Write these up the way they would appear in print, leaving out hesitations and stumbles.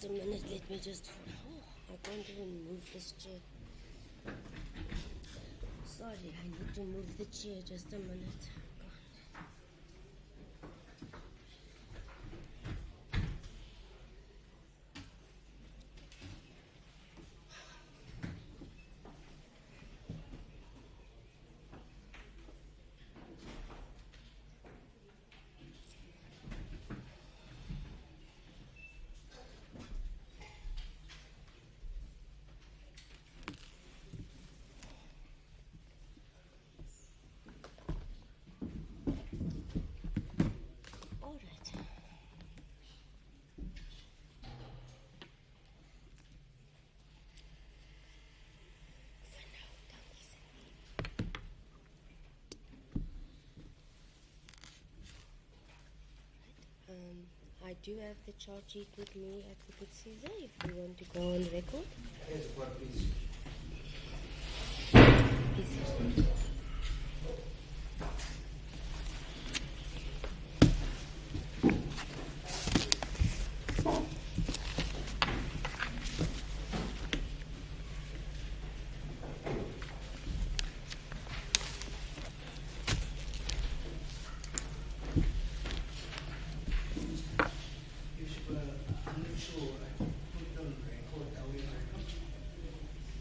Just a minute, let me just... I can't even move this chair. Sorry, I need to move the chair. Just a minute. I do have the charge sheet with me, Advocate Caesar, if you want to go on record. Yes, what please? Please.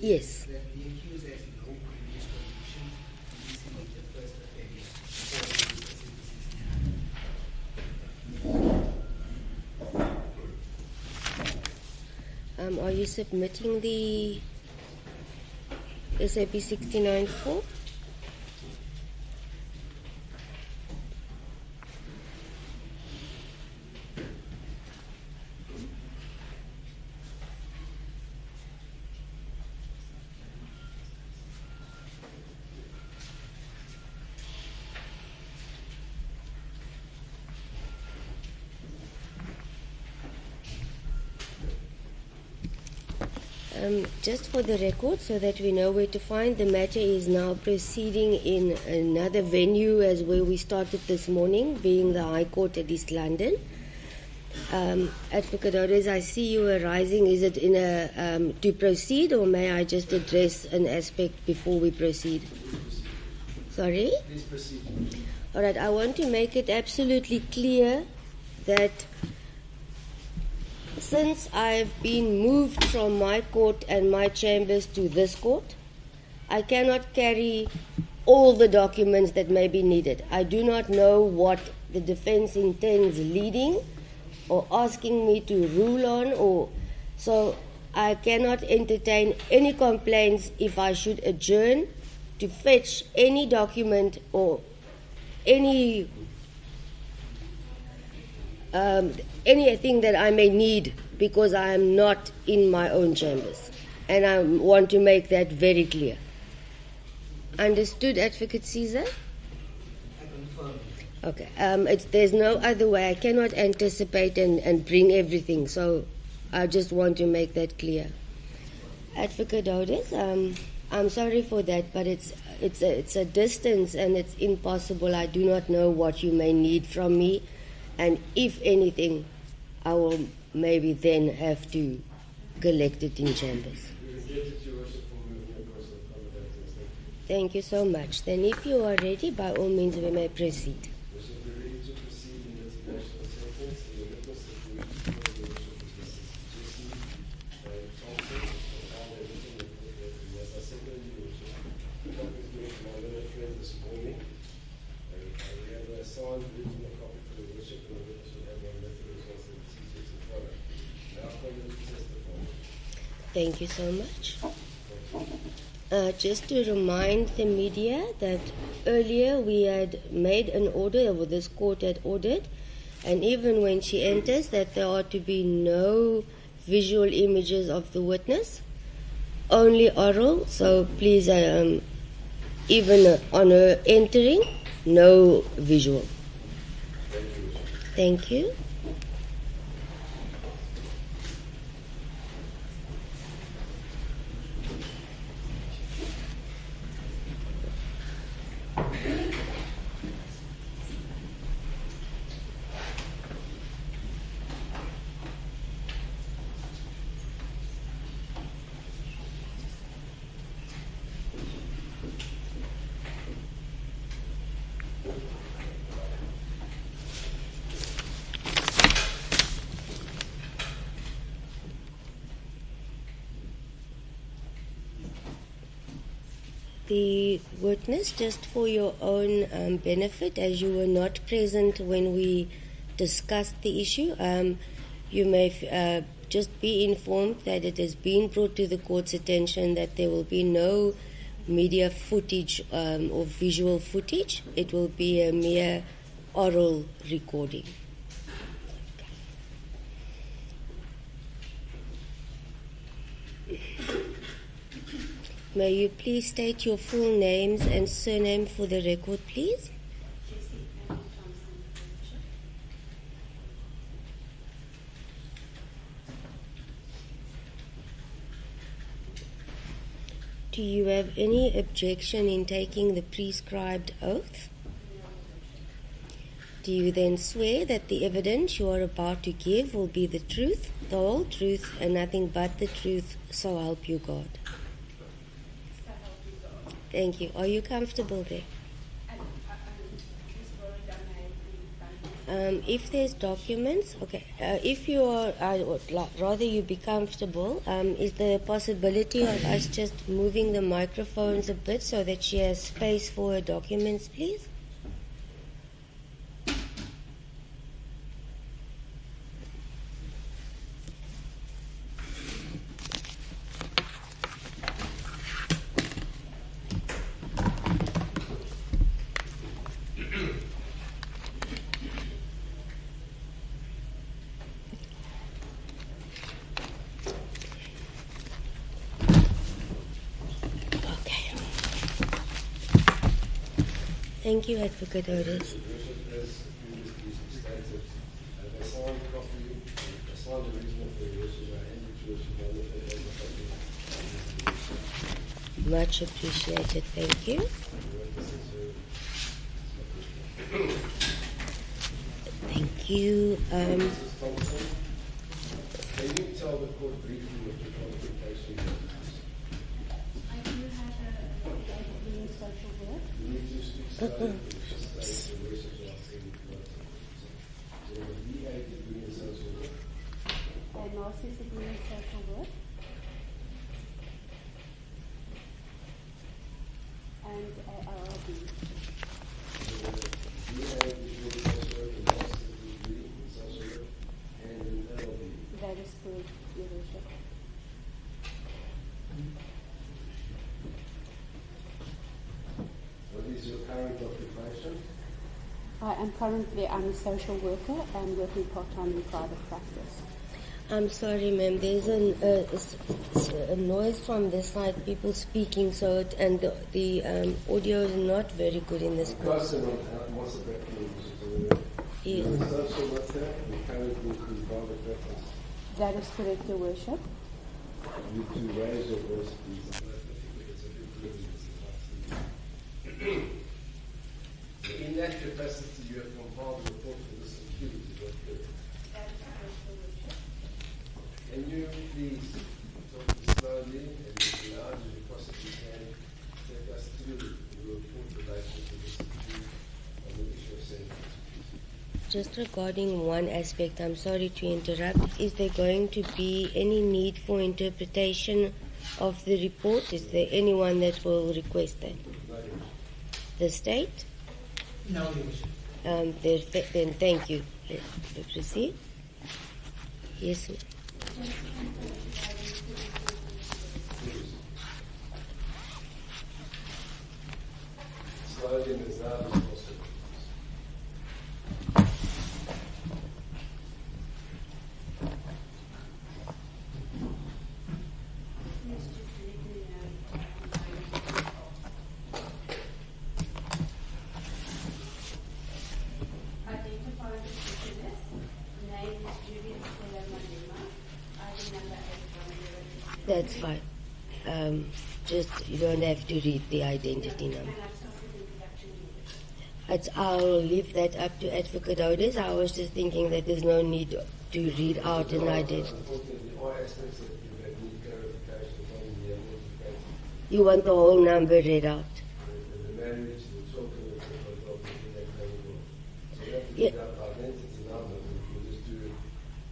Yes. That the accused has no previous conviction. This is the first offense. Are you submitting the SAP 69 form? Just for the record, so that we know where to find, the matter is now proceeding in another venue as where we started this morning, being the High Court at East London. Advocate Odes, I see you are rising. Is it in a to proceed, or may I just address an aspect before we proceed? Sorry? Please proceed. All right, I want to make it absolutely clear that since I've been moved from my court and my chambers to this court, I cannot carry all the documents that may be needed. I do not know what the defense intends leading or asking me to rule on, so I cannot entertain any complaints if I should adjourn to fetch any document or anything that I may need, because I am not in my own chambers. And I want to make that very clear. Understood, Advocate Caesar? I confirm. Okay. There's no other way. I cannot anticipate and bring everything, so I just want to make that clear. Advocate Odes, I'm sorry for that, but it's a distance and it's impossible. I do not know what you may need from me, and if anything, I will maybe then have to collect it in chambers. Thank you so much. Then if you are ready, by all means we may proceed. Thank you so much. Just to remind the media that earlier we had made an order, or this court had ordered, and even when she enters, that there are to be no visual images of the witness, only oral. So please, even on her entering, no visual. Thank you. The witness, just for your own benefit, as you were not present when we discussed the issue, you may just be informed that it has been brought to the court's attention that there will be no media footage or visual footage. It will be a mere oral recording. May you please state your full names and surname for the record, please? Do you have any objection in taking the prescribed oath? Do you then swear that the evidence you are about to give will be the truth, the whole truth, and nothing but the truth, so help you God? Thank you. Are you comfortable there? If there's documents, okay. If you are, I would rather you be comfortable. Is there a possibility of us just moving the microphones a bit so that she has space for her documents, please? Thank you, Advocate Otis. Much appreciated. Thank you. Thank you. Can you tell the court briefly what your qualification is? I do have a degree in social work. You need to speak slowly. So a BA degree in social work. A master's degree in social work. And a LLB. So a BA degree in social work, a master's degree in social work, and an LLB. That is correct, Your Worship. What is your current occupation? I'm a social worker and working part-time in private practice. I'm sorry, ma'am. There's a noise from this side, people speaking, so the audio is not very good in this course. Person on what's the background? Yes. You're a social worker and currently in private practice. That is correct, Your Worship. You to raise your voice, please. In that capacity, you have compiled a report for this accused, is that correct? That is correct, Your Worship. Can you please talk slowly and loud as you possibly can take us through the report related to this accused on the issue of sentence? Just regarding one aspect, I'm sorry to interrupt. Is there going to be any need for interpretation of the report? Is there anyone that will request that? The state? No, Your Worship. Then thank you. Let's proceed. Yes, ma'am. Slowly and as loud as possible. Identify the witness. Name is Julius Malema. ID number 810. That's fine. Just you don't have to read the identity number. I'll leave that up to Advocate Otis. I was just thinking that there's no need to read out an identity. Unfortunately, all aspects that you may need clarification on the identification. You want the whole number read out? The marriage, the children, the so that Yeah. identity number, we just do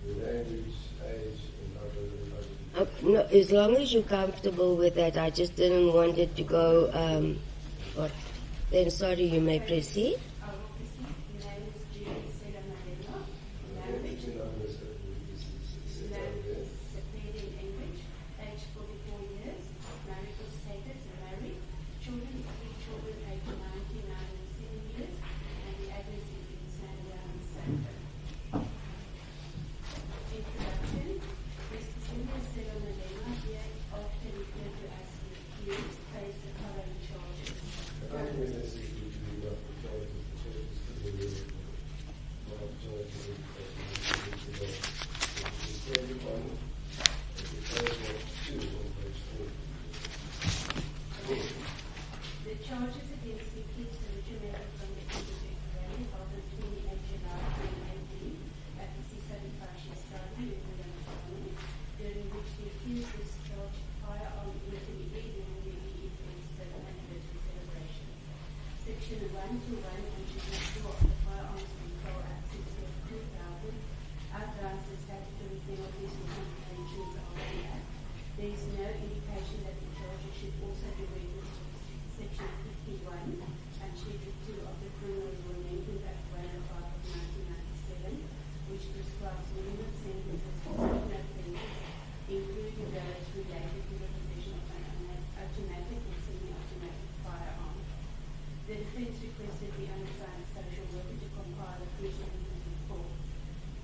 the language, age, and other. No, as long as you're comfortable with that, I just didn't want it to go. What? Then, sorry, you may proceed. I will proceed. The name is Julius Malema. Language, Sephardic language, age 44 years, marital status, married, children, 3 children, age 19, 9 and 7 years, and the address is in Sandown, Sandton. Introduction. Mr. Julius Malema here often referred to as the accused, faced the following charges. The charges against the accused originated from the Magistrates rally held on 28 July 2018 at the C75 Shestadi in Williamstown, during which the accused was charged firearm intermediate during the EEF's third anniversary celebration. Section 121 on Schedule 2 of the Firearms Control Act 2000 outlines the statutory penalties for contraventions of the Act. There is no indication that the charges should also be referenced to Section 51 and Schedule 2 of the Criminal Law Amendment Act 105 of 1997, which prescribes minimum sentences for certain offences, including those related to the possession of an automatic or semi-automatic firearm. The defence requested the unassigned social worker to compile a pre-sentence report.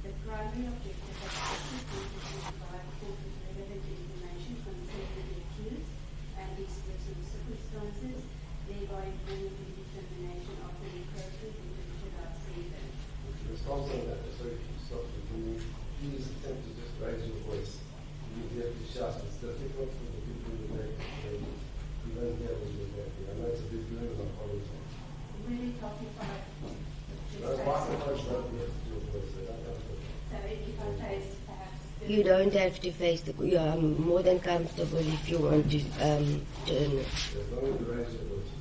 The primary objective of the report is to provide court with relevant information concerning the accused and his personal circumstances, thereby informing the determination of the appropriate individualized sentence. Response on that, sorry to stop you. Can you please attempt to just raise your voice? You have to shout. It's difficult for the people in the back. You don't hear what you're talking. I know it's a bit good, and I apologize. Really talking about Those microphones don't have to do your voice. They don't have to. so if I face perhaps You don't have to face the. You are more than comfortable if you want to turn it. As long as you raise your voice.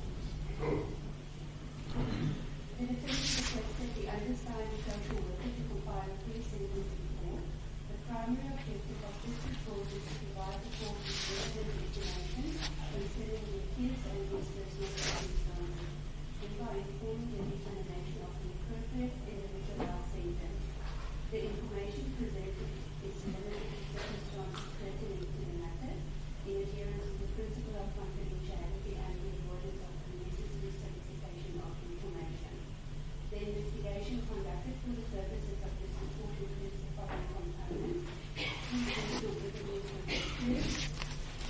the defence requested the undersigned social worker to compile a pre-sentence report. The primary objective of this report is to provide the court with relevant information concerning the accused and his personal circumstances, thereby informing the determination of the appropriate individualized sentence. The information presented is limited to circumstances pertinent to the matter, in adherence to the principle of confidentiality and the avoidance of unnecessary solicitation of information. The investigation conducted for the purposes of this report includes the following components: individual witnesses were accused,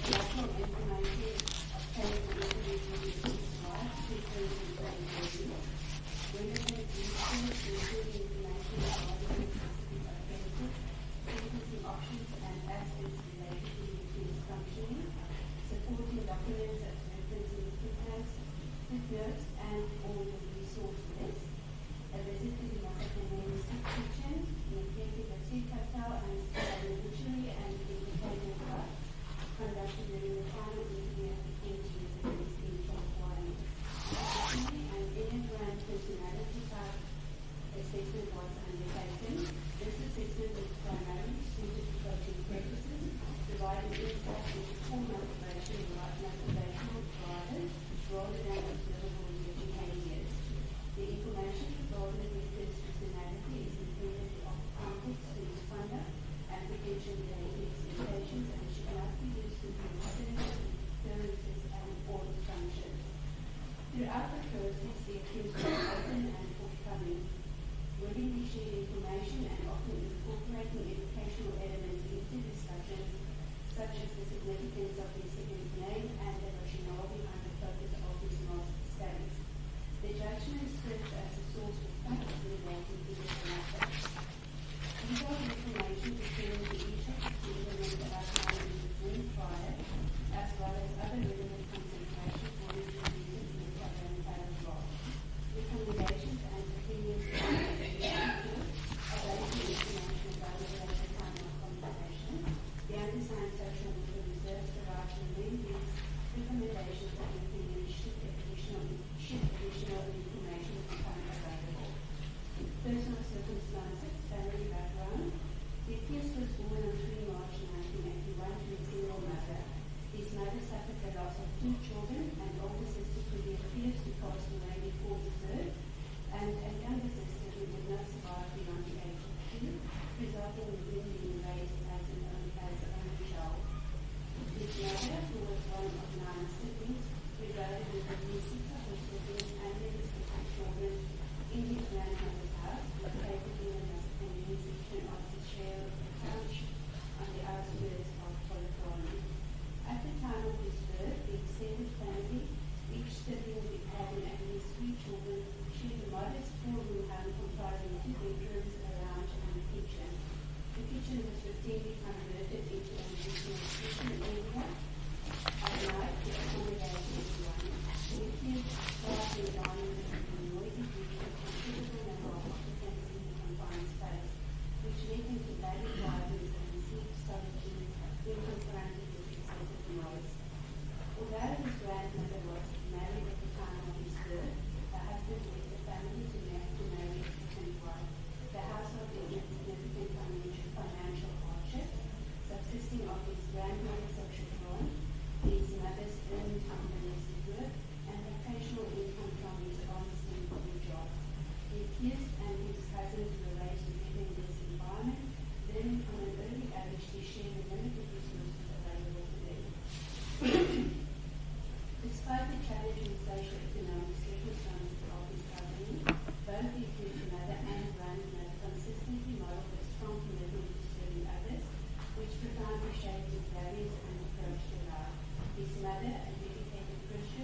lateral information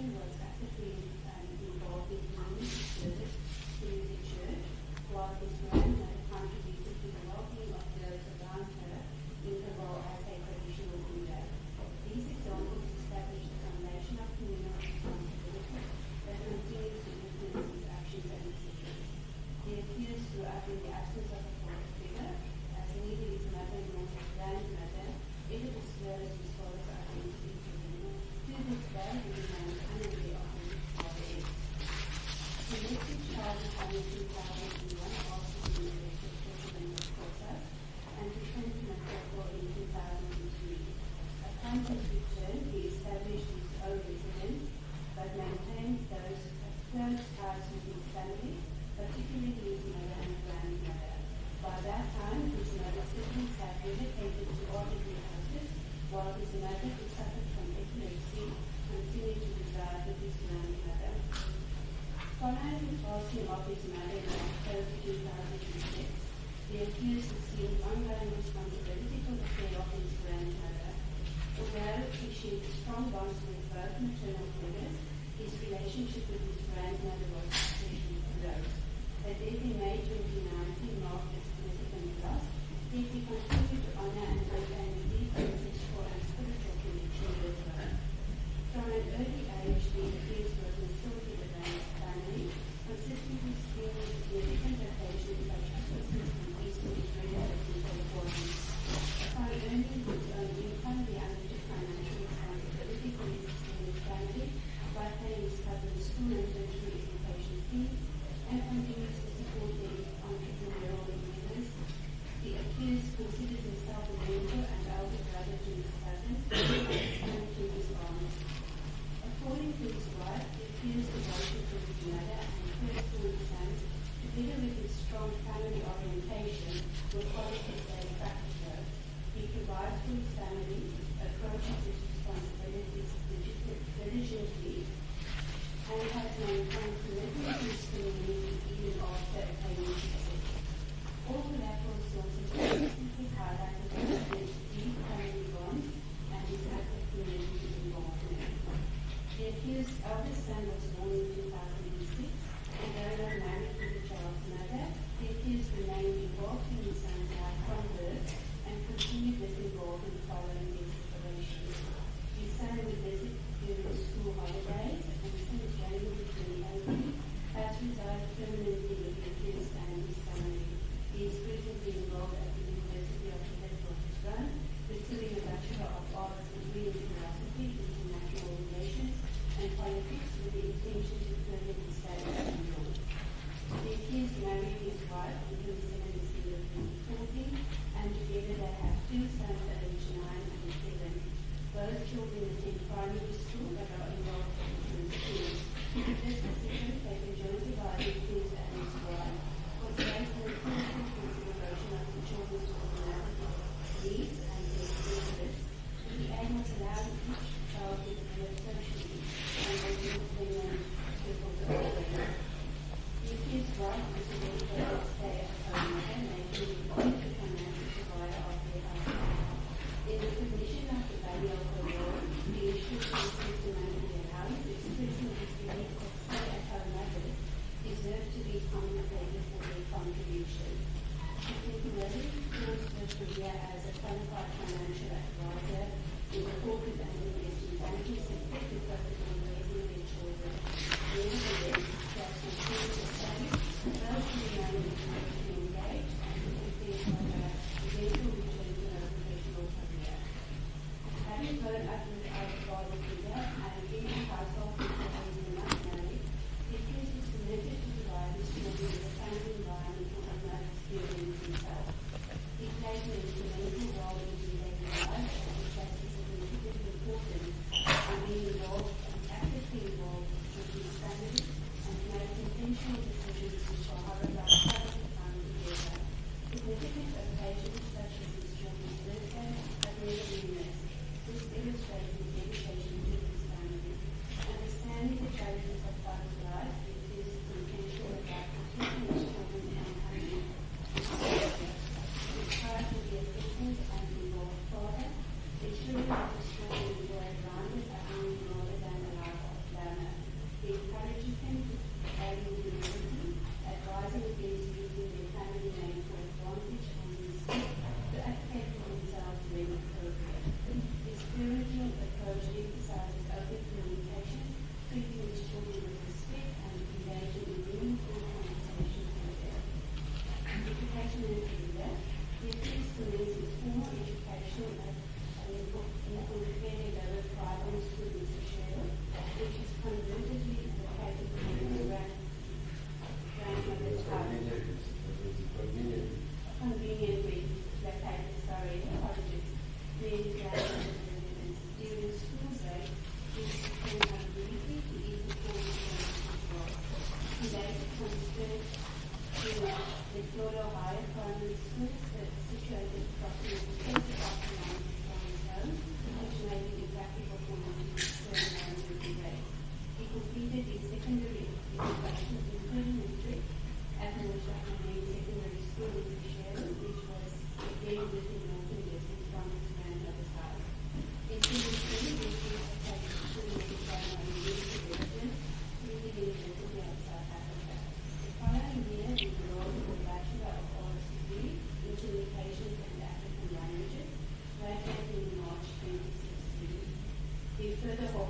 children was actively involved in community service through the church, while his grandmother contributed to the well-being of those around her in her role as a traditional leader. These examples establish the foundation of communal responsibility that continues to influence his actions and decisions. The accused grew up in the absence of a father figure, as neither his mother nor his grandmother ever disclosed his father's identity to him. To this day, he remains unaware of who his father is. The elected child of 2001 after the elected president of Kosovo and returned to Morocco in 2003. Upon his return, he established his own residence, but maintained those close ties with his family, particularly his mother and grandmother. By that time, his mother's siblings had relocated to orderly houses, while his mother, who suffered from epilepsy, continued to reside with his grandmother. Following the passing of his mother in October 2006, the accused assumed ongoing responsibility for the care of his grandmother. Although he shared strong bonds with both maternal figures, his relationship with his grandmother was especially close. Her death in May 2019 marked a significant loss, yet he continued to honor and maintain a deep ancestral and spiritual connection with her. From an early age, the accused was instilled in the family, consistently spending significant occasions such as Christmas and Easter with relatives and co-workers. Upon earning his own income, he undertook financial responsibility for his extended family by paying his cousin's school and tertiary education fees, and continues to support their entrepreneurial endeavors. The accused considered himself a mentor and elder brother to his cousins and to his aunts. According to his wife, the accused devoted to his mother and first born sons, together with his strong family orientation, were qualities that attracted her. He provides for his family, approaches his responsibilities diligently, and has maintained commitment to his community even after attaining success. All collateral sources consistently highlighted his deep family bonds and his active community involvement. The accused's eldest son was born in 2006, and though not married to the child's mother, the accused remained involved in his son's life from birth and continued this involvement following their separation. His son would visit during school holidays, and since January 2018 has resided permanently with the accused and his family. He is frequently enrolled at the University of Witwatersrand, pursuing a Bachelor of Arts degree in Philosophy, International Relations, and Politics with the intention to further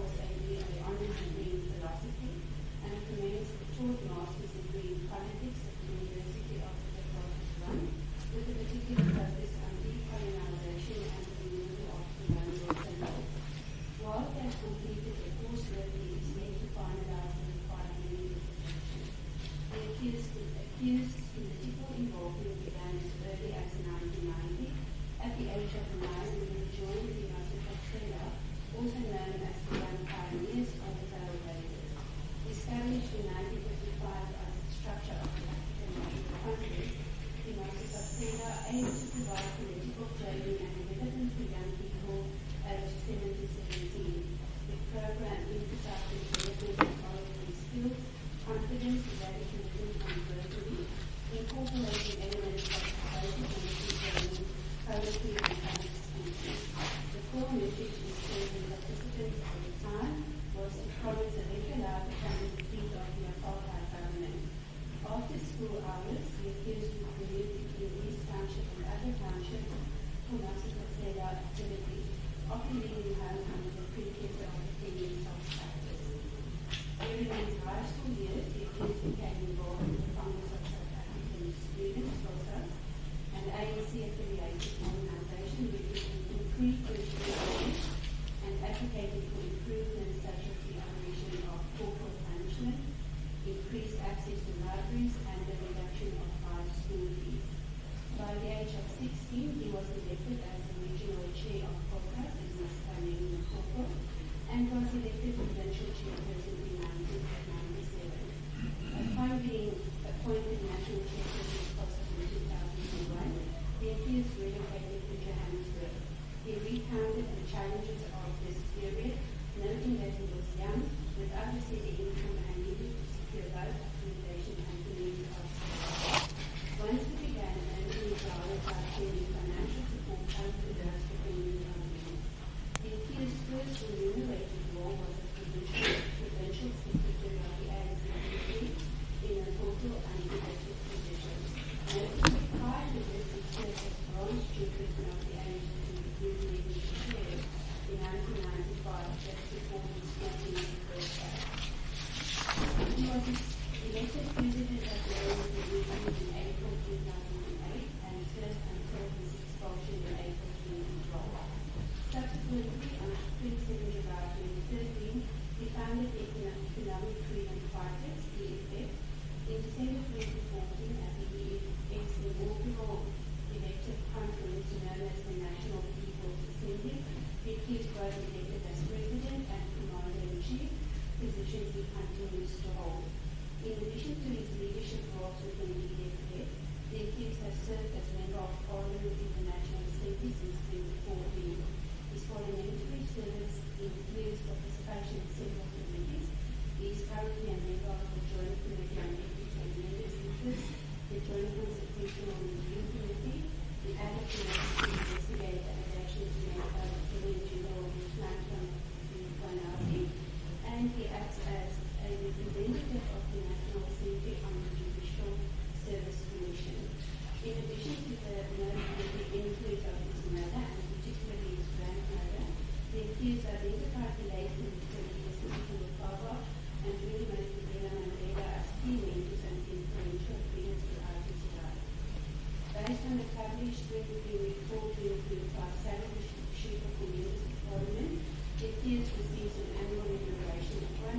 course a honours degree in philosophy and commenced a short master's degree in politics at the University of Witwatersrand with a particular focus on decolonization and the removal of colonial symbols. While they have completed their coursework, it is yet to finalize the required legal dissertation. The accused political involvement began as early as 1990 at the age of 9 when he joined the Magistrates, also known as the Young Pioneers of the Pale Raiders. Established in 1955 as the structure of the African National Congress, the Magistrates aimed to provide political training and development for young people aged 7 to 17. The program emphasizes development of moral skills, confidence, radicalism, and bravery, incorporating elements of basic military training, poetry, and public speaking. The core message in serving participants at the time was to promise a better life upon the defeat of the apartheid government. After school hours, the accused would commute between East Township and other townships for Magistrates activities, often leaving home under the pretense of attending self practice. During his high school years, the accused became involved in the Congress of South African Students, COSAS, an ANC-affiliated organization which increased education and advocated for improvements such as the abolition of corporal punishment, increased access to libraries, and the reduction of high school fees. By the age of 16, he was elected as the regional chair of COSAS in West Canadian Corporal and was elected provincial chairperson in 1997. Upon being appointed national chairperson of COSAS in 2001, the accused relocated to Johannesburg. He recounted the challenges of this period, noting that he was young, without a steady income, and needed to secure both accommodation and community housing. Once he began earning his hours by sending financial support home to those depending on him. The accused's first remunerated role was as provincial secretary of the ANC in a total unelected position. Notably, prior to this, he served as bronze chairperson of the ANC chair in 1995, just before his 14th birthday. He was elected president of the ANC in April 2008 and served until his expulsion in April 2012. Subsequently, on 27 July 2013, he founded the Economic Freedom Fighters, EFF. In December 2014, at the EFF's inaugural elective conference known as the National People's Assembly, the accused was elected as president and commander-in-chief, positions he continues to hold. In addition to his leadership roles within the EFF, the accused has served as member of Parliament in the National Assembly since 2014. His parliamentary service includes participation in several committees. He is currently a member of the Joint Committee on Ethics and Members' Interests, the Joint Constitutional Review Committee, the Ad Committee to investigate allegations made by the Attorney General of Islam and he acts as a representative of the National Assembly on the Judicial Service Commission. In addition to the noteworthy influence of his mother and particularly his grandmother, the accused identified the late Minister of Power and really Mandela Mandela as key mentors and influential figures throughout his life. Based on a published 20 report to include by Salary Sheet of the Members of Parliament, the accused receives an annual remuneration of $1,578,841.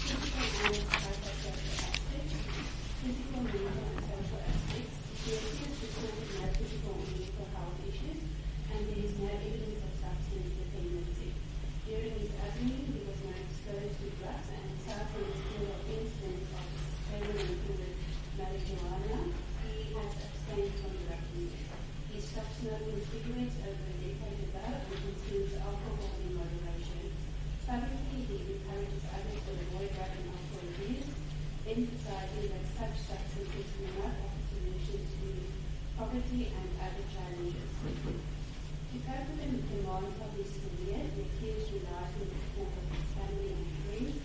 Physical and psychosocial aspects, physical, mental, and social aspects, the accused reported no physical or mental health issues, and there is no evidence of substance dependency. During his upbringing, he was not exposed to drugs and suffered a series of incidents of experimenting with marijuana. He has abstained from drug use. He stopped smoking cigarettes over a decade ago and consumes alcohol in moderation. Publicly, he encourages others to avoid drug and alcohol abuse, emphasizing that such substances do not offer solutions to poverty and other challenges. To cope with the demands of his career, the accused relies on the support of his family and friends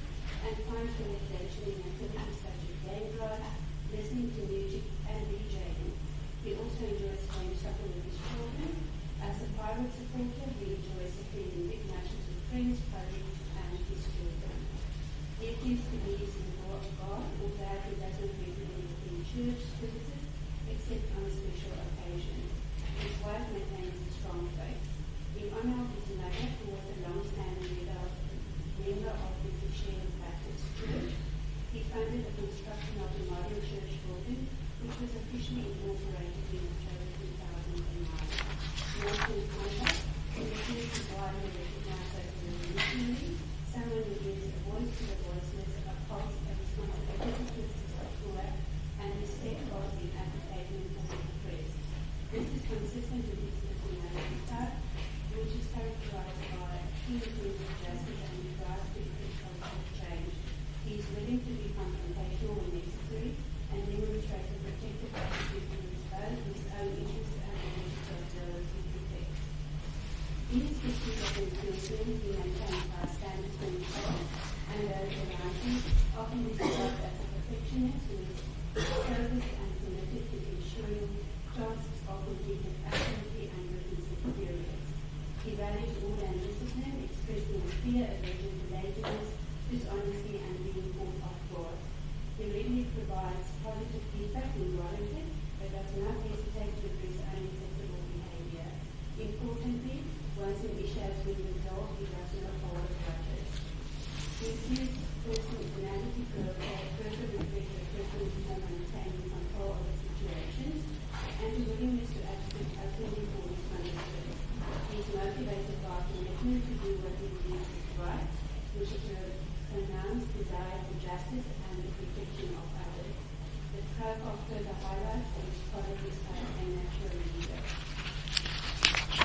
and finds relaxation in activities such as game drive, listening to music, and DJing. He also enjoys playing soccer with his children. As a private support keen sense of justice and desires to effect positive change. He is willing to be confrontational when necessary and demonstrate a protective attitude towards both his own interests and the interests of those he protects. In his pursuit of improvement, he maintains high standards for himself and those around him, often described as a perfectionist who is focused and committed to ensuring tasks are completed accurately and with his experience. He values order and discipline, expressing a clear aversion to laziness, dishonesty, and being caught off guard. He regularly provides positive feedback when warranted, but does not hesitate to address unacceptable behavior. Importantly, once an issue has been resolved, he does not hold grudges. He exudes personality growth that further reflects a preference for maintaining control of the situations and a willingness to act openly for his management. He is motivated by a commitment to do what he believes is right, which is a pronounced desire for justice and the protection of others. The profile further highlights his qualities as a natural leader.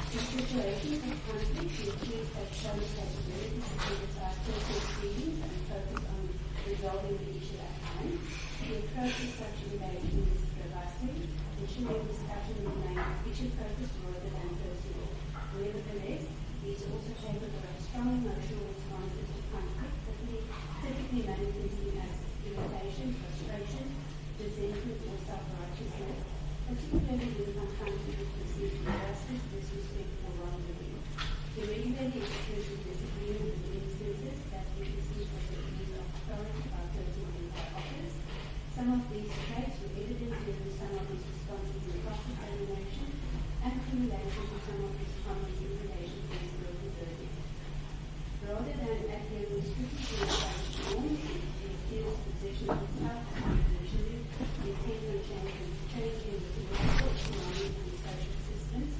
In situations of conflict, he appears to have solid capabilities to criticize personal feelings and focus on resolving the issue at hand. He approaches such engagements robustly, ensuring discussion remains issue-focused rather than personal. Nevertheless, he is also capable of strong emotional responses to conflict, typically manifesting as irritation, frustration, resentment, or self-righteousness, particularly when confronted with perceived injustice, disrespect, or wrongdoing. He regularly expresses disagreement with instances that he perceives as the abuse of authority by persons in high office. Some of these traits were evident during some of his responses in cross-examination and in relation to some of his comments in relation to his guilty verdict. Rather than adhering strictly to established norms, he accused position of himself as revolutionary, intent on changing the political, economic, and social systems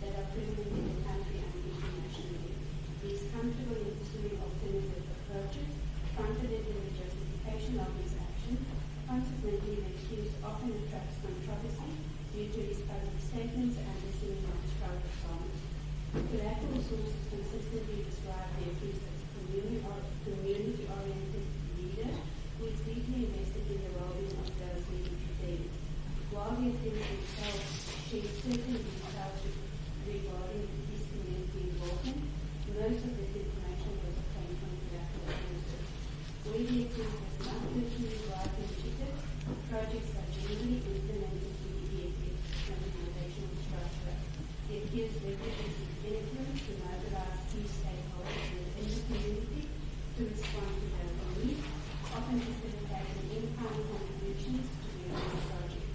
that are prevalent in the country and internationally. He is comfortable in pursuing alternative approaches, confident in the justification of his action. Consequently, the accused often attracts controversy due to his public statements and the singing of his private songs. Collateral sources consistently describe the accused as a community-oriented leader who is deeply invested in the well-being of those he represents. While the accused himself shares certain details regarding his community involvement, most of this information was obtained from collateral sources. Where the accused has not personally derived initiatives, projects are generally implemented with the organizational structure. The accused leverages his influence to mobilize key stakeholders within the community to respond to local needs, often facilitating in-kind contributions to the overall project.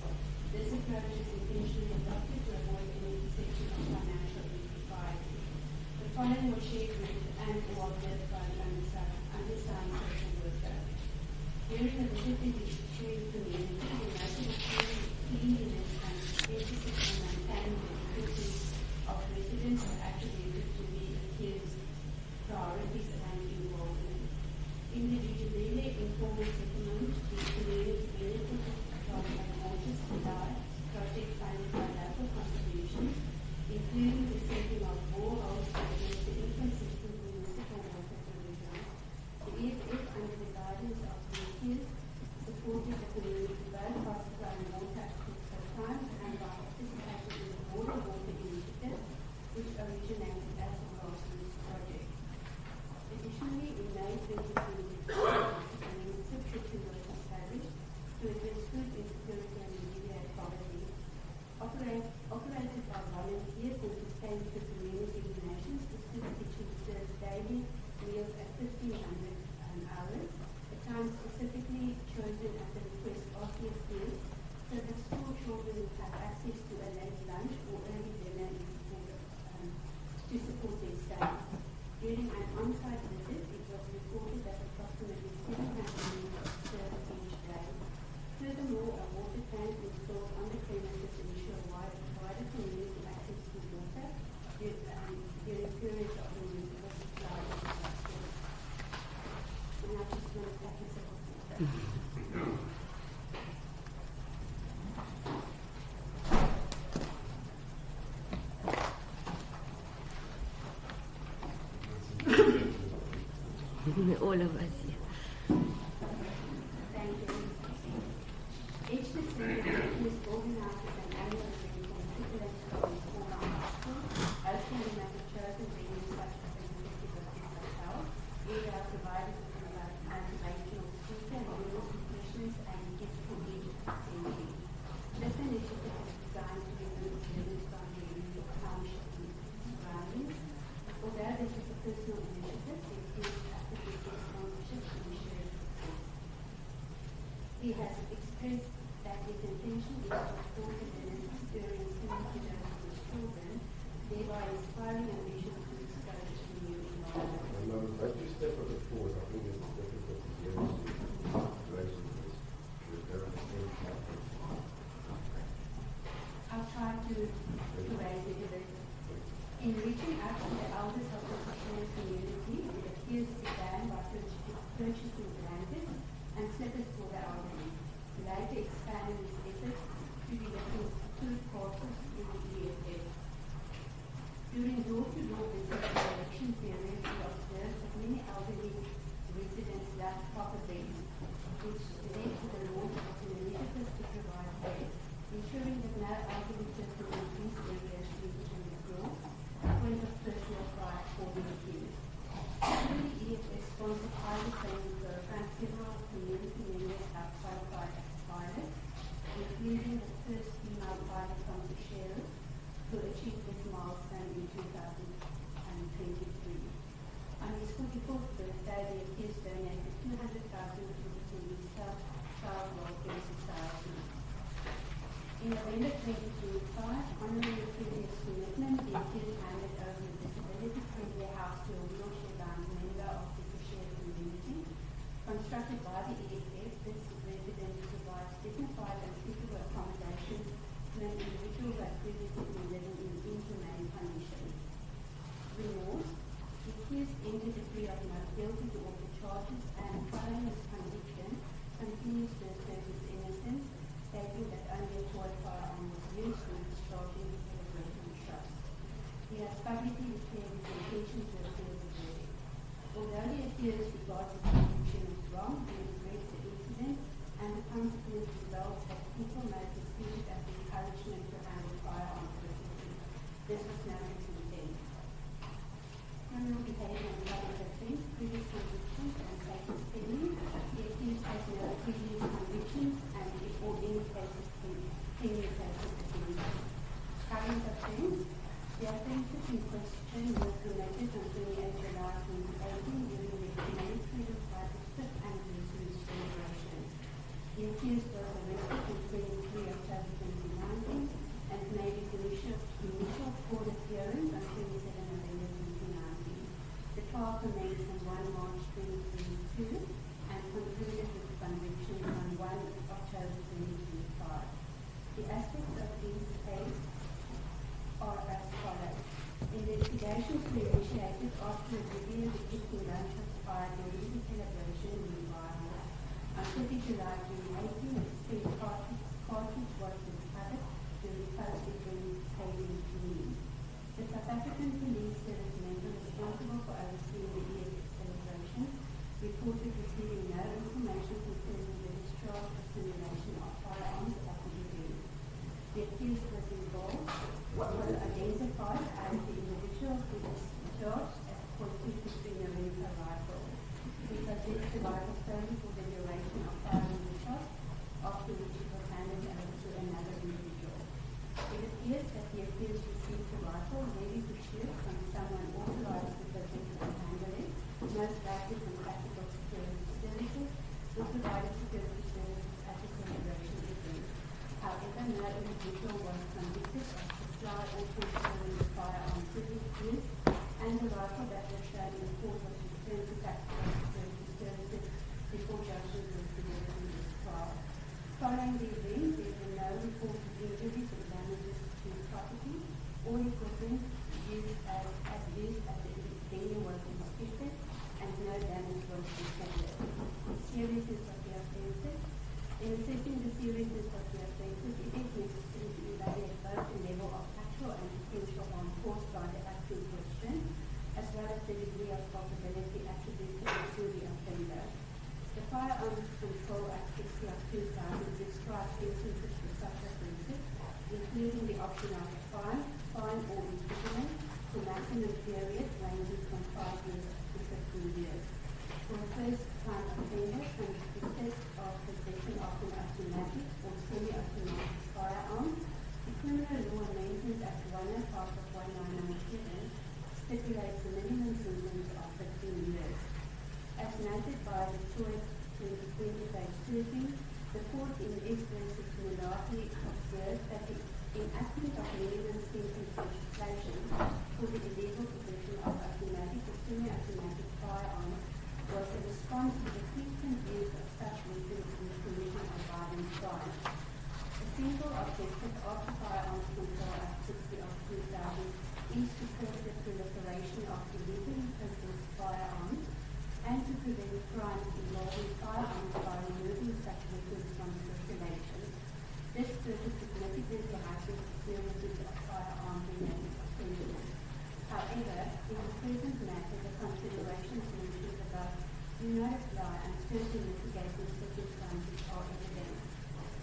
This approach is intentionally adopted to avoid any perception of financial impropriety. The following was shared with and or observed by the undersigned social worker. During the visit to the Jewish community, we noted a cleanliness and emphasis on maintaining the dignity of residents are attributed to the accused priorities and involvement. Individually, informal settlement, the community benefited from a conscious desire project funded by local contributions, including the setting of boreholes to address the inconsistent municipal water tourism. The EFF, under the guidance of the accused, supported the community both hospital and water at times and by participating in the water initiative, which originated as a grassroots project. Additionally, in May 2023, a new subscription was established to address food insecurity and alleviate poverty. Operated by volunteers and sustained through community donations, the soup kitchen serves daily meals at 1,500 hours, a time specifically chosen at the request of the accused, so that school children will have access to a late lunch or early dinner to support their studies. During an on-site visit, it was reported that approximately 700 meals were served each day. Furthermore, a water tank installed on the premises to ensure wider community access to water during periods of municipal supply disruption. And I just want to take a second. all of us here. Thank you. Each December is organized as an annual event for particular schools for our high school, hosting them at a chosen venue such as the University of Hotel. Here are provided with motivational speaker, rules, questions, and gifts for each attendee. This initiative is designed to remove students from the immediate township surroundings. Although this is a personal initiative, it is actively for sponsorship and shared success. He has expressed that his intention is to support the learning experience similar to those of his children, thereby inspiring ambition to explore to new environment. If you step a bit forward, I think it's difficult to hear you. I'll try to raise it a bit. In reaching out to the elders of the Christian community, it appears to began by purchasing blankets and slippers for the elderly. Later expanding his efforts to be looking for food parcels in the EFF. During door-to-door visit and election period, we observed that many elderly residents lacked proper beds, which led to the launch of an initiative to provide beds, ensuring that no elderly person in these areas reached and withdraw, a point of personal pride for the accused. The EFF sponsored pilot training programs, several community members have qualified as pilots, including the first female pilot from the sheriff, who achieved this milestone in 2023. On his 44th birthday, the accused donated 200,000 rupees to the Child Welfare Society. In November 2025, honoring the previous commitment, the accused handed over the disability-friendly house to a wheelchair-bound member of the shared community. Constructed by the EFF, this residence provides dignified and suitable accommodation to an individual who had previously been living in inhumane conditions. Remorse, the accused entered a plea of not guilty to all the charges and, following his conviction, continues to assert his innocence, stating that only a toy firearm was used when discharging his celebration trust. He has publicly declared his intention to appeal the verdict. Although the accused regards his conviction as wrong, he regrets the incident and the consequent results that people may perceive as encouragement to handle firearms differently. This was never his intent. Criminal behavior and public offense, previous convictions, and cases pending. The accused has no previous convictions and before any cases pending cases against him. Current offense. The offences in question were committed on 28 July 2018 during the military required fifth anniversary celebration. The accused was arrested on 23 October 2019 and made his initial court appearance on 27 November 2019. The trial commenced on 1 March 2022 and concluded with conviction on 1 October 2025. The aspects of this case are as follows. Investigations were initiated after a review of the Kitchen Lunch expired during the celebration in Revival. On 30 July 2018, a spent cartridge was discovered during post-event hazing cleaning. The South African Police Service member responsible for overseeing the EFF celebration reported receiving no information concerning the discharge or simulation of firearms at the event. The accused was involved, was identified as the individual who was discharged at .223 November rifle. He possessed the rifle solely for the duration of firing the shot, after which it was handed over to another individual. It appears that the accused received the rifle ready to shoot from someone authorized to possess and handle it, most likely from practical security services, who provided security services at the celebration event. However, no individual was convicted of supply or transferring the firearm privilege use, and the rifle that was shown in court was returned to practical security services before judgment was delivered in this trial. Following the event, there were no reported injuries or damages to property or equipment used as used at the venue was inspected, and no damage was reported. Seriousness of the offences. In assessing the seriousness of the offences, it is necessary to evaluate both the level of actual and potential harm caused by the act in question, as well as the degree of culpability attributed to the Firearms Control Act 60 of 2000 describes instances for such offences, including the option of fine or imprisonment for maximum period ranging from 5 years to 15 years. For a first-time offender, and the theft of possession of an automatic or semi-automatic firearm, the Criminal Law Amendment Act 1 Part of 1997 stipulates the minimum sentence of 15 years. As noted by the Choice 2020 page 13, the court in S versus Mulati observed that the enactment of minimum sentence legislation for the illegal possession of automatic or semi-automatic firearms was a response to the frequent use of such weapons in the commission of violent crimes. A single objective of the Firearms Control Act 60 of 2000 is to curb the proliferation of illegally possessed firearms and to prevent crimes involving firearms by removing such weapons from circulation. This purpose significantly heightens the seriousness of firearm-related offences. However, in the present matter, the considerations mentioned above do not apply and certain mitigating circumstances are evident.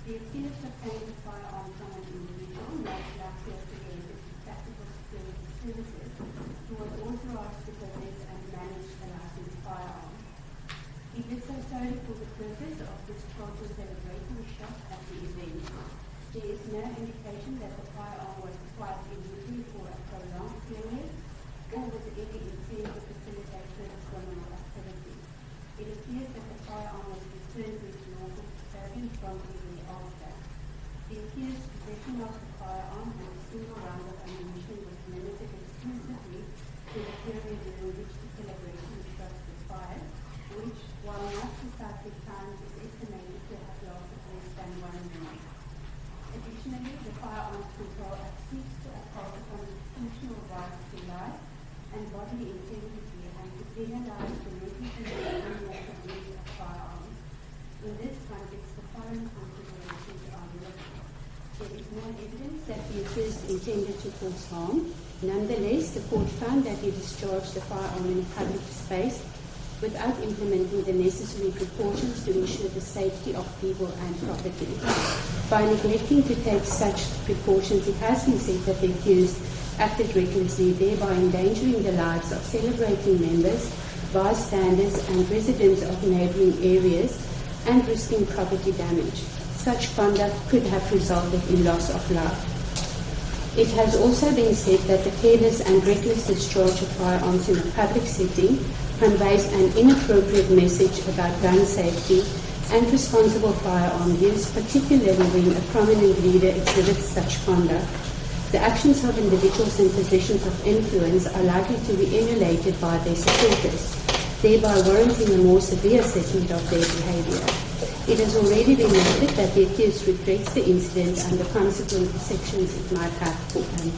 The accused obtained a firearm from an individual most likely affiliated to tactical security services who was authorized to possess and manage a licensed firearm. He did so solely for the purpose of discharging celebratory shots at the event. There is no indication that the firearm was acquired illegally for a prolonged period or with any intent to facilitate further criminal activity. It appears that the firearm was returned to its lawful custodian promptly thereafter. The accused's possession of the firearm and a single round of ammunition was limited exclusively to the period during which the celebration shots were fired, which, while not precisely timed, is estimated to have lasted less than 1 minute. Additionally, the Firearms Control Act seeks to uphold the constitutional rights to life and bodily integrity and to penalize the negligent and unlawful use of firearms. In this context, the following considerations are relevant. There is no evidence that the accused intended to cause harm. Nonetheless, the court found that he discharged the firearm in a public space without implementing the necessary precautions to ensure the safety of people and property. By neglecting to take such precautions, it has been said that the accused acted recklessly, thereby endangering the lives of celebrating members, bystanders, and residents of neighbouring areas, and risking property damage. Such conduct could have resulted in loss of life. It has also been said that the careless and reckless discharge of firearms in a public setting conveys an inappropriate message about gun safety and responsible firearm use, particularly when a prominent leader exhibits such conduct. The actions of individuals in positions of influence are likely to be emulated by their supporters, thereby warranting a more severe assessment of their behavior. It has already been noted that the accused regrets the incident and the consequent perceptions it might have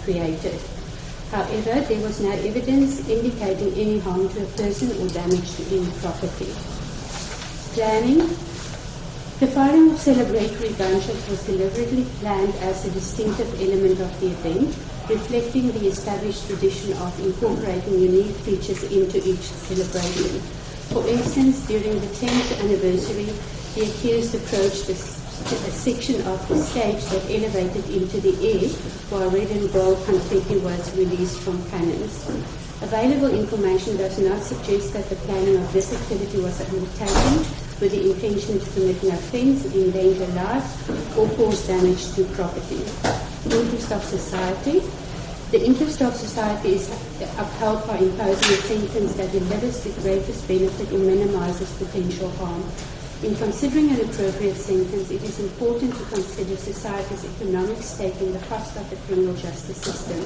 created. However, there was no evidence indicating any harm to a person or damage to any property. Planning. The firing of celebratory gunshots was deliberately planned as a distinctive element of the event, reflecting the established tradition of incorporating unique features into each celebration. For instance, during the 10th anniversary, the accused approached a section of the stage that elevated into the air while red and gold confetti was released from cannons. Available information does not suggest that the planning of this activity was undertaken with the intention to commit an offence, endanger lives, or cause damage to property. Interest of society. The interest of society is upheld by imposing a sentence that delivers the greatest benefit or minimises potential harm. In considering an appropriate sentence, it is important to consider society's economic stake in the cost of the criminal justice system,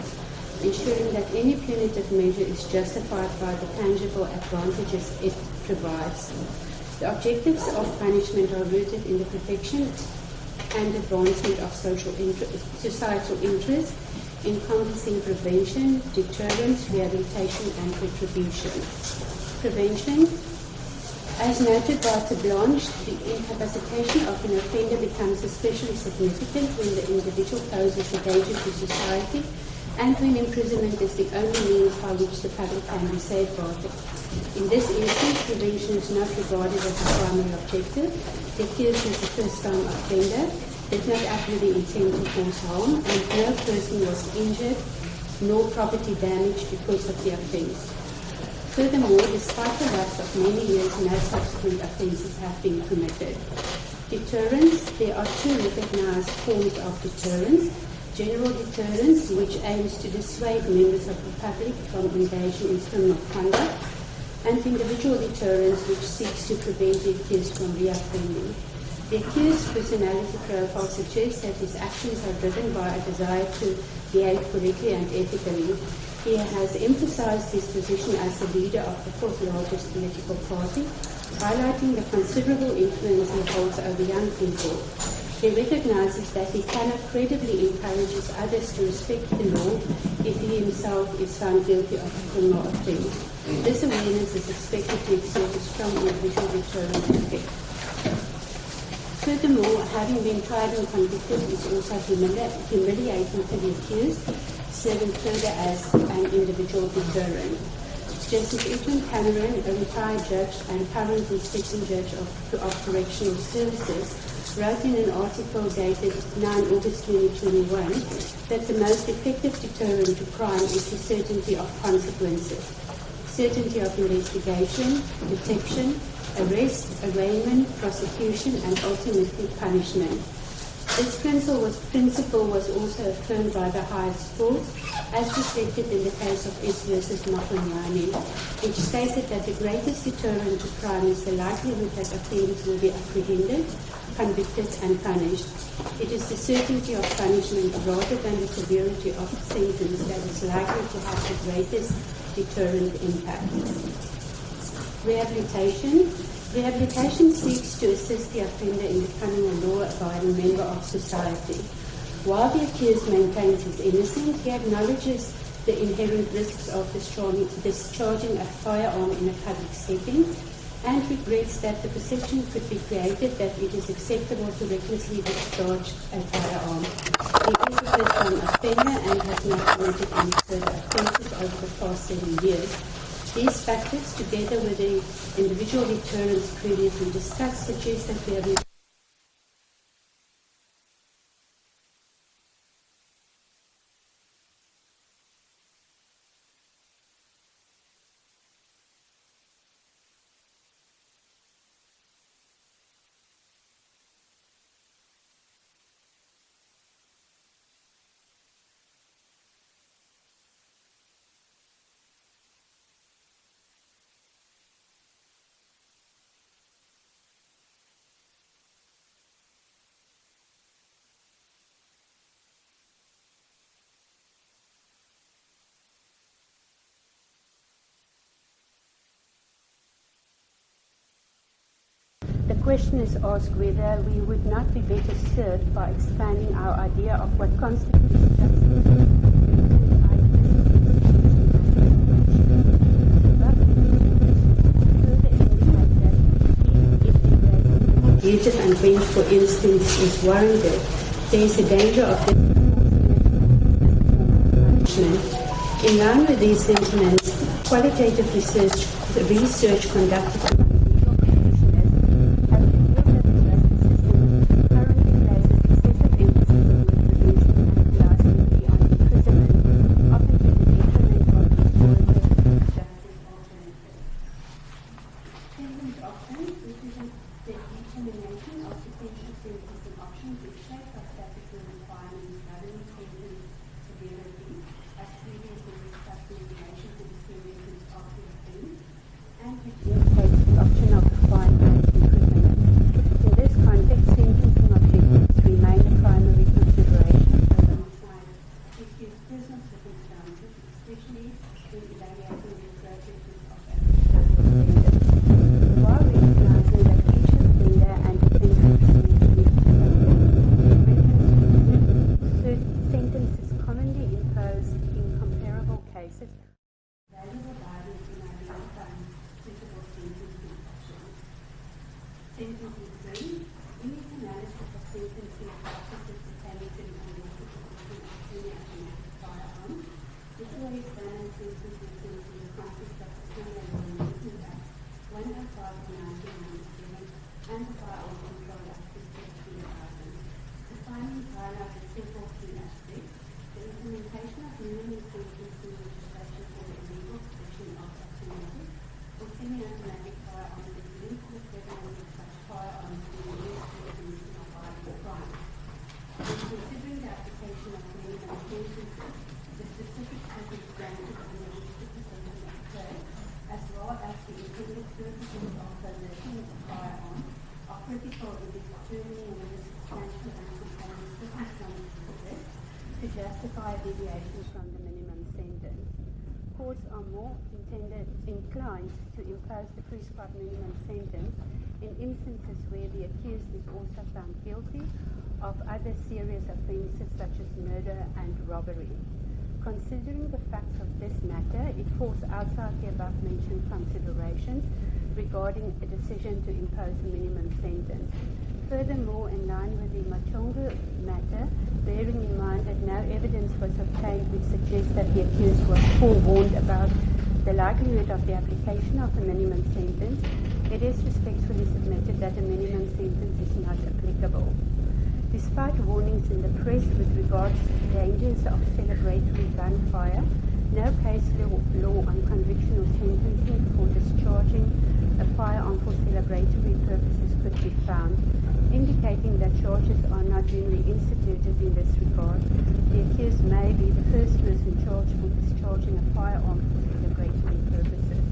ensuring that any punitive measure is justified by the tangible advantages it provides. The objectives of punishment are rooted in the protection and advancement of societal interest, encompassing prevention, deterrence, rehabilitation, and retribution. Prevention. As noted by Blanche, the incapacitation of an offender becomes especially significant when the individual poses a danger to society and when imprisonment is the only means by which the public can be safeguarded. In this instance, prevention is not regarded as a primary objective. The accused is a first-time offender, did not act with the intent to cause harm, and no person was injured nor property damaged because of the offence. Furthermore, despite the lapse of many years, no subsequent offences have been committed. Deterrence. There are two recognised forms of deterrence. General deterrence, which aims to dissuade members of the public from engaging in criminal conduct, and individual deterrence, which seeks to prevent the accused from reoffending. The accused's personality profile suggests that his actions are driven by a desire to behave correctly and ethically. He has emphasized his position as the leader of the fourth largest political party, highlighting the considerable influence he holds over young people. He recognizes that he cannot credibly encourage others to respect the law if he himself is found guilty of a criminal offence. This awareness is expected to exert a strong individual deterrent effect. Furthermore, having been tried and convicted is also humiliating to the accused, serving further as an individual deterrent. Justice Edwin Cameron, a retired judge and current inspection judge of correctional services, wrote in an article dated 9 August 2021 that the most effective deterrent to crime is the certainty of consequences, certainty of investigation, detection, arrest, arraignment, prosecution, and ultimately punishment. This principle was also affirmed by the highest court, as reflected in the case of S versus Makonyane, which stated that the greatest deterrent to crime is the likelihood that offenders will be apprehended, convicted, and punished. It is the certainty of punishment rather than the severity of the sentence that is likely to have the greatest deterrent impact. Rehabilitation. Rehabilitation seeks to assist the offender in becoming a law-abiding member of society. While the accused maintains his innocence, he acknowledges the inherent risks of discharging a firearm in a public setting and regrets that the perception could be created that it is acceptable to recklessly discharge a firearm. He is a first-time offender and has not committed any further offences over the past 7 years. These factors, together with the individual deterrents previously discussed, suggest that rehabilitation The question is asked whether we would not be better served by expanding our idea of what constitutes justice. And bench, for instance, is warranted, there is a danger of punishment. In line with these sentiments, qualitative research conducted sentences commonly imposed in comparable cases purposes of possession of a firearm are critical in determining whether substantial and compelling circumstances exist to justify a deviation from the minimum sentence. Courts are more inclined to impose the prescribed minimum sentence in instances where the accused is also found guilty of other serious offences such as murder and robbery. Considering the facts of this matter, it falls outside the above-mentioned considerations regarding a decision to impose a minimum sentence. Furthermore, in line with the Machongo matter, bearing in mind that no evidence was obtained which suggests that the accused was forewarned about the likelihood of the application of a minimum sentence, it is respectfully submitted that a minimum sentence is not applicable. Despite warnings in the press with regards to the dangers of celebratory gunfire, no case law on conviction or sentencing for discharging a firearm for celebratory purposes could be found, indicating that charges are not generally instituted in this regard. The accused may be the first person charged for discharging a firearm for celebratory purposes.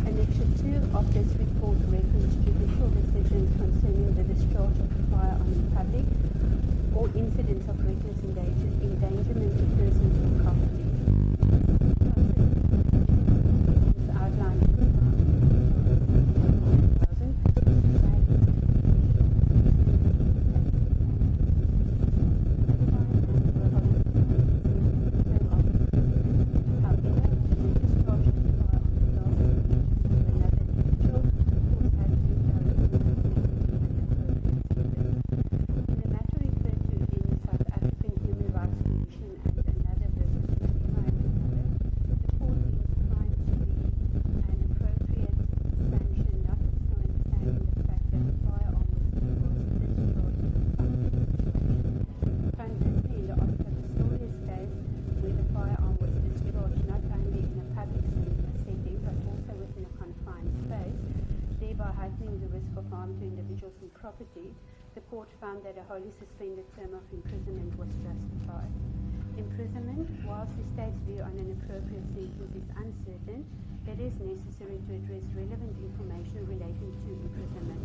Annexure 2 of this report references judicial decisions concerning the discharge of a firearm in public or incidents of reckless endangerment to persons or property. As outlined in the court found that a wholly suspended term of imprisonment was justified. Imprisonment, whilst the state's view on an appropriate sentence is uncertain, it is necessary to address relevant information relating to imprisonment.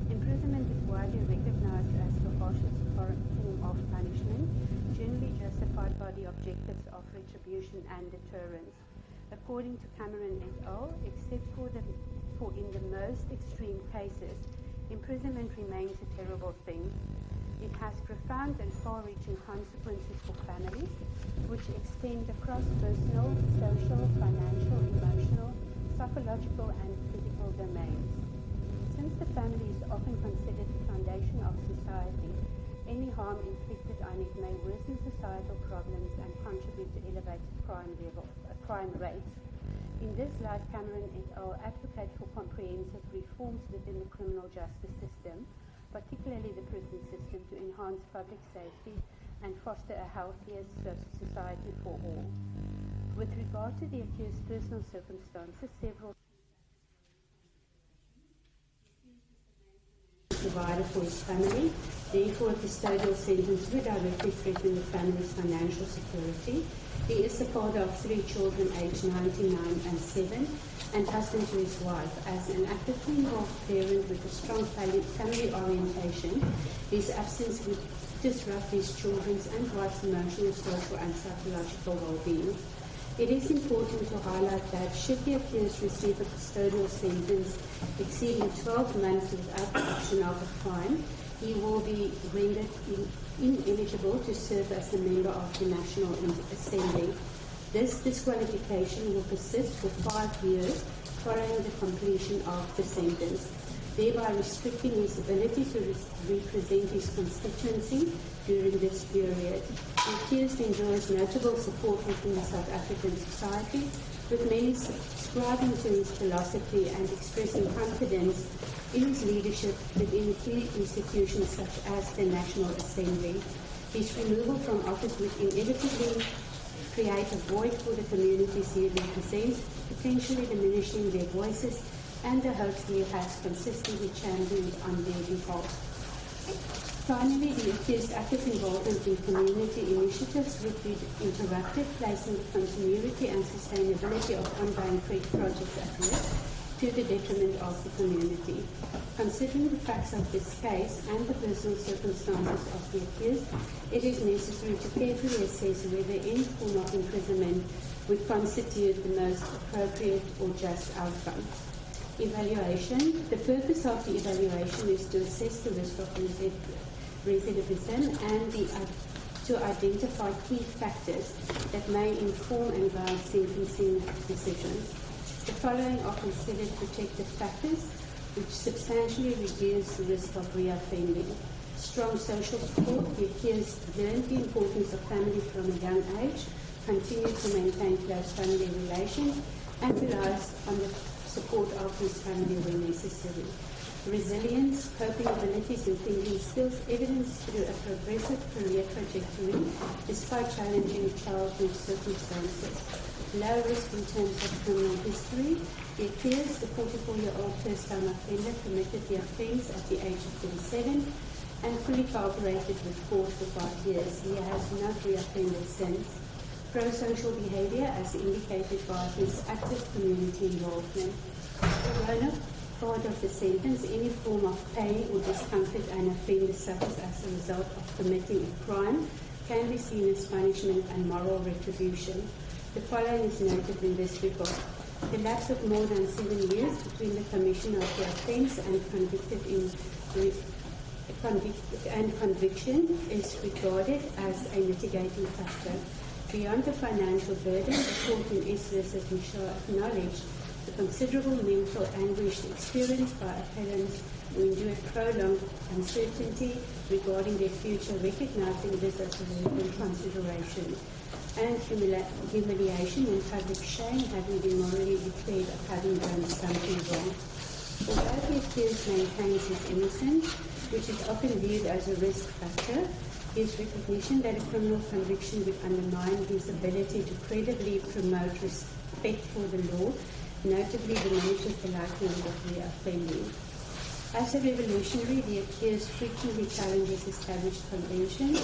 Imprisonment is widely recognized as the harshest form of punishment, generally justified by the objectives of retribution and deterrence. According to Cameron et al., except for in the most extreme cases, imprisonment remains a terrible thing. It has profound and far-reaching consequences for families, which extend across personal, social, financial, emotional, psychological, and physical domains. Since the family is often considered the foundation of society, any harm inflicted on it may worsen societal problems and contribute to elevated crime rates. In this light, Cameron et al. Advocate for comprehensive reforms within the criminal justice system, particularly the prison system, to enhance public safety and foster a healthier society for all. With regard to the accused's personal circumstances, several provided for his family, therefore a custodial sentence would directly threaten the family's financial security. He is the father of 3 children aged 99 and 7 and husband to his wife. As an actively involved parent with a strong family orientation, his absence would disrupt his children's and wife's emotional, social and psychological well-being. It is important to highlight that should the accused receive a custodial sentence exceeding 12 months without the option of a fine, he will be rendered ineligible to serve as a member of the National Assembly. This disqualification will persist for 5 years following the completion of the sentence, thereby restricting his ability to represent his constituency during this period. The accused enjoys notable support within the South African society, with many subscribing to his philosophy and expressing confidence in his leadership within key institutions such as the National Assembly. His removal from office would inevitably create a void for the communities he represents, potentially diminishing their voices and the hopes he has consistently championed on their behalf. Finally, the accused's active involvement in community initiatives would be interrupted, placing the continuity and sustainability of ongoing projects at risk. to the detriment of the community. Considering the facts of this case and the personal circumstances of the accused, it is necessary to carefully assess whether any form of imprisonment would constitute the most appropriate or just outcome. Evaluation. The purpose of the evaluation is to assess the risk of recidivism and to identify key factors that may inform and guide sentencing decisions. The following are considered protective factors which substantially reduce the risk of reoffending. Strong social support. The accused learned the importance of family from a young age, continued to maintain close family relations, and relies on the support of his family when necessary. Resilience, coping abilities and thinking skills evidenced through a progressive career trajectory despite challenging childhood circumstances. Low risk in terms of criminal history. The accused, the 44-year-old first-time offender, committed the offence at the age of 37 and fully cooperated with court for 5 years. He has not reoffended since. Pro-social behaviour as indicated by his active community involvement. The part of the sentence, any form of pain or discomfort an offender suffers as a result of committing a crime can be seen as punishment and moral retribution. The following is noted in this regard. The lapse of more than 7 years between the commission of the offence and conviction is regarded as a mitigating factor. Beyond the financial burden, the court in S. versus Michaud acknowledged the considerable mental anguish experienced by appellants who endured prolonged uncertainty regarding their future, recognizing this as a relevant consideration, and humiliation and public shame, having been morally declared of having done something wrong. Although the accused maintains his innocence, which is often viewed as a risk factor, his recognition that a criminal conviction would undermine his ability to credibly promote respect for the law, notably diminishes the likelihood of reoffending. As a revolutionary, the accused frequently challenges established conventions,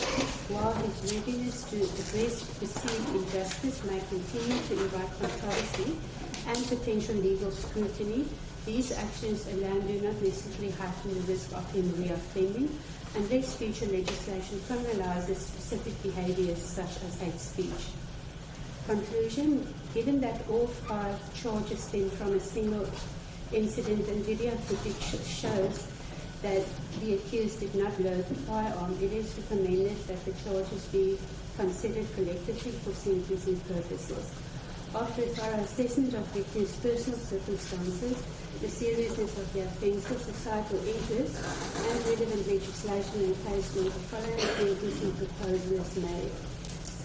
while his readiness to address perceived injustice may continue to invite controversy and potential legal scrutiny. These actions alone do not necessarily heighten the risk of him reoffending, unless future legislation criminalizes specific behaviors such as hate speech. Conclusion. Given that all 5 charges stem from a single incident and video footage shows that the accused did not load the firearm, it is recommended that the charges be considered collectively for sentencing purposes. After a thorough assessment of the accused's personal circumstances, the seriousness of the offences, societal interests, and relevant legislation and case law, the following sentencing proposal is made.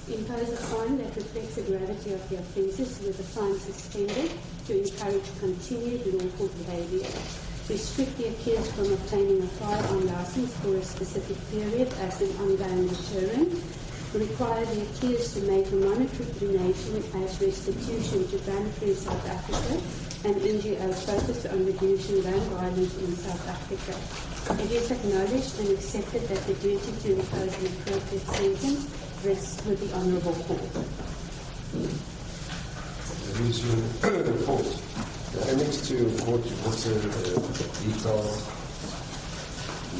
Impose a fine that reflects the gravity of the offences, with the fine suspended to encourage continued lawful behaviour. Restrict the accused from obtaining a firearm licence for a specific period as an ongoing deterrent. Require the accused to make a monetary donation as restitution to gun-free South Africa, an NGO focused on reducing gun violence in South Africa. It is acknowledged and accepted that the duty to impose an appropriate sentence rests with the Honourable Court. There is your report. The annex to your report, you also detailed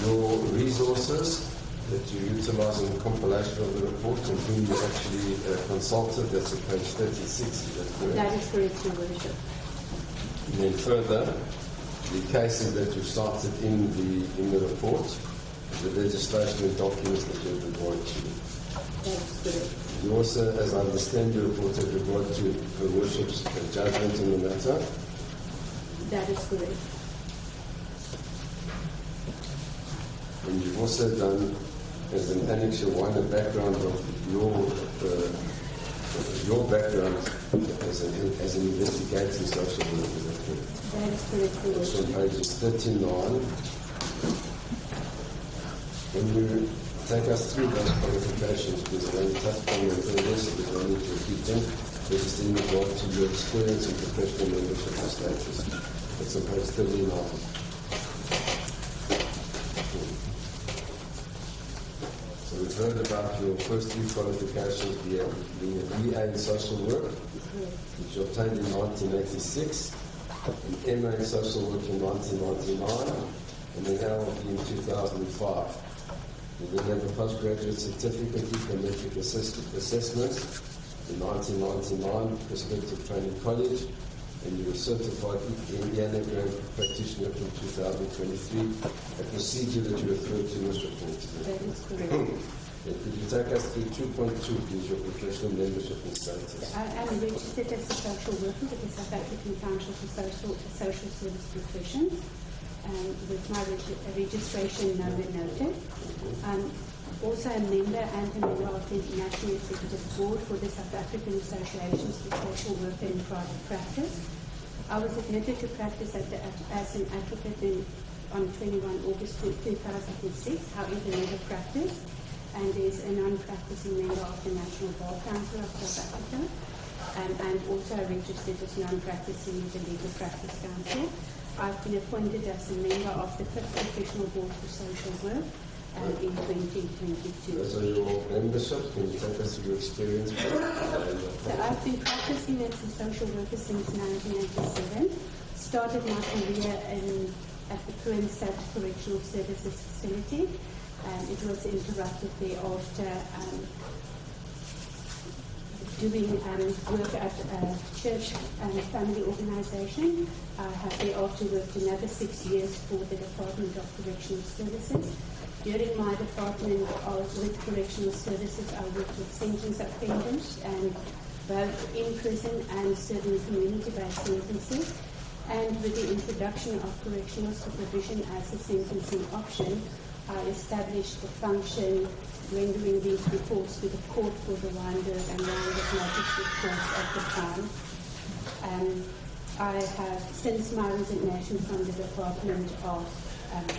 your resources that you utilize in the compilation of the report, and whom you actually consulted. That's at page 36. Is that correct? That is correct, Your Worship. And then further, the cases that you started in the report, the legislation and documents that you have regard to. That is correct. You also, as I understand your report, have regard to Her Worship's judgment in the matter. That is correct. And you've also done, as an annexure 1, a background of your background as an investigating social worker. Is that correct? That is correct, Your It's Worship. on pages 39. When you take us through those qualifications, because I only touched on them previous, but I need to repeat them, just in regard to your experience and professional membership of status. It's on page 39. So we've heard about your first 3 qualifications being a BA in social work, which you obtained in 1986, an MA in social work in 1999, and an LLB in 2005. You then have a postgraduate certificate in econometric assessment in 1999, Prospective Training College, and you were certified Indiana Grant Practitioner from 2023, a procedure that you referred to was reported. That is correct. Could you take us through 2.2, please, your professional membership and status? I am registered as a social worker with the South African Council for Social Service Professions, with my registration number noted. Also a member and a member of the International Executive Board for the South African Associations for Social Work in Private Practice. I was admitted to practice as an advocate on 21 August 2006, however never practiced, and is a non-practicing member of the National Bar Council of South Africa, and also registered as non-practicing with the Legal Practice Council. I've been appointed as a member of the 5th Professional Board for Social Work in 2022. Those are your memberships. Can you take us through your experience? So I've been practicing as a social worker since 1987. Started my career at the Current State Correctional Services Facility. It was interrupted thereafter doing work at a church and family organisation. I have thereafter worked another 6 years for the Department of Correctional Services. During my department with Correctional Services, I worked with sentence offenders, and both in prison and serving community-based sentences. And with the introduction of correctional supervision as a sentencing option, I established the function rendering these reports to the court for the Wynberg and Wynberg Magistrates courts at the time. I have, since my resignation from the Department of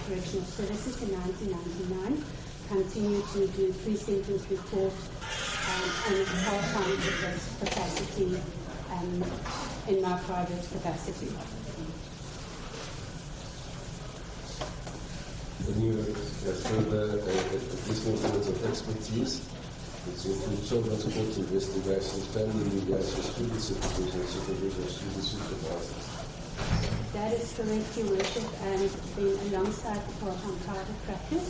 Correctional Services in 1999, continued to do pre-sentence reports and a part-time capacity in my private capacity. And you have further additional fields of expertise, which include children's court investigations, family mediation, student supervision, supervision of student supervisors. That is correct, Your Worship, and then alongside the part-time private practice,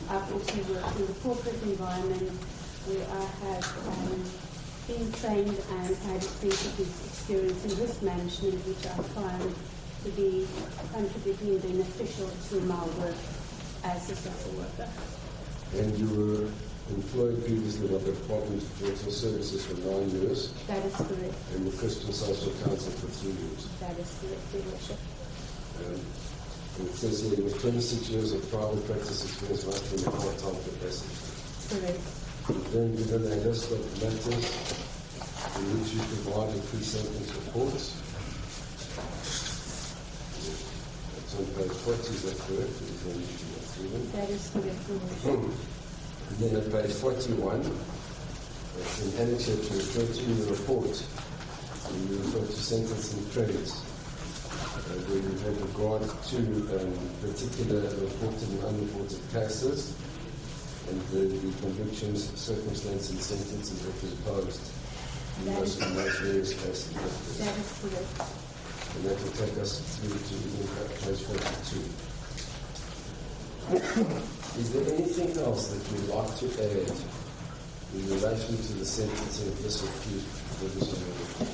I've also worked in the corporate environment where I have been trained and had extensive experience in risk management, which I find to be contributing and beneficial to my work as a social worker. And you were employed previously by the Department of Correctional Services for 9 years. That is correct. And the Christian Social Council for 3 years. That is correct, Your Worship. And it says here, with 26 years of private practice experience, right from a part-time capacity. Correct. You've then given a list of matters in which you provided pre-sentence reports. That's on page 40, is that correct? That is correct, Your Worship. And then at page 41, in annexure to refer to in the report, and you refer to sentencing credits, where you have regard to particular reported and unreported cases, and the convictions, circumstances, and sentences that were imposed in those various cases. That is correct. And that will take us through to page 42. Is there anything else that you'd like to add in relation to the sentencing of this accused for this report?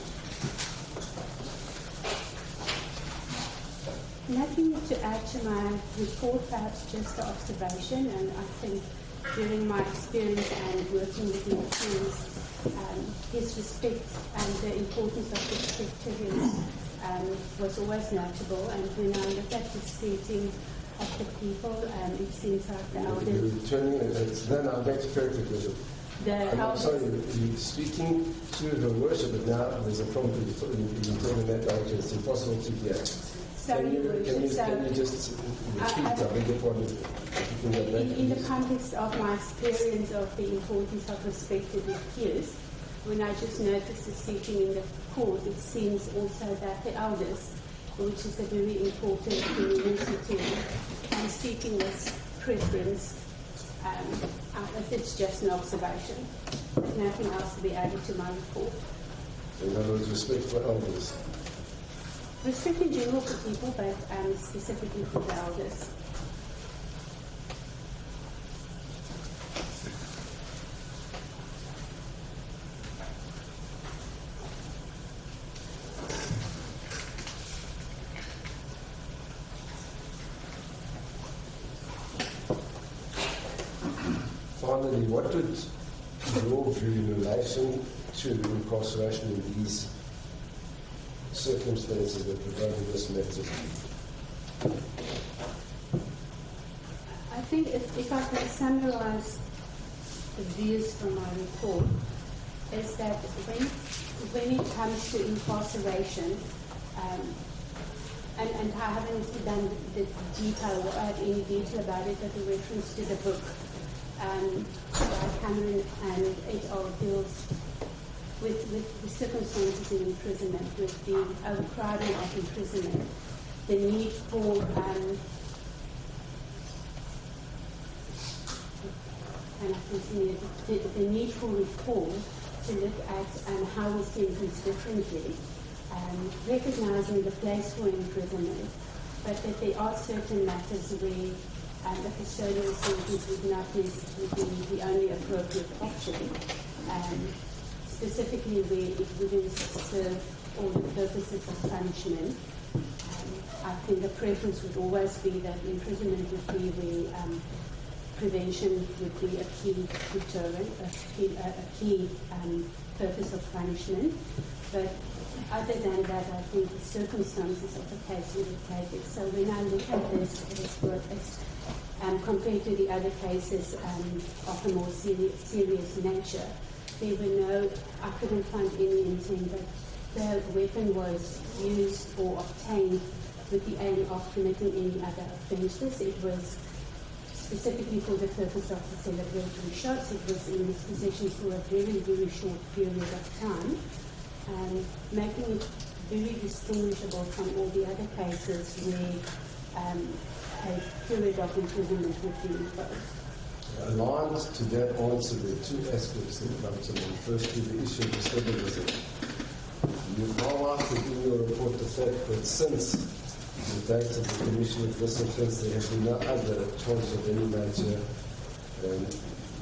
Nothing to add to my report, perhaps just the observation, and I think during my experience and working with the accused, his respect and the importance of respect to him was always notable, and when I look at the setting of the people, it seems like the elders... You're returning, then I'm going to correct it, Bishop. I'm sorry, you're speaking to her worship, but now there's a problem you're talking that language, it's impossible to hear. Can you just repeat? I beg your pardon. In the context of my experience of the importance of respect to the accused, when I just noticed the setting in the court, it seems also that the elders, which is a very important community, and speaking with preference, it's just an observation. There's nothing else to be added to my report. In other words, respect for elders. restricted in general for people, but specifically for the elders. Finally, what would your view in relation to incarceration in these circumstances that provided this method? I think if I can summarize the views from my report, is that when it comes to incarceration, and I haven't done the detail or add any detail about it, but the reference to the book by Cameron and et al. Deals with the circumstances in imprisonment, with the overcrowding of imprisonment, the need for and I continue, the need for reform to look at how we sentence differently, recognizing the place for imprisonment, but that there are certain matters where a custodial sentence would not necessarily be the only appropriate option, specifically where it wouldn't serve all the purposes of punishment. I think the preference would always be that imprisonment would be where prevention would be a key deterrent, a key purpose of punishment. But other than that, I think the circumstances of the case would take it. So when I look at this work, compared to the other cases of a more serious nature, there were I couldn't find any intent that the weapon was used or obtained with the aim of committing any other offences. It was specifically for the purpose of the celebratory shots. It was in his possession for a very, very short period of time, making it very distinguishable from all the other cases where a period of imprisonment would be imposed. Aligned to that answer, there are two aspects that come to mind. Firstly, the issue of recidivism. You've highlighted in your report the fact that since the date of the commission of this offence, there have been no other charges of any nature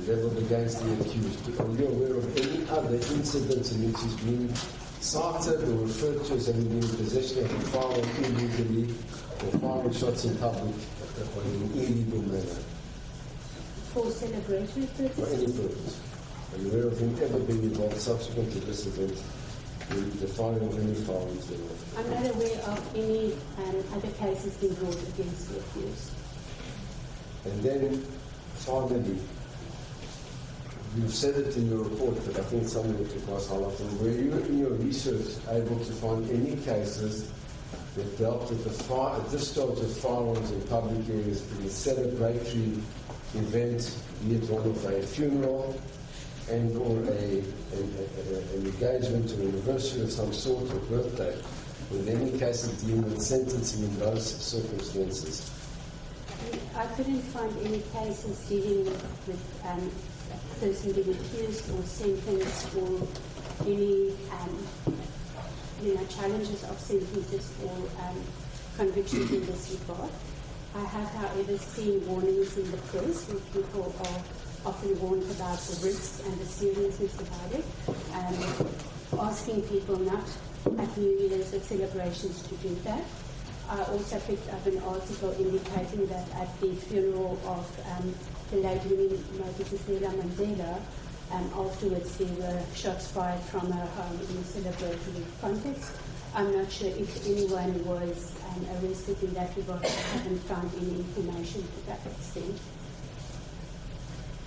leveled against the accused. Are you aware of any other incidents in which he's been cited or referred to as having been in possession of a firearm illegally or firing shots in public in an illegal manner? For celebratory purposes? For any purpose. Are you aware of him ever being involved subsequent to this event in the firing of any firearms thereof? I'm not aware of any other cases being brought against the accused. And then, finally, you've said it in your report, but I think something that requires highlighting. Were you, in your research, able to find any cases that dealt with the discharge of firearms in public areas in a celebratory event, be it one of a funeral and or an engagement or anniversary of some sort or birthday? Were there any cases dealing with sentencing in those circumstances? I couldn't find any cases dealing with a person being accused or sentenced or any challenges of sentences or convictions in this regard. I have, however, seen warnings in the press where people are often warned about the risks and the seriousness about it, asking people not at New Year's or celebrations to do that. I also picked up an article indicating that at the funeral of the late Winnie Mandela, afterwards there were shots fired from her home in a celebratory context. I'm not sure if anyone was arrested in that regard. I haven't found any information to that extent.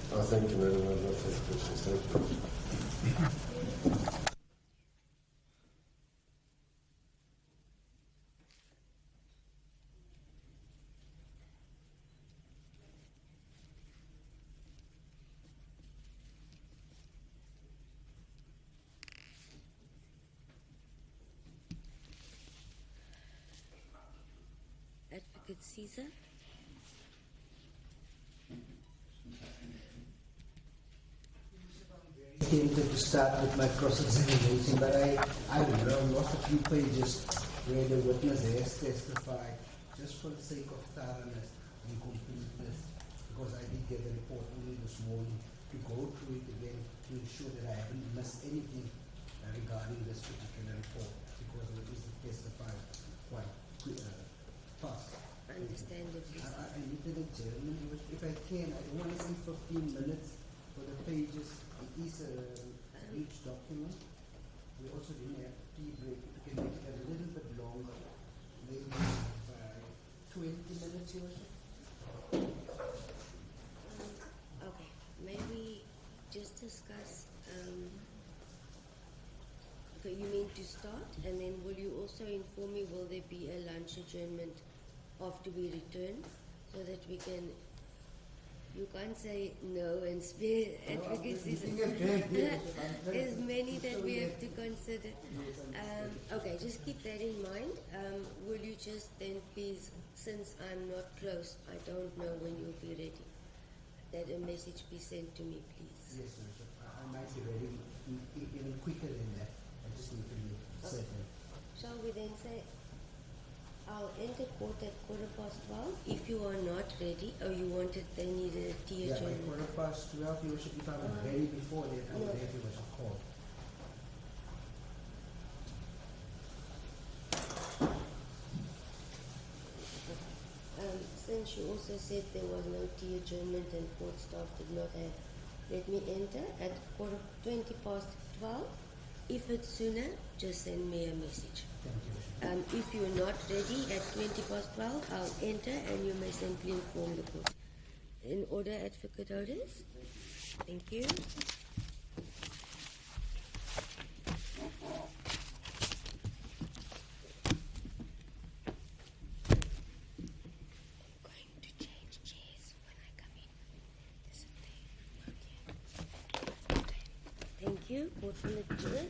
Thank you, Madam. I have no further questions. Thank you. Advocate Caesar. Tempted to start with my cross-examination, but I don't know, lost a few pages where the witness has testified just for the sake of thoroughness and completeness, because I did get the report only this morning, to go through it again to ensure that I haven't missed anything regarding this particular report, because it is testified quite fast. Understandably. I looked at the German, if I can, I don't want to say 15 minutes for the pages. It is a huge document. We also didn't have tea break. If we can make it a little bit longer, maybe 20 minutes or so. Okay, maybe just discuss. Okay, you mean to start, and then will you also inform me? Will there be a lunch adjournment after we return, so that we can? You can't say no and spare advocacy. There's many that we have to consider. Okay, just keep that in mind. Will you just then please, since I'm not close, I don't know when you'll be ready, that a message be sent to me, please. Yes, sir. I might be ready even quicker than that. I just need to be certain. Shall we then say, I'll enter court at 12:15. If you are not ready, or you wanted, they needed a tea Yeah, by adjournment. 12:15, you should, if I'm ready before that, I would have you was a call. Since you also said there was no tea adjournment and court staff did not have, let me enter at 12:20. If it's sooner, just send me a message. Thank you. If you're not ready at 12:20, I'll enter and you may simply inform the court. In order, Advocate Otis. Thank you. I'm going to change chairs when I come in. This is there. Okay. Thank you. Court will adjourn.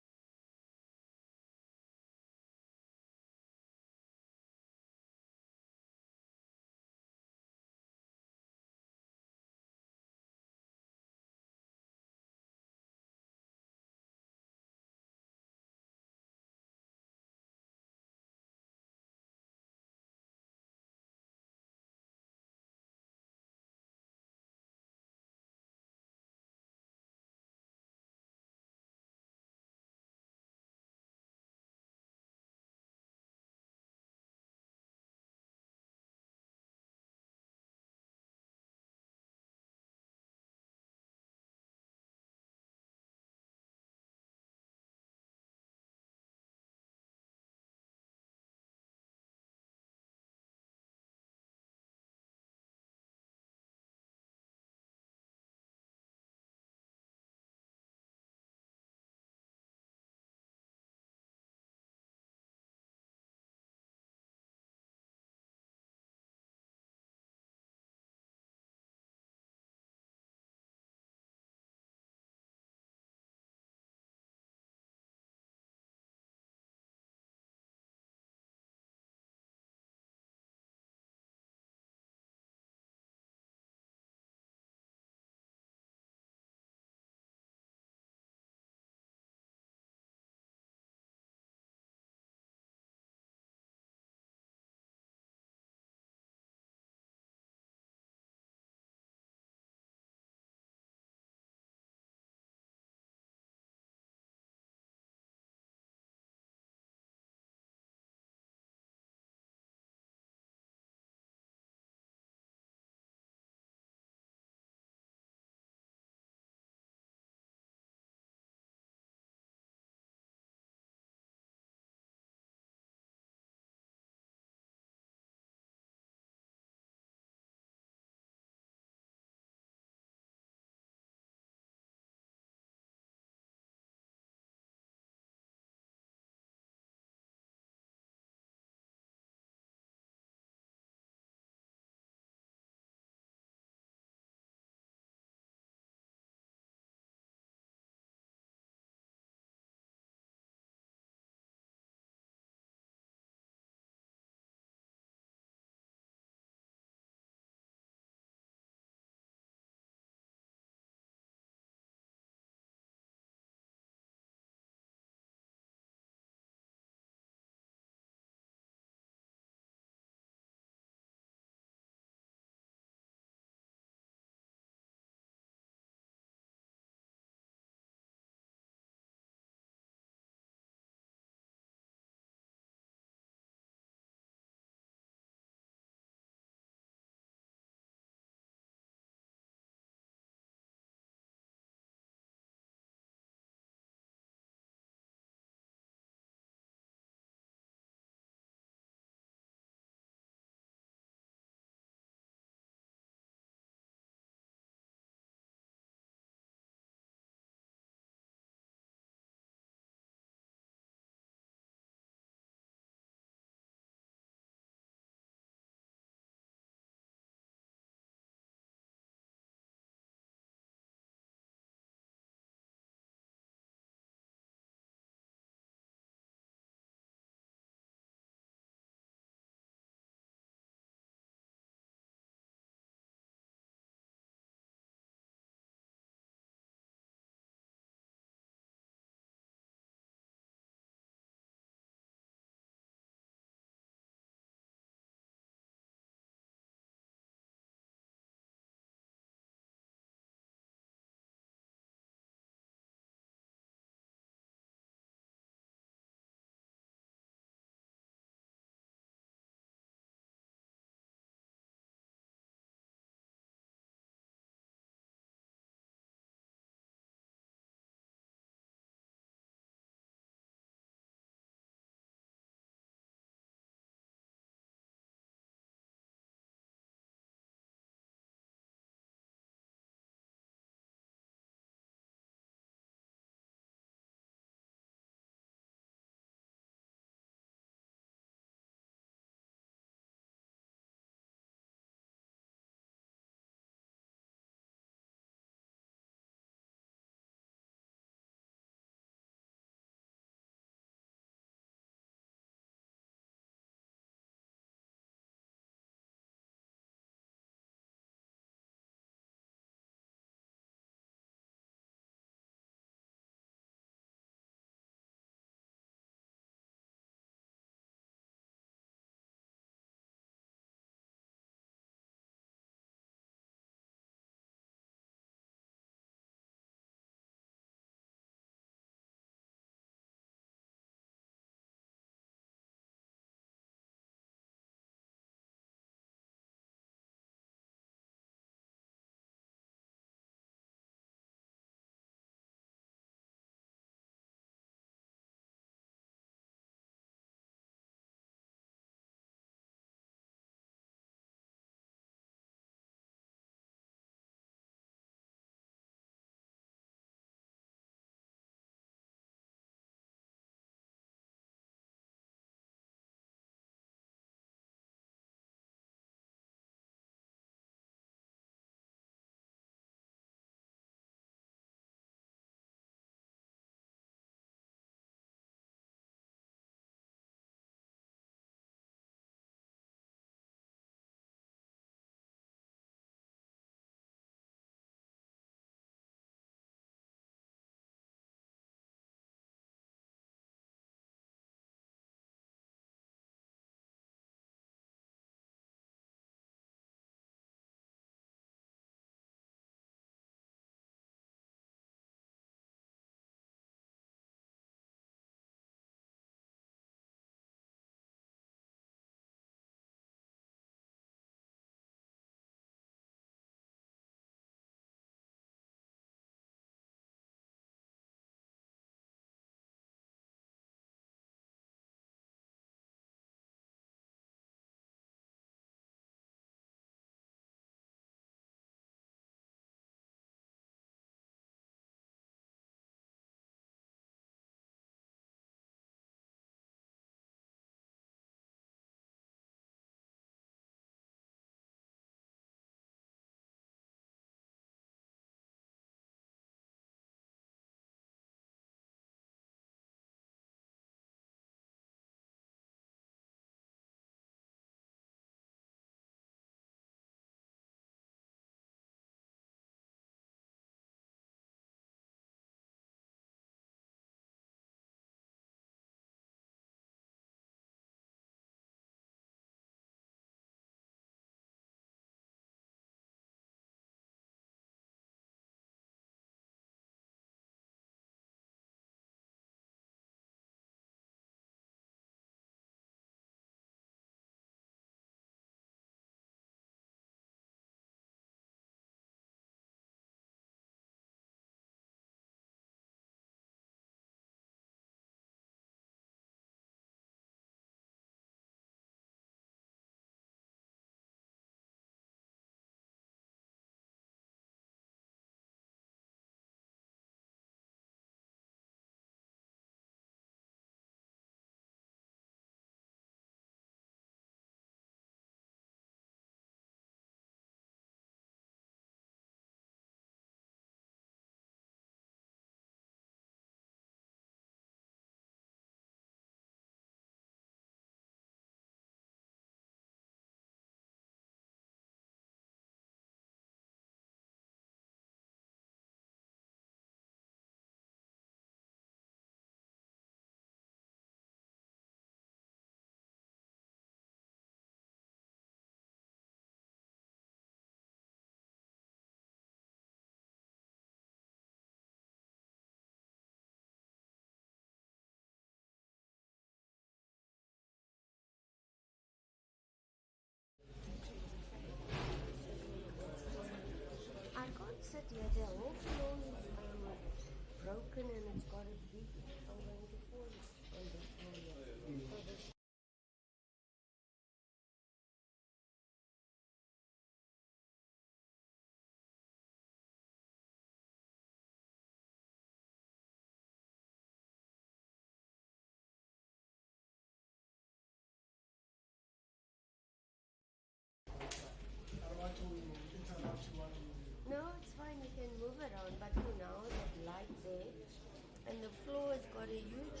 floor has got a huge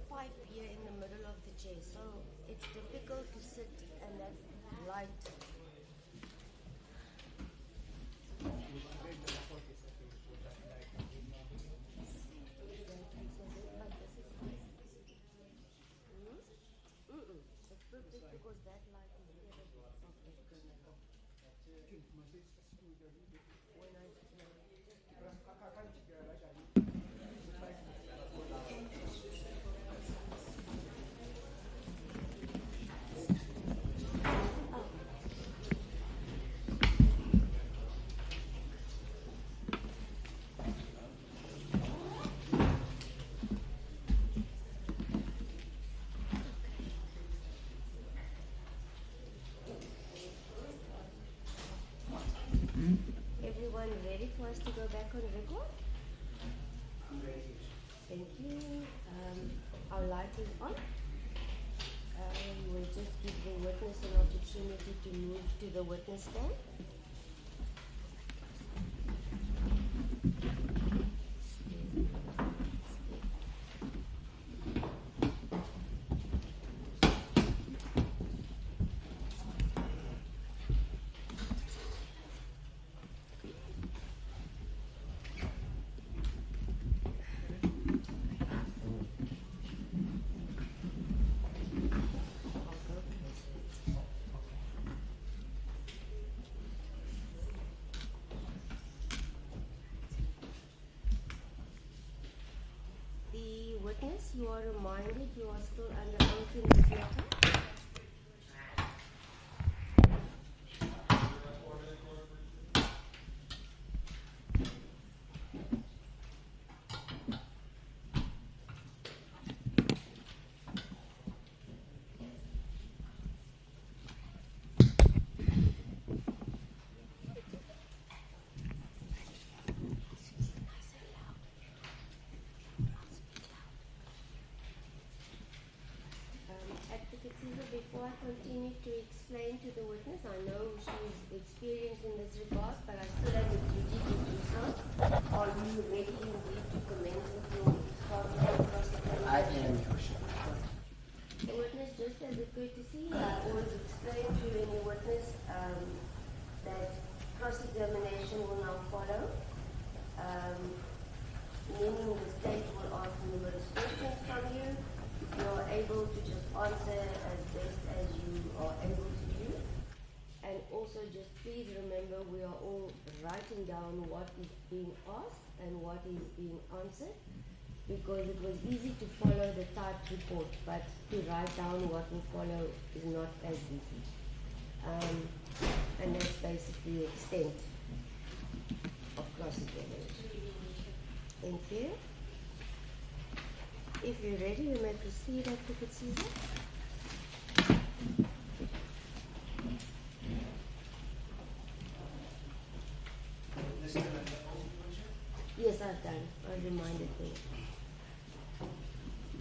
pipe here in the middle of the chair, so it's difficult to sit and that light. It's perfect because that light is here. When I Everyone ready for us to go back on record? Thank you. Our light is on. We'll just give the witness an opportunity to move to the witness stand. The witness, you are reminded you are still under oath in the theatre. Advocate Caesar, before I continue to explain to the witness, I know she's experienced in this regard, but I still have a duty to do so. Are you ready indeed to commence with your cross-examination? I am, Your Worship. The witness, just as a courtesy, I always explain to any witness that cross-examination will now follow. Meaning the state will ask numerous questions from you. You are able to just answer as best as you are able to do. And also just please remember we are all writing down what is being asked and what is being answered, because it was easy to follow the typed report, but to write down what will follow is not as easy. And that's basically the extent of cross-examination. Thank you. If you're ready, you may proceed, Advocate Caesar. Yes, I've done. I reminded you.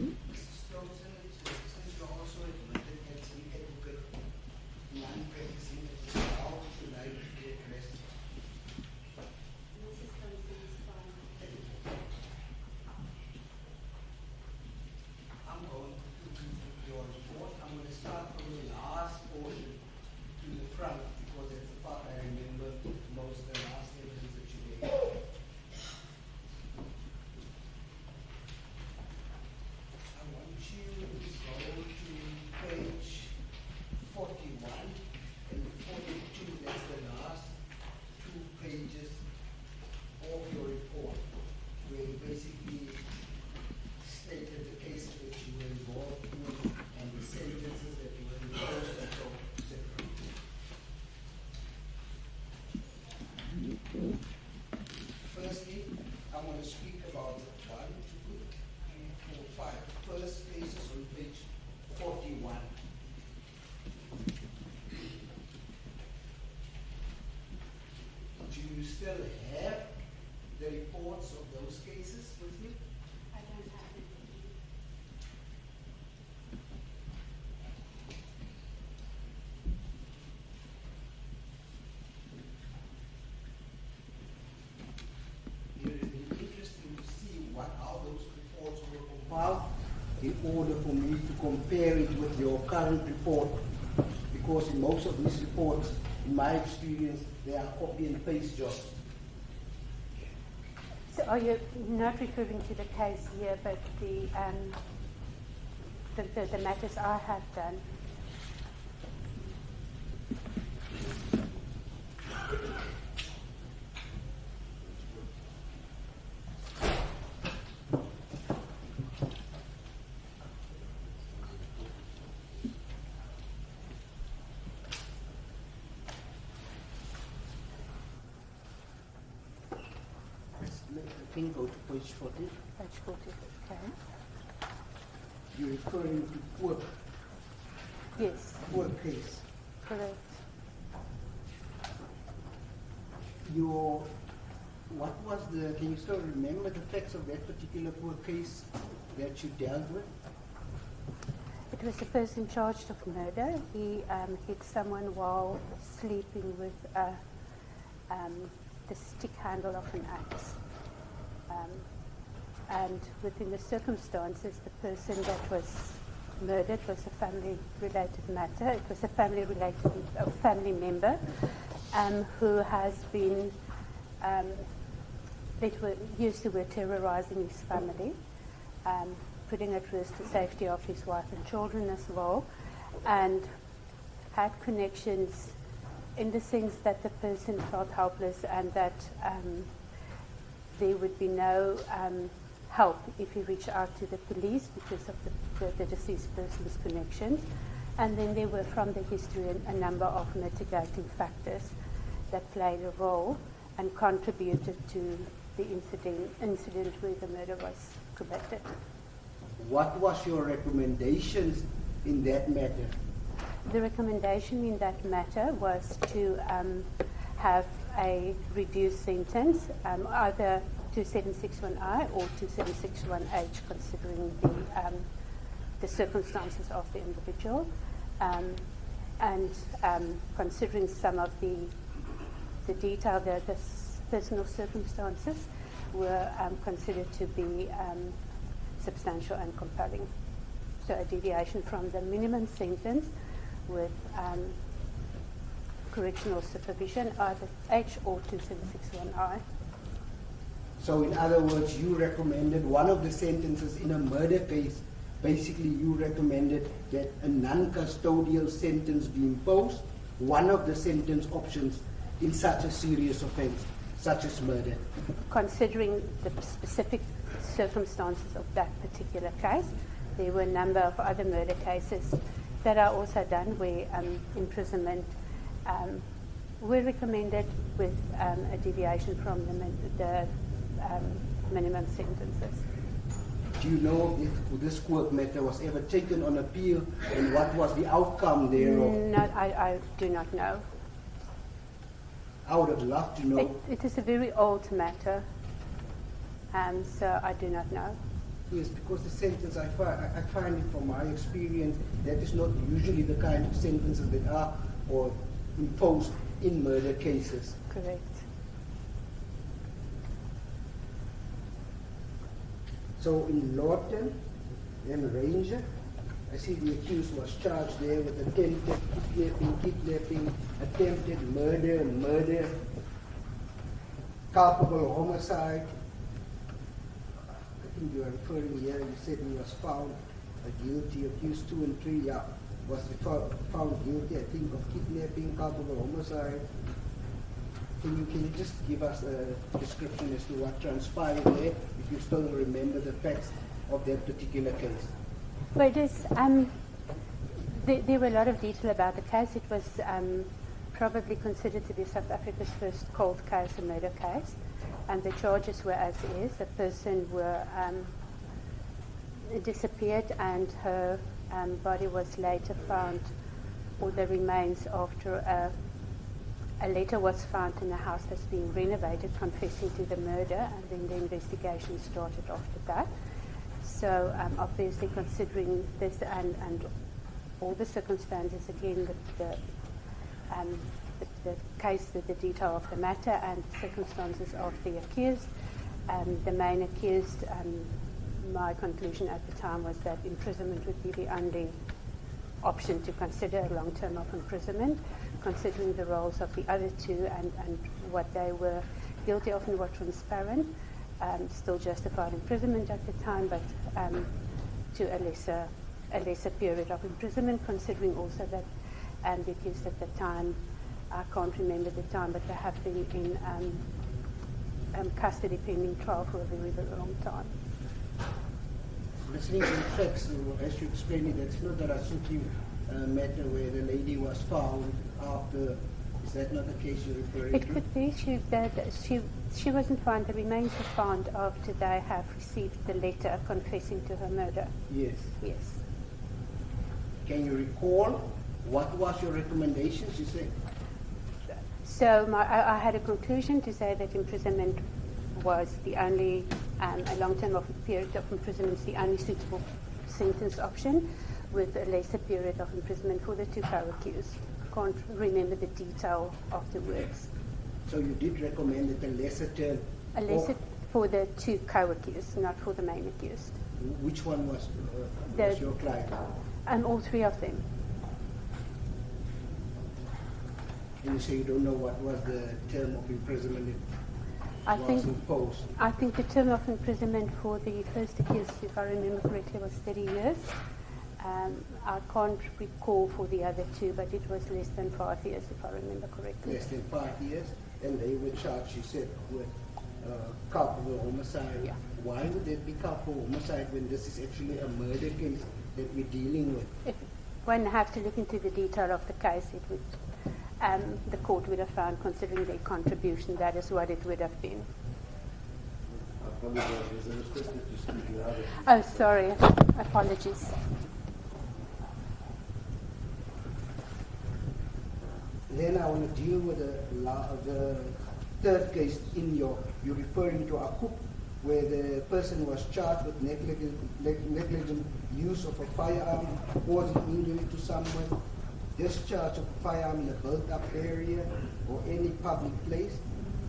Mr. Thompson, since you're also admitted as an advocate, non-practicing, how should I be addressed? Mrs. Thompson is fine. I'm going to do your report. I'm going to start from the last portion to the front, because that's the part I remember most, the last evidence that you gave. I want you to go to page 41 and 42. That's the last 2 pages of your report, where you basically stated the cases that you were involved in and the sentences that you were imposed until separately. Firstly, I want to speak about 1, 2, 3, 4, 5 first cases on page 41. Do you still have the reports of those cases with you? I don't have it. It would be interesting to see how those reports file in order for me to compare it with your current report, because in most of these reports, in my experience, they are copy and paste jobs. So are you not referring to the case here, but the matters I have done? I think go to page 40. Page 40, okay. You're referring to poor Yes, case. correct. What was can you still remember the facts of that particular poor case that you dealt with? It was a person charged of murder. He hit someone while sleeping with the stick handle of an axe. And within the circumstances, the person that was murdered was a family-related matter. It was a family member who has been, used the word terrorizing his family, putting at risk the safety of his wife and children as well, and had connections in the sense that the person felt helpless and that there would be no help if he reached out to the police because of the deceased person's connections. And then there were, from the history, a number of mitigating factors that played a role and contributed to the incident where the murder was committed. What was your recommendations in that matter? The recommendation in that matter was to have a reduced sentence, either 2761I or 2761H, considering the circumstances of the individual, and considering some of the detail, the personal circumstances were considered to be substantial and compelling. So a deviation from the minimum sentence with correctional supervision, either H or 2761I. So in other words, you recommended one of the sentences in a murder case. Basically, you recommended that a non-custodial sentence be imposed, one of the sentence options in such a serious offense, such as murder. Considering the specific circumstances of that particular case, there were a number of other murder cases that are also done where imprisonment were recommended with a deviation from the minimum sentences. Do you know if this court matter was ever taken on appeal and what was the outcome thereof? No, I do not know. I would have loved to know. It is a very old matter, so I do not know. Yes, because the sentence, I find it from my experience, that is not usually the kind of sentences that are or imposed in murder cases. Correct. So in Lawton and Ranger, I see the accused was charged there with attempted kidnapping, attempted murder, culpable homicide. I think you are referring here, you said he was found guilty, accused 2 and 3, was found guilty, I think, of kidnapping, culpable homicide. Can you just give us a description as to what transpired there, if you still remember the facts of that particular case? Well, it is, there were a lot of detail about the case. It was probably considered to be South Africa's first cold case, a murder case. And the charges were as is. The person disappeared and her body was later found, or the remains after a letter was found in a house that's being renovated confessing to the murder, and then the investigation started after that. So obviously considering this and all the circumstances, again, the case, the detail of the matter and circumstances of the accused, the main accused my conclusion at the time was that imprisonment would be the only option to consider, a long term of imprisonment, considering the roles of the other two and what they were guilty of and were transparent. Still justified imprisonment at the time, but to a lesser period of imprisonment, considering also that the accused at the time, I can't remember the time, but they have been in custody pending trial for a very, very long time. Listening to the facts, as you explained it, it's not that Asuki matter where the lady was found after. Is that not the case you're referring to? It could be she wasn't found. The remains were found after they have received the letter confessing to her murder. Yes. Yes. Can you recall what was your recommendations? You said. So I had a conclusion to say that imprisonment was the only, a long-term period of imprisonment is the only suitable sentence option, with a lesser period of imprisonment for the two co-accused. Can't remember the detail of the words. So you did recommend that a lesser term? A lesser for the two co-accused, not for the main accused. Which one was your client? All three of them. And you say you don't know what was the term of imprisonment that was imposed? I think the term of imprisonment for the first accused, if I remember correctly, was 30 years. I can't recall for the other two, but it was less than 5 years, if I remember correctly. Less than 5 years? And they were charged, you said, with culpable homicide. Yeah. Why would that be culpable homicide when this is actually a murder case that we're dealing with? If one have to look into the detail of the case, it would, the court would have found, considering their contribution, that is what it would have been. I apologize. There's a request that you speak louder. Oh, sorry. Apologies. Then I want to deal with the third case you're referring to Akup, where the person was charged with negligent use of a firearm, causing injury to someone, discharge of a firearm in a built-up area or any public place,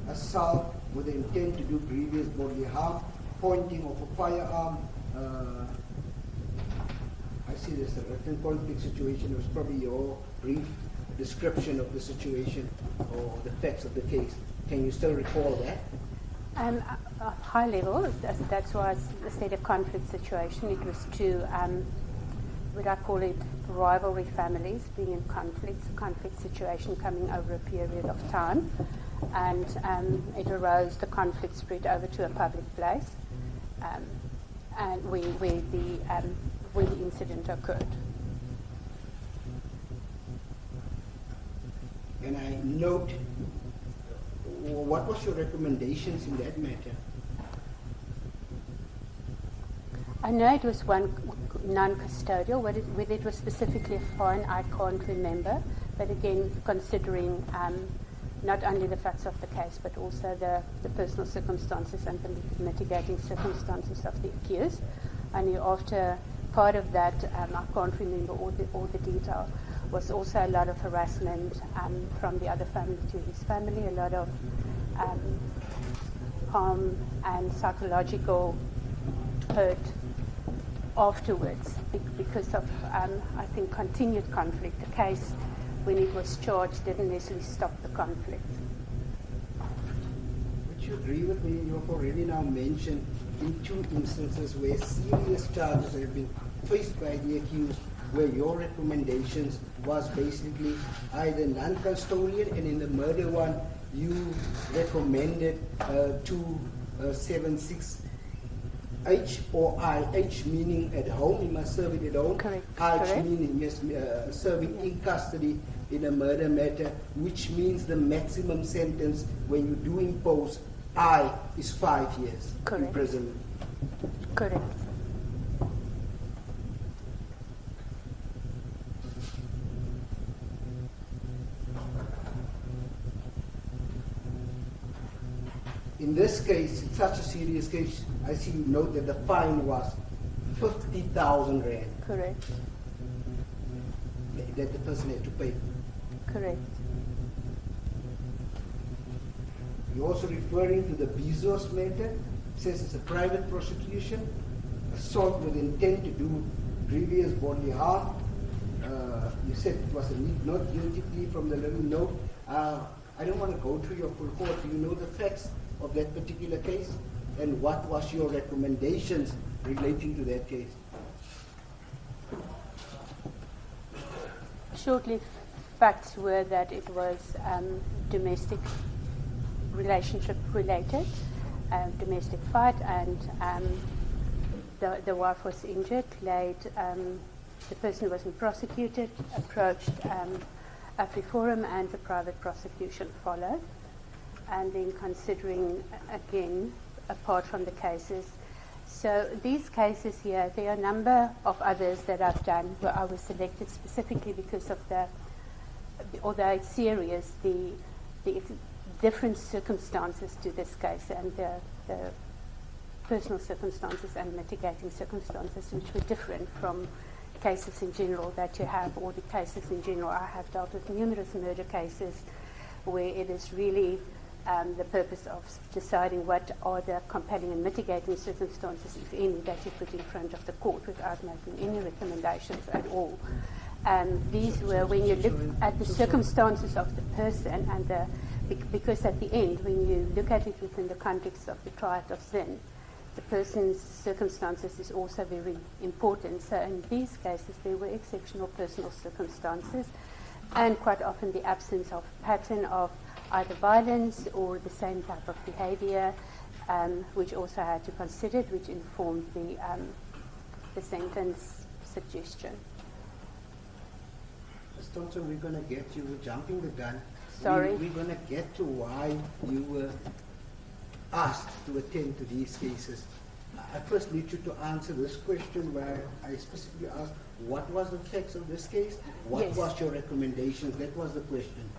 assault with the intent to do grievous bodily harm, pointing of a firearm. I see there's a written conflict situation. It was probably your brief description of the situation or the facts of the case. Can you still recall that? High level, that's why I said a conflict situation. It was two, would I call it, rivalry families being in conflict situation coming over a period of time. And it arose, the conflict spread over to a public place, and where the incident occurred. And I note, what was your recommendations in that matter? I know it was one non-custodial. Whether it was specifically a fine, I can't remember. But again, considering not only the facts of the case, but also the personal circumstances and the mitigating circumstances of the accused. Only after part of that, I can't remember all the detail, was also a lot of harassment from the other family to his family, a lot of harm and psychological hurt afterwards because of, I think, continued conflict. The case, when it was charged, didn't necessarily stop the conflict. Would you agree with me? You have already now mentioned in two instances where serious charges have been faced by the accused, where your recommendations was basically either non-custodial, and in the murder one, you recommended 276 H or I. H meaning at home, you must serve it at home. Correct. I Correct. meaning yes, serving in custody in a murder matter, which means the maximum sentence when you do impose I is 5 years Correct. imprisonment. Correct. In this case, it's such a serious case, I see you note that the fine was 50,000 rand Correct. that the person had to pay. Correct. You're also referring to the Bezos matter. It says it's a private prosecution. assault with intent to do grievous bodily harm. You said it was a not guilty plea from the living note. I don't want to go through your full court. Do you know the facts of that particular case? And what was your recommendations relating to that case? Shortly, facts were that it was domestic relationship related, domestic fight, and the wife was injured. The person wasn't prosecuted, approached AfriForum, and the private prosecution followed. And then considering, again, apart from the cases, so these cases here, there are a number of others that I've done where I was selected specifically because of although it's serious, the different circumstances to this case and the personal circumstances and mitigating circumstances which were different from cases in general that you have, or the cases in general. I have dealt with numerous murder cases where it is really the purpose of deciding what are the compelling and mitigating circumstances, if any, that you put in front of the court without making any recommendations at all. These were when you look at the circumstances of the person, and because at the end, when you look at it within the context of the triad of sin, the person's circumstances is also very important. So in these cases, there were exceptional personal circumstances, and quite often the absence of pattern of either violence or the same type of behavior, which also had to consider, which informed the sentence suggestion. Ms. Thompson, we're going to get you jumping the gun. Sorry. We're going to get to why you were asked to attend to these cases. I first need you to answer this question where I specifically asked, what was the facts of this case? What Yes. was your recommendations? That was the question.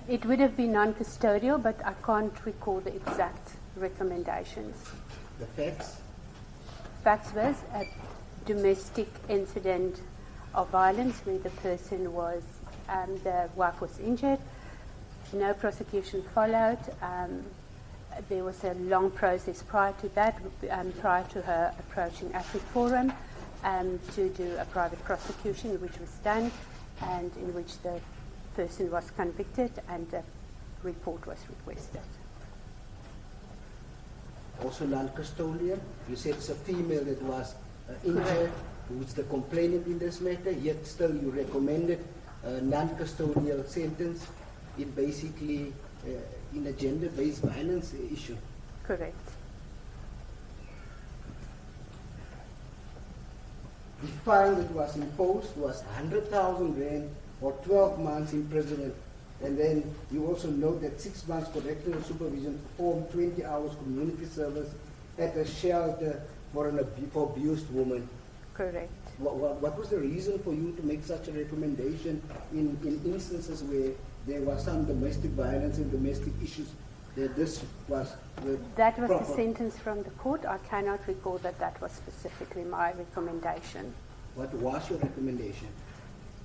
It would have been non-custodial, but I can't recall the exact recommendations. The facts? Facts was a domestic incident of violence where the person was, the wife was injured. No prosecution followed. There was a long process prior to that, prior to her approaching AfriForum to do a private prosecution, which was done, and in which the person was convicted and a report was requested. Also non-custodial. You said it's a female that was injured, who's the complainant in this matter, yet still you recommended a non-custodial sentence in basically in a gender-based violence issue. Correct. The fine that was imposed was 100,000 rand or 12 months imprisonment. And then you also note that 6 months correctional supervision, performed 20 hours community service at a shelter for for abused woman. Correct. What was the reason for you to make such a recommendation in instances where there was some domestic violence and domestic issues, that this was That was proper? the sentence from the court. I cannot recall that was specifically my recommendation. What was your recommendation?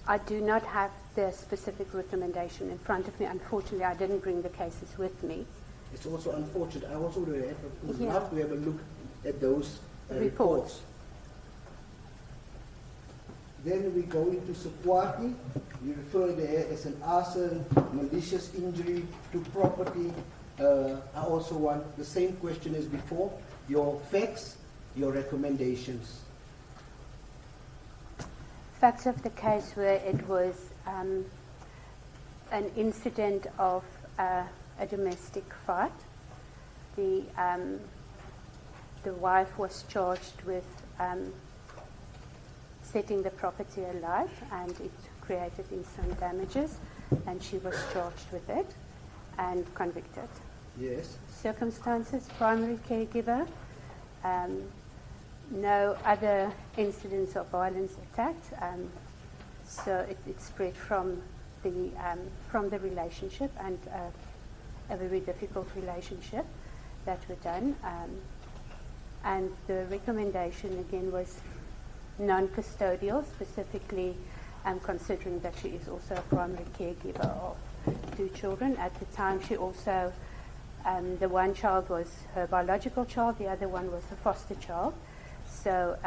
I do not have the specific recommendation in front of me. Unfortunately, I didn't bring the cases with me. It's also unfortunate. I also would Yeah. love to have a look at those Reports. reports. Then we go into Sekwati. You refer there as an arson, malicious injury to property. I also want the same question as before. Your facts, your recommendations. Facts of the case where it was an incident of a domestic fight. The wife was charged with setting the property alight, and it created some damages, and she was charged with it and convicted. Yes. Circumstances, primary caregiver, no other incidents of violence attacked, so it spread from the relationship, and a very difficult relationship that were done, and the recommendation again was non-custodial, specifically considering that she is also a primary caregiver of 2 children. At the time, she also, the one child was her biological child, the other one was a foster child. So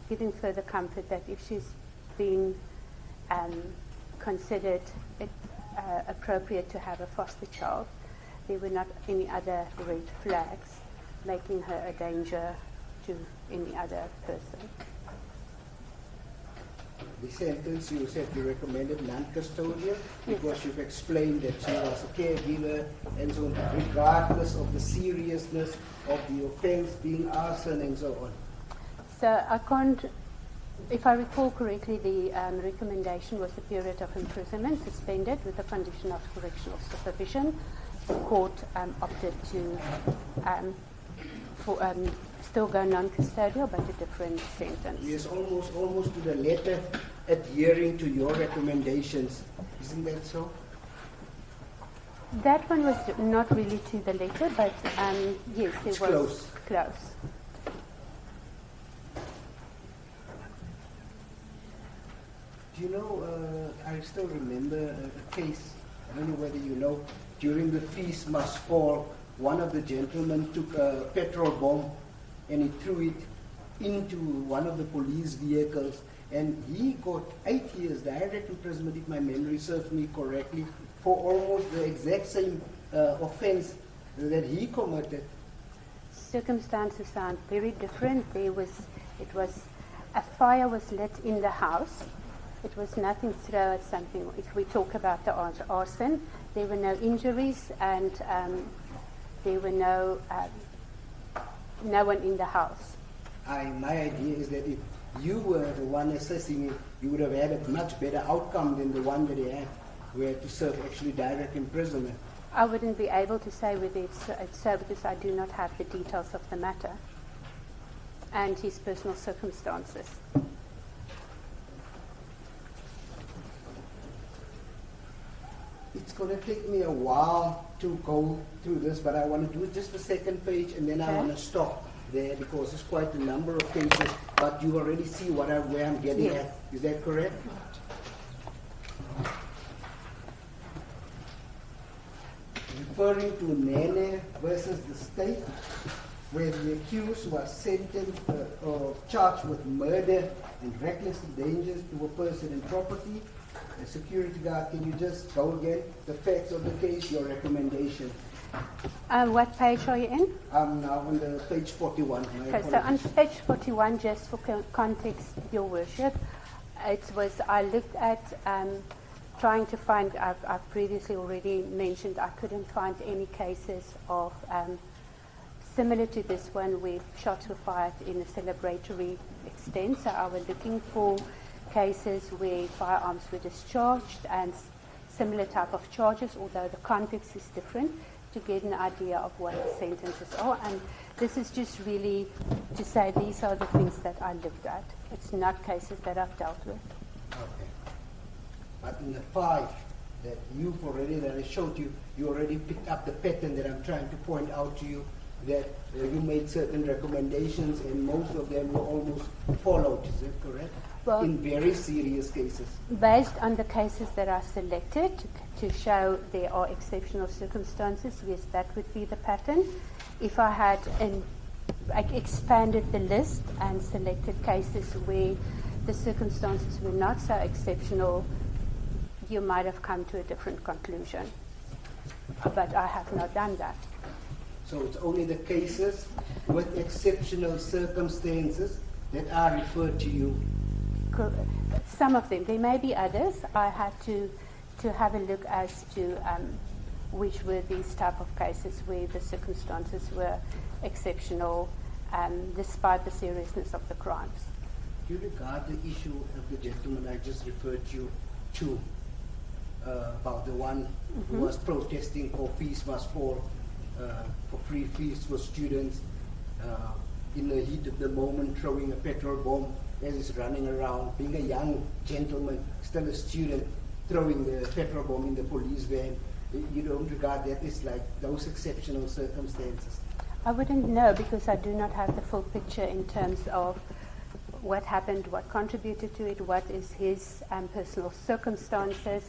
giving further comfort that if she's been considered appropriate to have a foster child, there were not any other red flags making her a danger to any other person. The sentence you said you recommended non-custodial because you've explained that she was a caregiver and so on, regardless of the seriousness of the offense being arson and so on. So I can't, if I recall correctly, the recommendation was a period of imprisonment suspended with a condition of correctional supervision. The court opted to still go non-custodial, but a different sentence. Yes, almost to the letter adhering to your recommendations. Isn't that so? That one was not really to the letter, but yes, it was close. Do you know, I still remember a case, I don't know whether you know, during the feast must fall, one of the gentlemen took a petrol bomb and he threw it into one of the police vehicles, and he got 8 years direct imprisonment, if my memory serves me correctly, for almost the exact same offense that he committed. Circumstances sound very different. A fire was lit in the house. It was nothing thrown at something. If we talk about the arson, there were no injuries and there were no one in the house. My idea is that if you were the one assessing it, you would have had a much better outcome than the one that he had, who had to serve actually direct imprisonment. I wouldn't be able to say whether it's so because I do not have the details of the matter and his personal circumstances. It's going to take me a while to go through this, but I want to do just the second page and then I want to stop there because it's quite a number of cases, but you already see where I'm getting at. Is that correct? Referring to Nene versus the state, where the accused was sentenced or charged with murder and reckless dangers to a person and property. The security guard, can you just go again? The facts of the case, your recommendation. What page are you in? I'm now on the page 41. Okay, so on page 41, just for context, Your Worship, I looked at trying to find, I've previously already mentioned, I couldn't find any cases of similar to this one where shots were fired in a celebratory extent. So I was looking for cases where firearms were discharged and similar type of charges, although the context is different, to get an idea of what the sentences are. And this is just really to say these are the things that I looked at. It's not cases that I've dealt with. Okay. But in the 5 that I showed you, you already picked up the pattern that I'm trying to point out to you, that you made certain recommendations and most of them were almost followed. Is that correct? Well, in very serious cases. Based on the cases that I selected to show there are exceptional circumstances, yes, that would be the pattern. If I had expanded the list and selected cases where the circumstances were not so exceptional, you might have come to a different conclusion. But I have not done that. So it's only the cases with exceptional circumstances that are referred to you. Some of them. There may be others. I had to have a look as to which were these type of cases where the circumstances were exceptional despite the seriousness of the crimes. Do you regard the issue of the gentleman I just referred you to, about the one who was protesting for fees must fall, for free fees for students, in the heat of the moment throwing a petrol bomb as he's running around, being a young gentleman, still a student, throwing the petrol bomb in the police van? You don't regard that as like those exceptional circumstances? I wouldn't know because I do not have the full picture in terms of what happened, what contributed to it, what is his personal circumstances,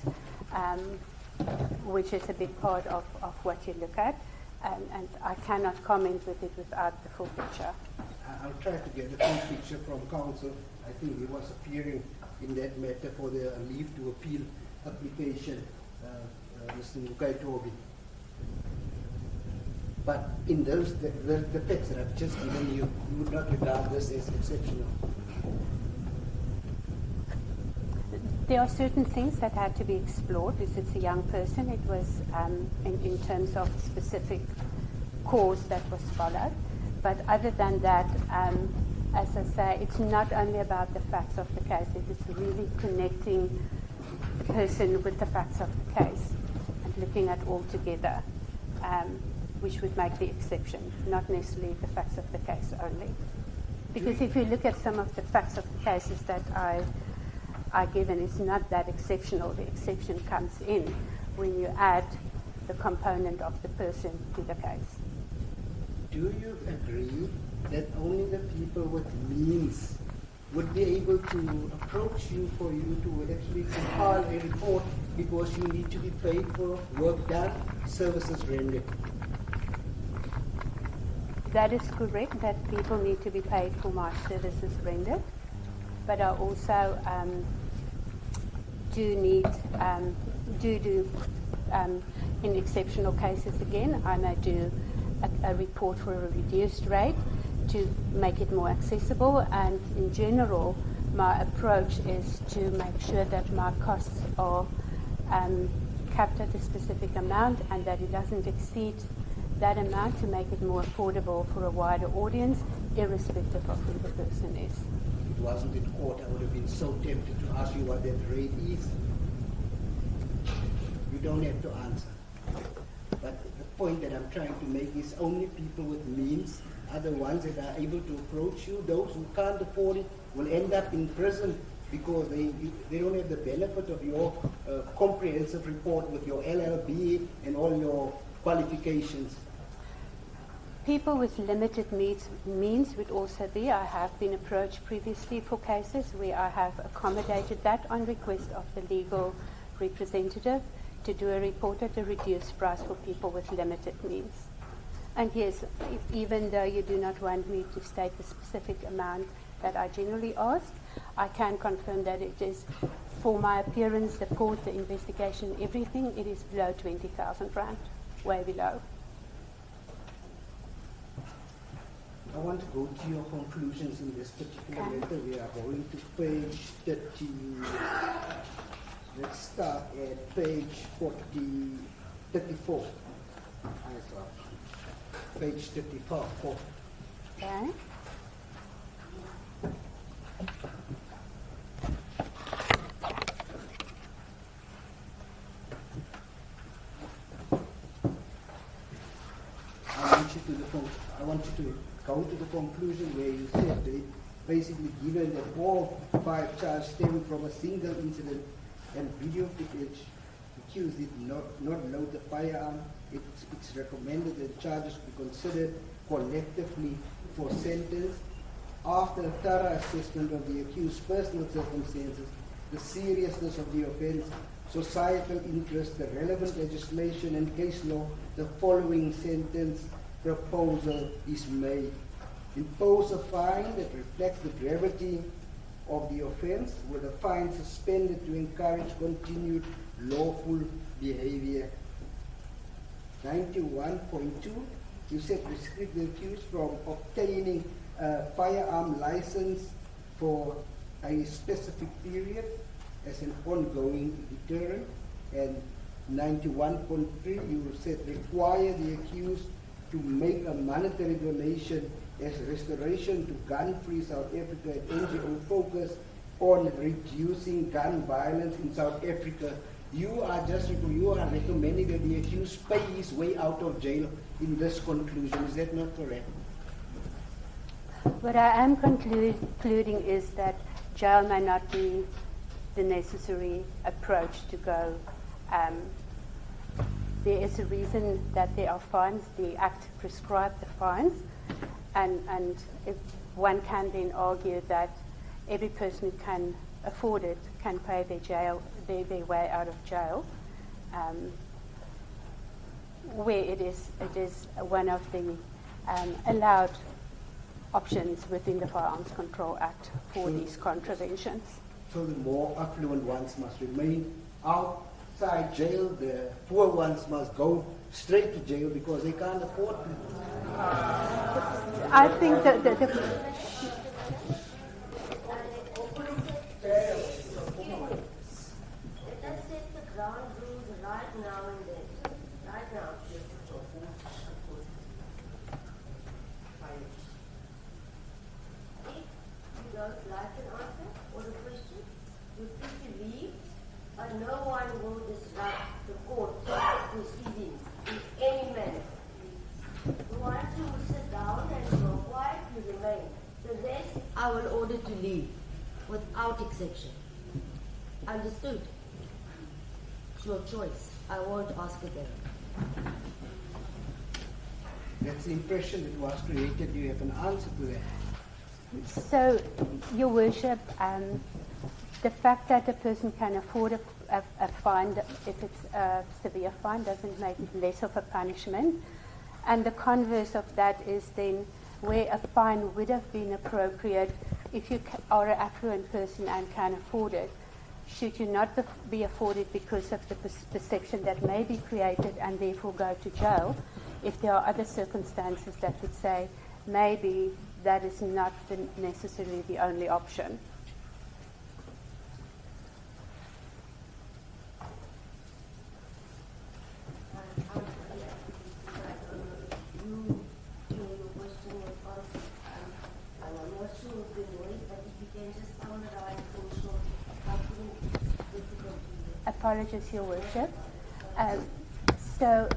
which is a big part of what you look at. And I cannot comment with it without the full picture. I'll try to get a full picture from counsel. I think he was appearing in that matter for the leave to appeal application, Mr. Mukai Toby. But in those, the text that I've just given you, you would not regard this as exceptional. There are certain things that had to be explored because it's a young person. It was in terms of specific cause that was followed. But other than that, as I say, it's not only about the facts of the case. It is really connecting the person with the facts of the case and looking at all together, which would make the exception, not necessarily the facts of the case only. Because if you look at some of the facts of the cases that I given, it's not that exceptional. The exception comes in when you add the component of the person to the case. Do you agree that only the people with means would be able to approach you for you to actually compile a report because you need to be paid for work done, services rendered? That is correct, that people need to be paid for my services rendered. But I also do in exceptional cases again, I may do a report for a reduced rate to make it more accessible, and in general my approach is to make sure that my costs are capped at a specific amount and that it doesn't exceed that amount to make it more affordable for a wider audience, irrespective of who the person is. If it wasn't in court, I would have been so tempted to ask you what that rate is. You don't have to answer. But the point that I'm trying to make is only people with means are the ones that are able to approach you. Those who can't afford it will end up in prison because they don't have the benefit of your comprehensive report with your LLB and all your qualifications. People with limited means would also be. I have been approached previously for cases where I have accommodated that on request of the legal representative to do a report at a reduced price for people with limited means. And yes, even though you do not want me to state the specific amount that I generally ask, I can confirm that it is, for my appearance, the court, the investigation, everything, it is below 20,000 rand, way below. I want to go to your conclusions in this particular matter. We are going to page 30. Let's start at page 34. Page 34. Okay. I want you to go to the conclusion where you said they basically given that all 5 charges stem from a single incident and video footage, accused did not load the firearm. It's recommended that charges be considered collectively for sentence. After a thorough assessment of the accused's personal circumstances, the seriousness of the offense, societal interest, the relevant legislation and case law, the following sentence proposal is made. Impose a fine that reflects the gravity of the offense, with a fine suspended to encourage continued lawful behavior. 91.2, you said restrict the accused from obtaining a firearm license for a specific period as an ongoing deterrent. And 91.3, you said require the accused to make a monetary donation as restoration to gun-free South Africa, an NGO focus on reducing gun violence in South Africa. You are recommending that the accused pay his way out of jail in this conclusion. Is that not correct? What I am concluding is that jail may not be the necessary approach to go. There is a reason that there are fines. The Act prescribes the fines, and if one can then argue that every person who can afford it can pay their way out of jail, where it is one of the allowed options within the Firearms Control Act for these contraventions. So the more affluent ones must remain outside jail, the poor ones must go straight to jail because they can't afford it. I think that Let us set the ground rules right now and then. Right now. If you don't like an answer or a question, you free to leave, but no one will disrupt the court proceedings in any manner. You want to sit down and go quiet, you remain. The rest I will order to leave without exception. Understood? It's your choice. I won't ask again. That's the impression that was created. Do you have an answer to that? so, Your Worship, the fact that a person can afford a fine, if it's a severe fine, doesn't make it less of a punishment. And the converse of that is then where a fine would have been appropriate if you are an affluent person and can afford it. Should you not be afforded because of the perception that may be created and therefore go to jail, if there are other circumstances that would say maybe that is not necessarily the only option. Apologies, Your Worship. So,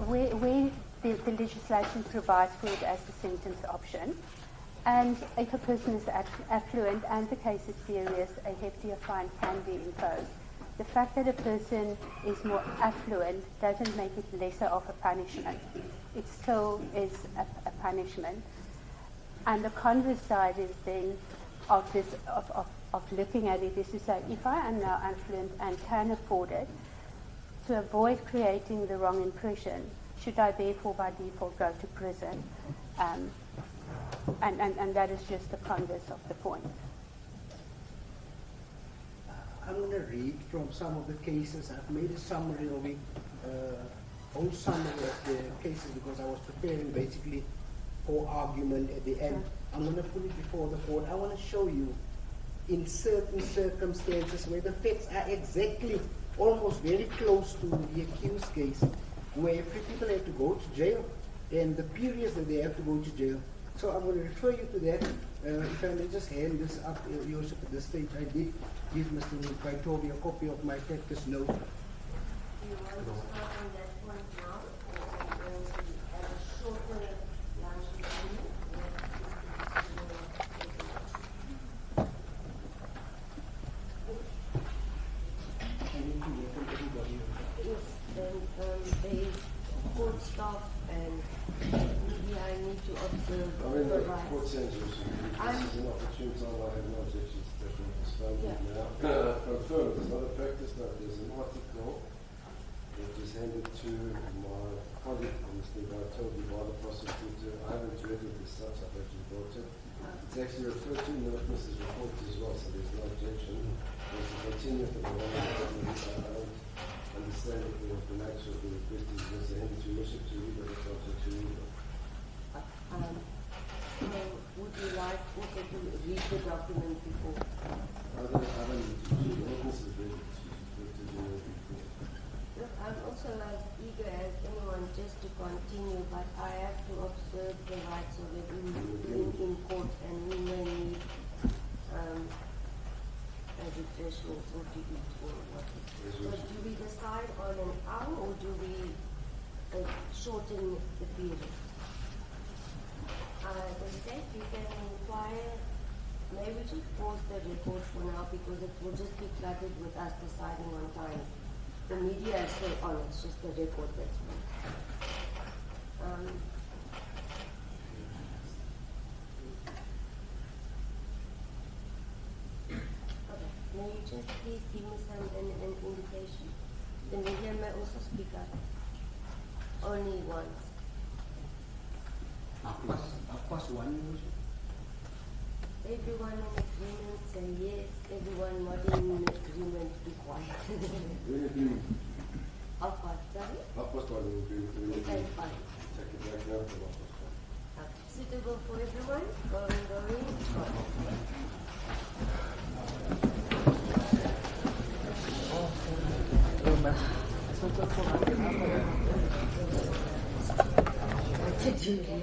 where the legislation provides for it as the sentence option, and if a person is affluent and the case is serious, a heftier fine can be imposed. The fact that a person is more affluent doesn't make it lesser of a punishment. It still is a punishment. And the converse side is then of this of looking at it is to say, if I am now affluent and can afford it, to avoid creating the wrong impression, should I therefore by default go to prison? And that is just the converse of the point. I'm going to read from some of the cases. I've made a summary of it, whole summary of the cases because I was preparing basically for argument at the end. I'm going to put it before the court. I want to show you in certain circumstances where the facts are exactly almost very close to the accused case, where people have to go to jail and the periods that they have to go to jail. So I'm going to refer you to that. If I may just hand this up, Your Worship, at this stage, I did give Mr. Kaitobi a copy of my practice note. Do you want to start on that point now, or going to have a shorter lunch meeting? Yes, then the court staff and media, I need to observe I all mean, the the rights. court sends you, this is an opportune time, I have no objections to taking this phone Yeah. now. Confirmed, it's not a practice note, there's an article that is handed to my colleague, Mr. Kaitobi, by the prosecutor. I haven't read it as such, I've actually brought it. It's actually referred to in the witness's report as well, so there's no objection. There's a continuous of the wrong I don't understand if the nature of the request is just handed to worship to read or not to read it. So would you like also to read the document before? I don't the witnesses read it. Look, I'm also as eager as anyone just to continue, but I have to observe the rights of everyone in court, and we may need a refreshment or to eat or what. So do we decide on an hour or do we shorten the period? The state, you can inquire, maybe just pause the report for now because it will just be cluttered with us deciding on time. The media is still on, it's just the report that's on. Okay, may you just please give me an indication? The media may also speak up. Only once. Half past 1 year. Everyone in agreement say yes, everyone not in agreement be quiet. We're in agreement. Half past, sorry? Half past 1 will be Okay, fine. check it right now for half past 1. Suitable for everyone? Going. What did you do?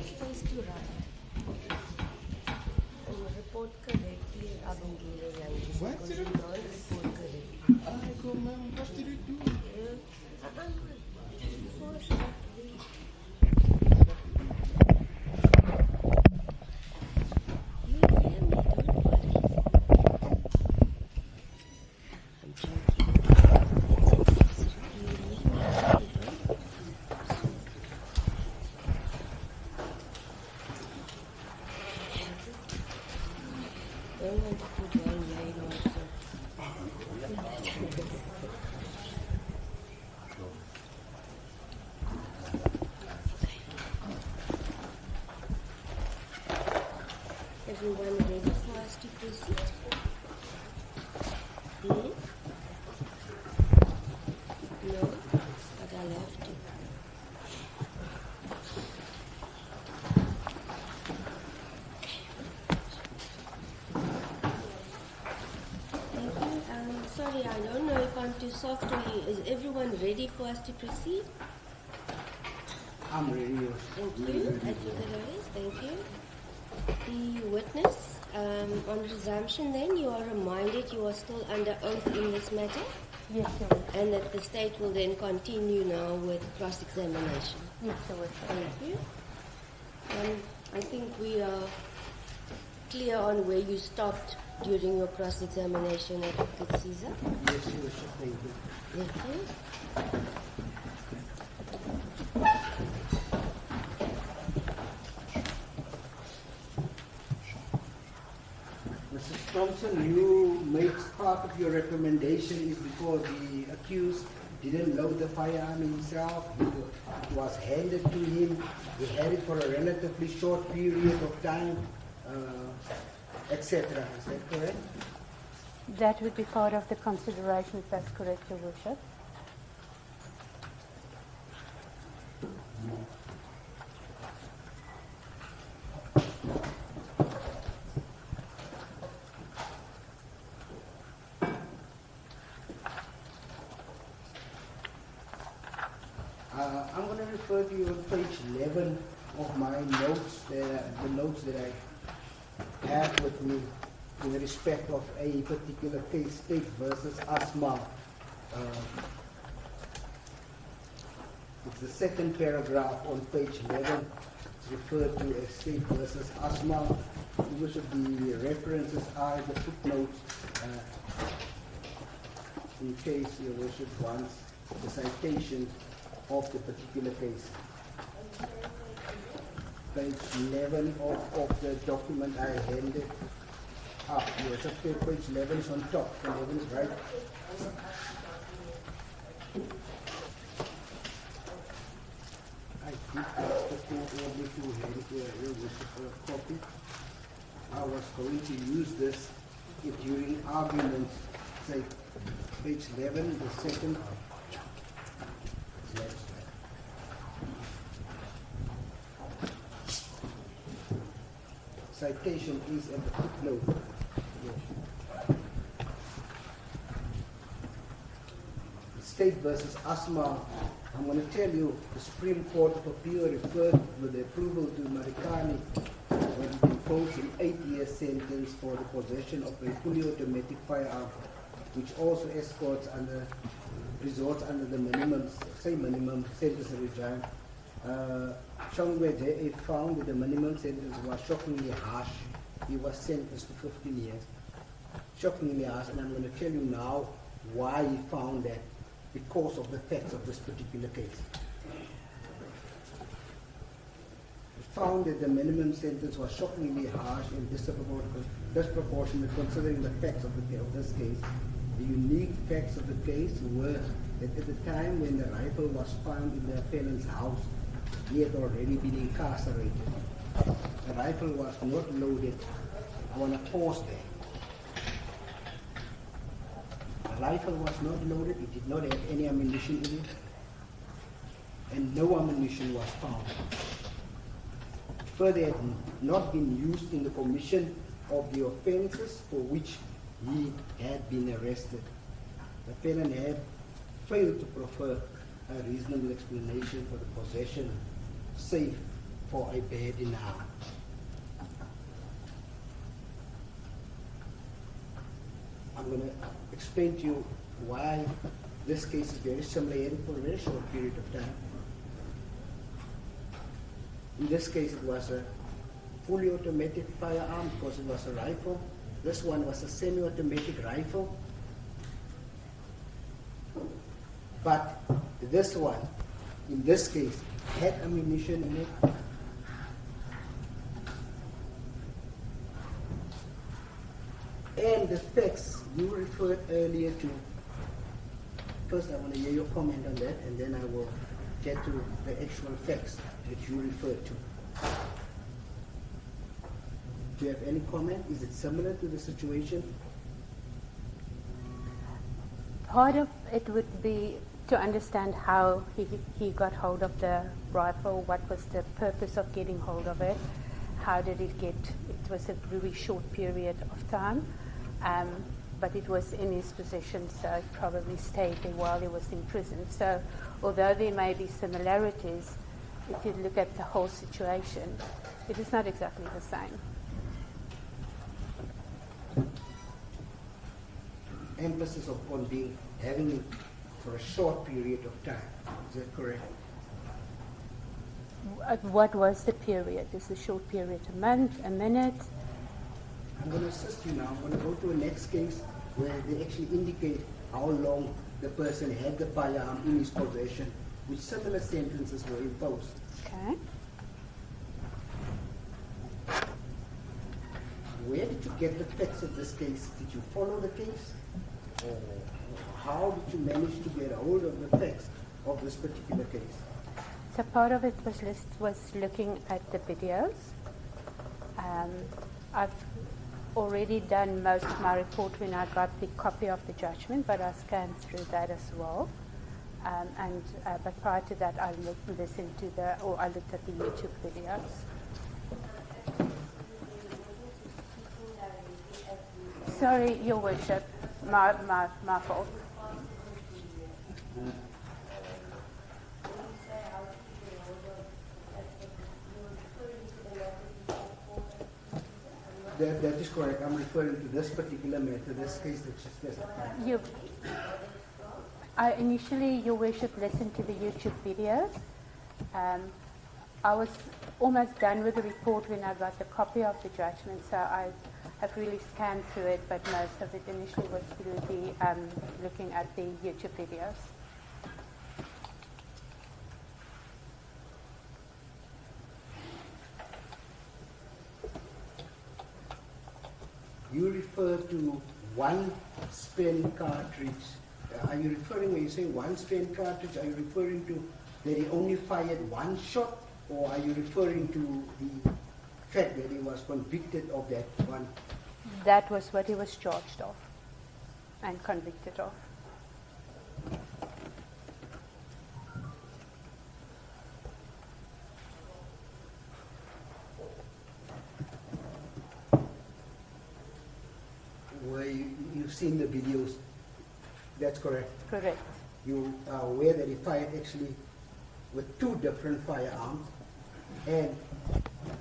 supposed to write? Report correctly, Abangile language. What? Because you don't report correctly. I go, ma'am, what did you do? Don't want to put one line also. Everyone ready for us to proceed? Hmm? No, but I'll have to. Thank you. Sorry, I don't know if I'm too soft or is everyone ready for us to proceed? I'm ready. Thank you. Advocate Lois, thank you. The witness, on resumption then, you are reminded you are still under oath in this matter Yes, Your Worship. and that the state will then continue now with cross-examination. Yes, Your Worship. Thank you. I think we are clear on where you stopped during your cross-examination, Advocate Caesar. Yes, Your Worship, thank you. Thank you. Mrs. Thompson, you made part of your recommendation is because the accused didn't load the firearm himself. It was handed to him. He had it for a relatively short period of time, etc. Is that correct? That would be part of the consideration, if that's correct, Your Worship. I'm going to refer to you on page 11 of my notes, the notes that I have with me in respect of a particular case, State versus Asma. It's the second paragraph on page 11. It's referred to as State versus Asma. Most of the references are the footnotes in case your worship wants the citation of the particular case. Page 11 of the document I handed up. Yes, okay, page 11 is on top. 11 is right. I did ask the court order to hand your worship a copy. I was going to use this during arguments, say page 11, the second. Citation is at the footnote. State versus Asma. I'm going to tell you, the Supreme Court of Appeal referred with the approval to Marikani when it imposed an 8-year sentence for the possession of a fully automatic firearm, which also resorts under the minimum sentence regime. Chongwe found that the minimum sentence was shockingly harsh. He was sentenced to 15 years. Shockingly harsh, and I'm going to tell you now why he found that, because of the facts of this particular case. He found that the minimum sentence was shockingly harsh and disproportionate considering the facts of this case. The unique facts of the case were that at the time when the rifle was found in the appellant's house, he had already been incarcerated. The rifle was not loaded. I want to pause there. The rifle was not loaded. It did not have any ammunition in it. And no ammunition was found. Further, it had not been used in the commission of the offenses for which he had been arrested. The appellant had failed to proffer a reasonable explanation for the possession, save for a bad in arm. I'm going to explain to you why this case is very similar for a very short period of time. In this case, it was a fully automatic firearm because it was a rifle. This one was a semi-automatic rifle. But this one, in this case, had ammunition in it. And the facts you referred earlier to, first I want to hear your comment on that, and then I will get to the actual facts that you referred to. Do you have any comment? Is it similar to the situation? Part of it would be to understand how he got hold of the rifle, what was the purpose of getting hold of it, how did it get, it was a really short period of time, but it was in his possession, so it probably stayed there while he was in prison. So although there may be similarities, if you look at the whole situation, it is not exactly the same. Emphasis upon having it for a short period of time. Is that correct? What was the period? Is the short period a month, a minute? I'm going to assist you now. I'm going to go to a next case where they actually indicate how long the person had the firearm in his possession, which similar sentences were imposed. Okay. Where did you get the facts of this case? Did you follow the case? Or how did you manage to get a hold of the facts of this particular case? So part of it was looking at the videos. I've already done most of my report when I got the copy of the judgment, but I scanned through that as well. But prior to that, I looked at the YouTube videos. Sorry, Your Worship, my fault. That is correct. I'm referring to this particular matter, this case that she specified. I initially, Your Worship, listened to the YouTube videos. I was almost done with the report when I got the copy of the judgment, so I have really scanned through it, but most of it initially was through the looking at the YouTube videos. You refer to one spent cartridge. Are you referring, when you say one spent cartridge, are you referring to that he only fired one shot, or are you referring to the fact that he was convicted of that one? That was what he was charged of and convicted of. Where you've seen the videos, that's correct? Correct. You are aware that he fired actually with two different firearms, and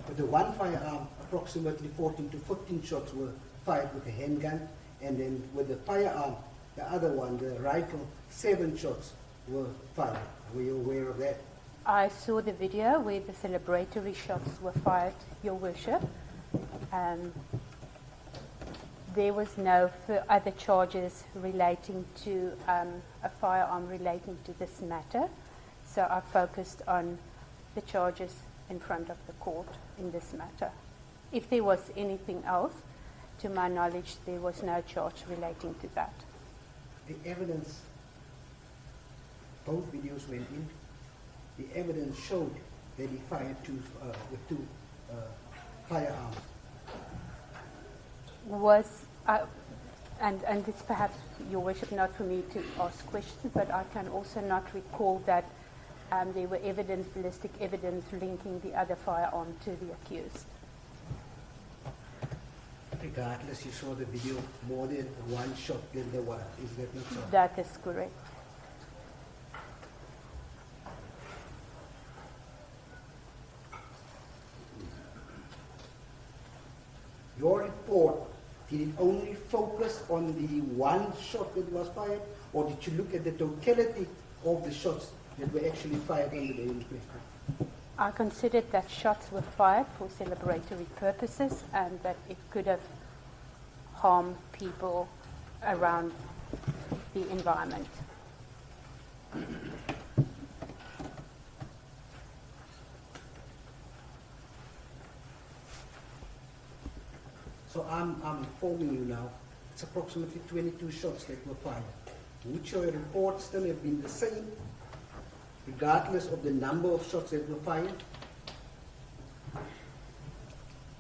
with the one firearm, approximately 14 to 15 shots were fired with a handgun, and then with the firearm, the other one, the rifle, 7 shots were fired. Were you aware of that? I saw the video where the celebratory shots were fired, Your Worship. There was no other charges relating to a firearm relating to this matter, so I focused on the charges in front of the court in this matter. If there was anything else, to my knowledge, there was no charge relating to that. The evidence, both videos went in, the evidence showed that he fired with two firearms. And it's perhaps, Your Worship, not for me to ask questions, but I can also not recall that there were ballistic evidence linking the other firearm to the accused. Regardless, you saw the video, more than one shot than there was. Is that not so? That is correct. your report, did it only focus on the one shot that was fired, or did you look at the totality of the shots that were actually fired on the day in question? I considered that shots were fired for celebratory purposes and that it could have harmed people around the environment. So I'm informing you now, it's approximately 22 shots that were fired. Would your report still have been the same, regardless of the number of shots that were fired?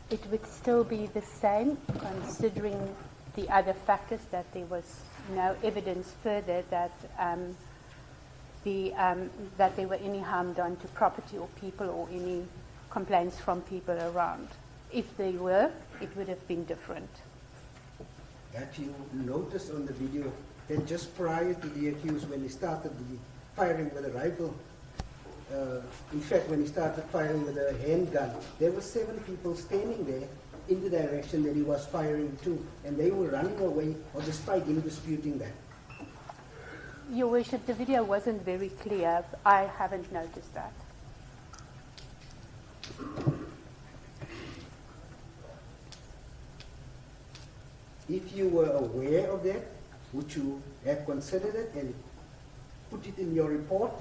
It would still be the same, considering the other factors, that there was no evidence further that that there were any harm done to property or people or any complaints from people around. If they were, it would have been different. That you noticed on the video that just prior to the accused, when he started the firing with a rifle, in fact, when he started firing with a handgun, there were 7 people standing there in the direction that he was firing to, and they were running away, or despite him disputing that. Your Worship, the video wasn't very clear. I haven't noticed that. If you were aware of that, would you have considered it and put it in your report?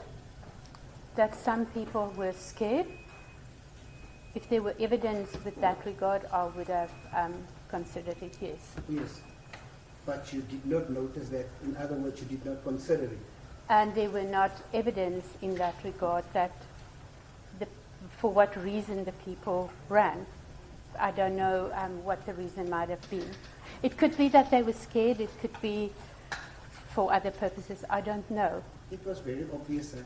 That some people were scared. If there were evidence with that regard, I would have considered it, yes. Yes. But you did not notice that. In other words, you did not consider it. And there were not evidence in that regard that for what reason the people ran. I don't know what the reason might have been. It could be that they were scared. It could be for other purposes. I don't know. It was very obvious, ma'am.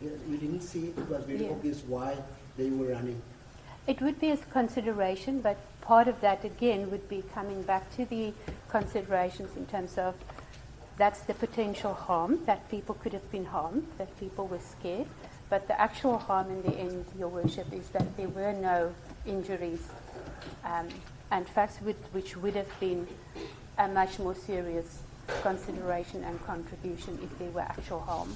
You didn't see it. It was very obvious why they were running. It would be a consideration, but part of that, again, would be coming back to the considerations in terms of that's the potential harm, that people could have been harmed, that people were scared. But the actual harm in the end, Your Worship, is that there were no injuries and facts which would have been a much more serious consideration and contribution if there were actual harm.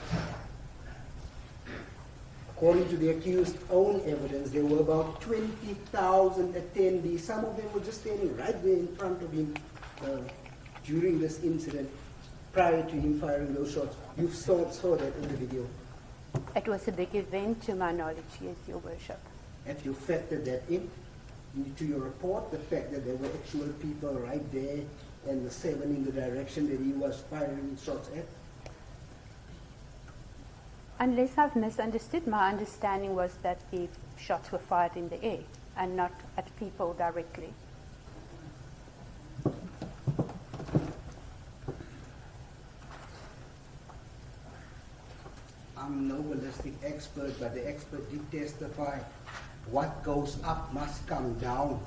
According to the accused's own evidence, there were about 20,000 attendees. Some of them were just standing right there in front of him during this incident, prior to him firing those shots. You saw that in the video. It was a big event, to my knowledge, yes, Your Worship. Have you factored that into your report, the fact that there were actual people right there and the 7 in the direction that he was firing shots at? Unless I've misunderstood, my understanding was that the shots were fired in the air and not at people directly. I'm no ballistic expert, but the expert did testify what goes up must come down.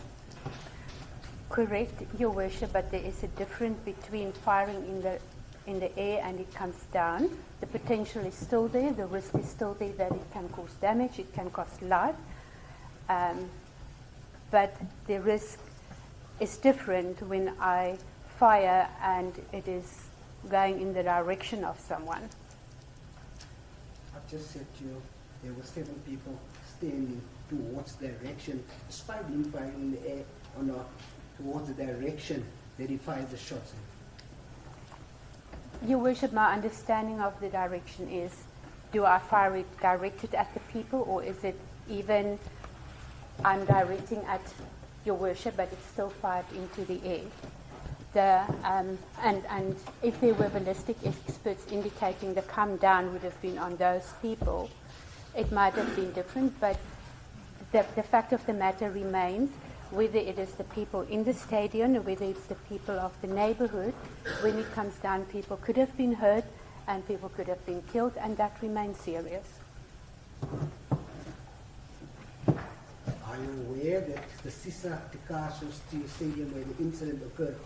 Correct, Your Worship, but there is a difference between firing in the air and it comes down. The potential is still there, the risk is still there that it can cause damage, it can cost life. But the risk is different when I fire and it is going in the direction of someone. I've just said to you, there were 7 people standing towards the direction, despite him firing in the air or not, towards the direction that he fired the shots in. Your Worship, my understanding of the direction is, do I fire it directed at the people, or is it even I'm directing at Your Worship, but it's still fired into the air? And if there were ballistic experts indicating the come down would have been on those people, it might have been different, but the fact of the matter remains, whether it is the people in the stadium or whether it's the people of the neighborhood, when it comes down, people could have been hurt and people could have been killed, and that remains serious. Are you aware that the Sisa Picasso Stadium where the incident occurred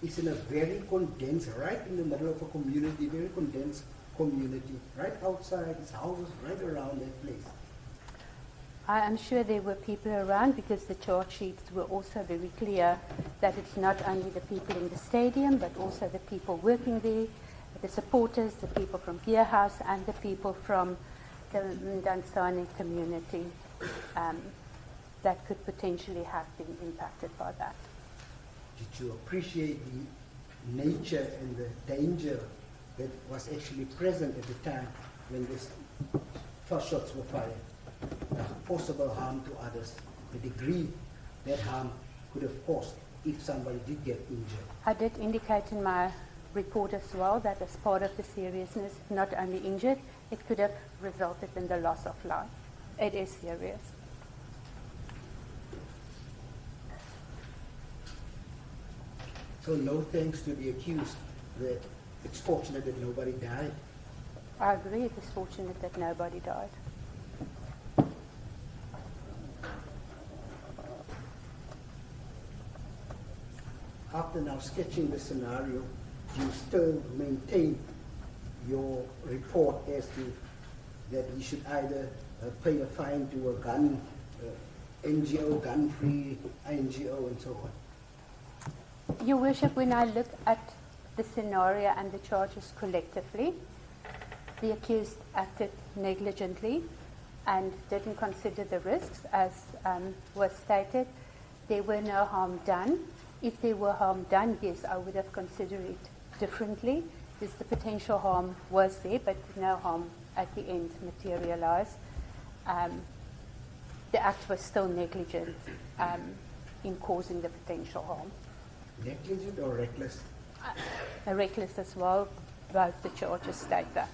is in a very condensed, right in the middle of a community, very condensed community, right outside, it's houses right around that place? I am sure there were people around because the charge sheets were also very clear that it's not only the people in the stadium but also the people working there, the supporters, the people from Gear House and the people from the Ndansane community that could potentially have been impacted by that. Did you appreciate the nature and the danger that was actually present at the time when these first shots were fired? The possible harm to others, the degree that harm could have caused if somebody did get injured. I did indicate in my report as well that as part of the seriousness, not only injured, it could have resulted in the loss of life. It is serious. So no thanks to the accused. That it's fortunate that nobody died. I agree, it is fortunate that nobody died. After now sketching the scenario, do you still maintain your report as to that we should either pay a fine to a gun NGO, gun-free NGO, and so on? Your Worship, when I look at the scenario and the charges collectively, the accused acted negligently and didn't consider the risks, as was stated. There were no harm done. If there were harm done, yes, I would have considered it differently, because the potential harm was there, but no harm at the end materialized. The act was still negligent in causing the potential harm. Negligent or reckless? Reckless as well, both the charges state that.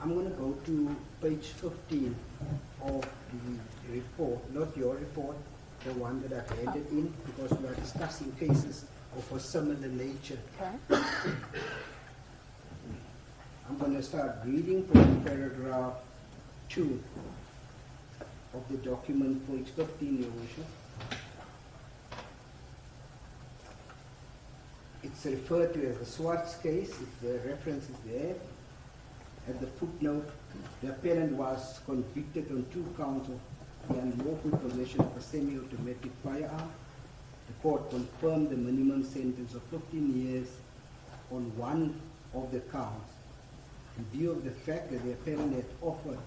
I'm going to go to page 15 of the report, not your report, the one that I've handed in, because we are discussing cases of a similar nature. Okay. I'm going to start reading from paragraph 2 of the document, page 15, Your Worship. It's referred to as the Swartz case, if the reference is there. At the footnote, the appellant was convicted on 2 counts of the unlawful possession of a semi-automatic firearm. The court confirmed the minimum sentence of 15 years on one of the counts, in view of the fact that the appellant had offered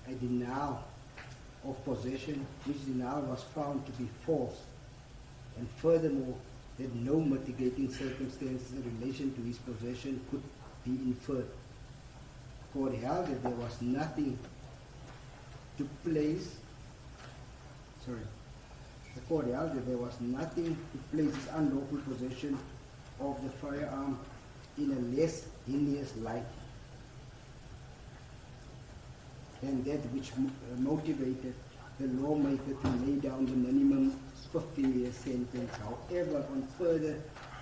a denial of possession, which denial was found to be false, and furthermore, that no mitigating circumstances in relation to his possession could be inferred. The court held that there was nothing to place, the court held that there was nothing to place his unlawful possession of the firearm in a less heinous light than that which motivated the lawmaker to lay down the minimum 15-year sentence. However, on further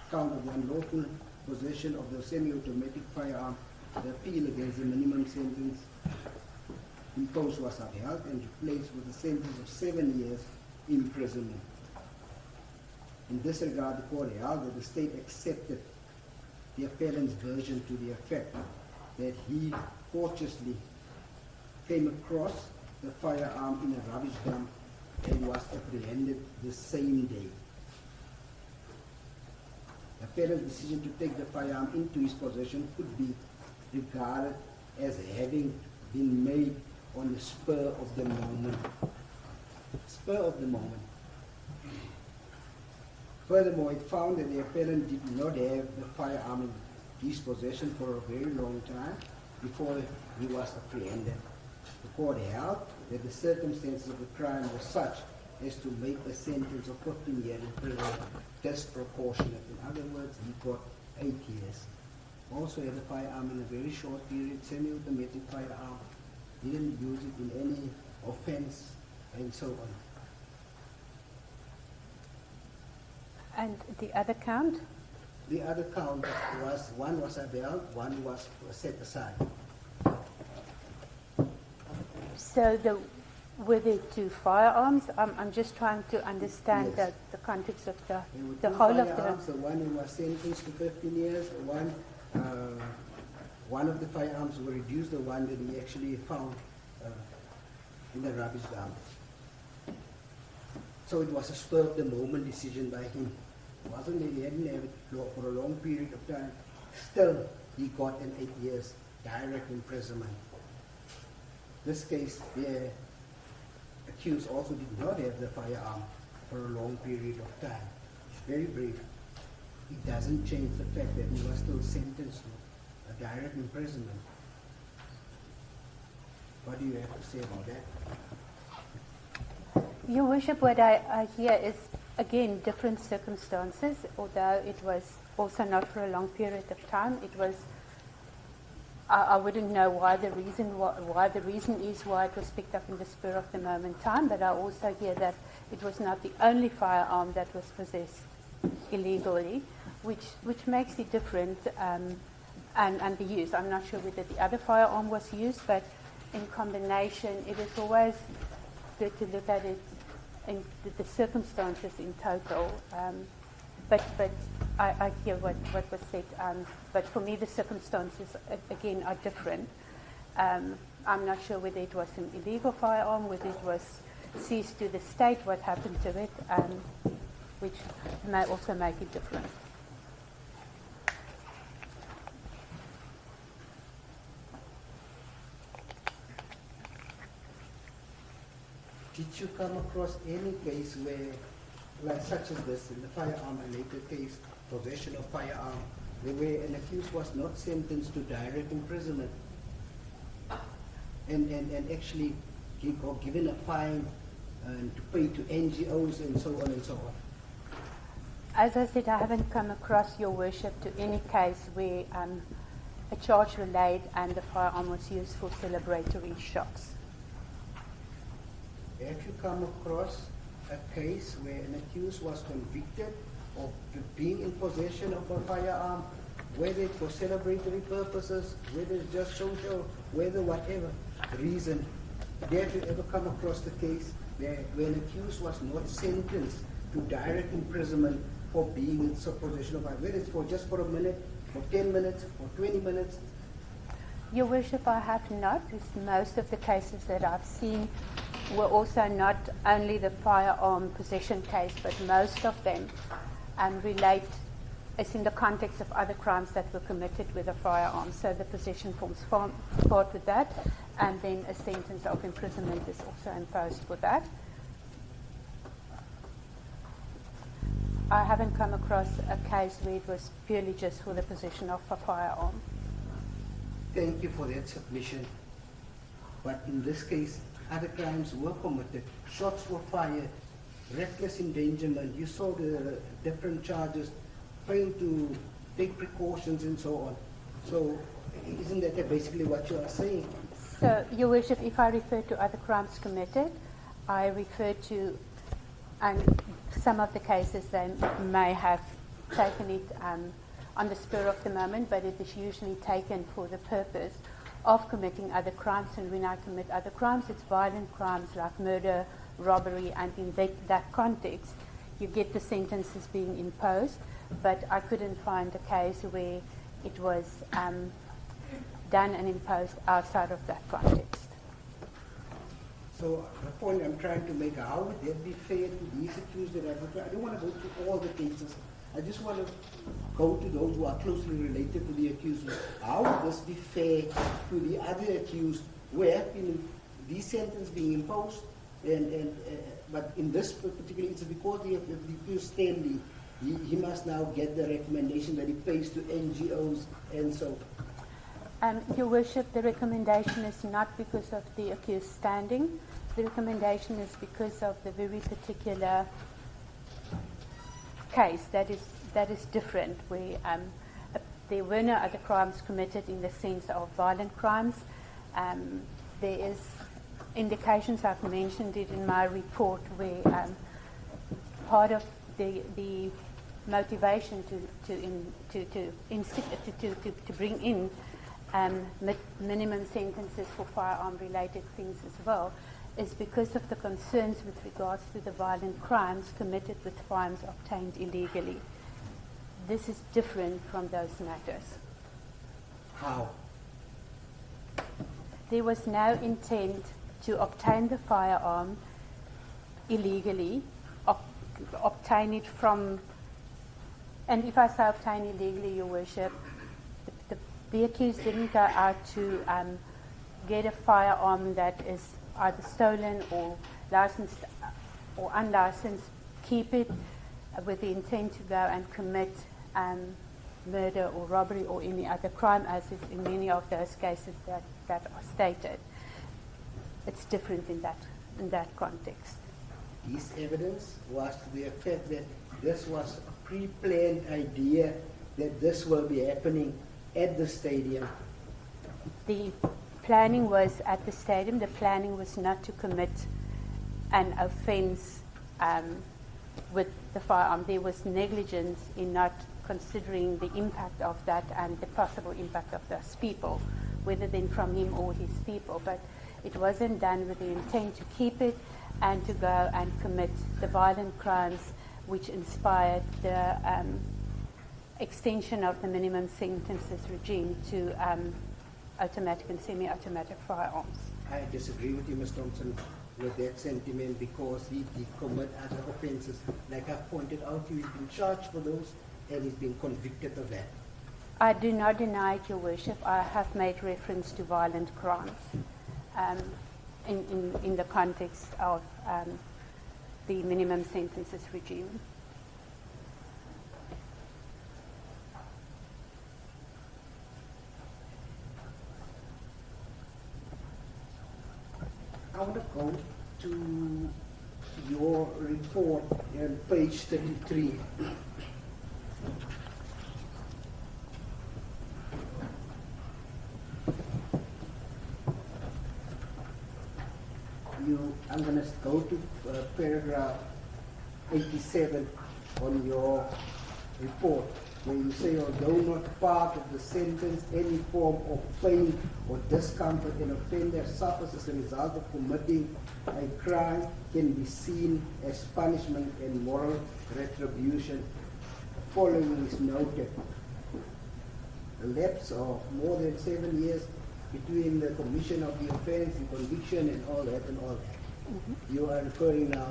count of the unlawful possession of the semi-automatic firearm, the appeal against the minimum sentence imposed was upheld and replaced with a sentence of 7 years imprisonment. In this regard, the court held that the state accepted the appellant's version to the effect that he cautiously came across the firearm in a rubbish dump and was apprehended the same day. The appellant's decision to take the firearm into his possession could be regarded as having been made on the spur of the moment. Spur of the moment. Furthermore, it found that the appellant did not have the firearm in his possession for a very long time before he was apprehended. The court held that the circumstances of the crime were such as to make a sentence of 15 years in prison disproportionate. In other words, he got 8 years. Also had a firearm in a very short period, semi-automatic firearm. He didn't use it in any offense, and so on. And the other count? The other count was, one was upheld, one was set aside. So Were there two firearms? I'm just trying to understand Yes. the context of There were the two whole of firearms. the... The one who was sentenced to 15 years. One of the firearms were reduced. The one that he actually found in the rubbish dump. So it was a spur of the moment decision by him. It wasn't that he hadn't had it for a long period of time. Still, he got an 8 years direct imprisonment. This case, the accused also did not have the firearm for a long period of time. It's very brief. It doesn't change the fact that he was still sentenced to a direct imprisonment. What do you have to say about that? Your Worship, what I hear is, again, different circumstances, although it was also not for a long period of time. It was, I wouldn't know why the reason is why it was picked up in the spur of the moment time, but I also hear that it was not the only firearm that was possessed illegally, which makes it different, and the use. I'm not sure whether the other firearm was used, but in combination, it is always good to look at it in the circumstances in total. But I hear what was said. But for me, the circumstances, again, are different. I'm not sure whether it was an illegal firearm, whether it was seized to the state, what happened to it, which may also make it different. Did you come across any case where, like such as this, in the firearm-related case, possession of firearm, where an accused was not sentenced to direct imprisonment and actually given a fine and to pay to NGOs and so on and so on? As I said, I haven't come across, Your Worship, to any case where a charge was laid and the firearm was used for celebratory shots. Have you come across a case where an accused was convicted of being in possession of a firearm, whether it's for celebratory purposes, whether it's just social, whether whatever reason? Have you ever come across the case where an accused was not sentenced to direct imprisonment for being in possession of a firearm, whether it's just for a minute, for 10 minutes, for 20 minutes? Your Worship, I have not. Most of the cases that I've seen were also not only the firearm possession case, but most of them relate, it's in the context of other crimes that were committed with a firearm. So the possession forms part with that, and then a sentence of imprisonment is also imposed for that. I haven't come across a case where it was purely just for the possession of a firearm. Thank you for that submission. But in this case, other crimes were committed. Shots were fired, reckless endangerment. You saw the different charges, failed to take precautions and so on. So isn't that basically what you are saying? So, Your Worship, if I refer to other crimes committed, I refer to, and some of the cases they may have taken it on the spur of the moment, but it is usually taken for the purpose of committing other crimes. And when I commit other crimes, it's violent crimes like murder, robbery, and in that context, you get the sentences being imposed. But I couldn't find a case where it was done and imposed outside of that context. So the point I'm trying to make, how would that be fair to these accused that I don't want to go through all the cases. I just want to go to those who are closely related to the accused. How would this be fair to the other accused who have been these sentences being imposed, but in this particular instance, because the accused Stanley, he must now get the recommendation that he pays to NGOs and so. Your Worship, the recommendation is not because of the accused standing. The recommendation is because of the very particular case that is different, where there were no other crimes committed in the sense of violent crimes. There is indications, I've mentioned it in my report, where part of the motivation to bring in minimum sentences for firearm-related things as well is because of the concerns with regards to the violent crimes committed with firearms obtained illegally. This is different from those matters. How? There was no intent to obtain the firearm illegally, obtain it from, and if I say obtain illegally, Your Worship, the accused didn't go out to get a firearm that is either stolen or licensed or unlicensed, keep it with the intent to go and commit murder or robbery or any other crime, as is in many of those cases that are stated. It's different in that context. This evidence was to the effect that this was a pre-planned idea that this will be happening at the stadium. The planning was at the stadium. The planning was not to commit an offence with the firearm. There was negligence in not considering the impact of that and the possible impact of those people, whether then from him or his people. But it wasn't done with the intent to keep it and to go and commit the violent crimes which inspired the extension of the minimum sentences regime to automatic and semi-automatic firearms. I disagree with you, Ms. Thompson, with that sentiment, because he did commit other offences. Like I pointed out, he's been charged for those and he's been convicted of that. I do not deny it, Your Worship. I have made reference to violent crimes in the context of the minimum sentences regime. I want to go to your report on page 33. I'm going to go to paragraph 87 on your report, where you say, although not part of the sentence, any form of pain or discomfort an offender suffers as a result of committing a crime can be seen as punishment and moral retribution. Following is noted. A lapse of more than 7 years between the commission of the offense, the conviction, and all that. Mm-hmm. You are referring now.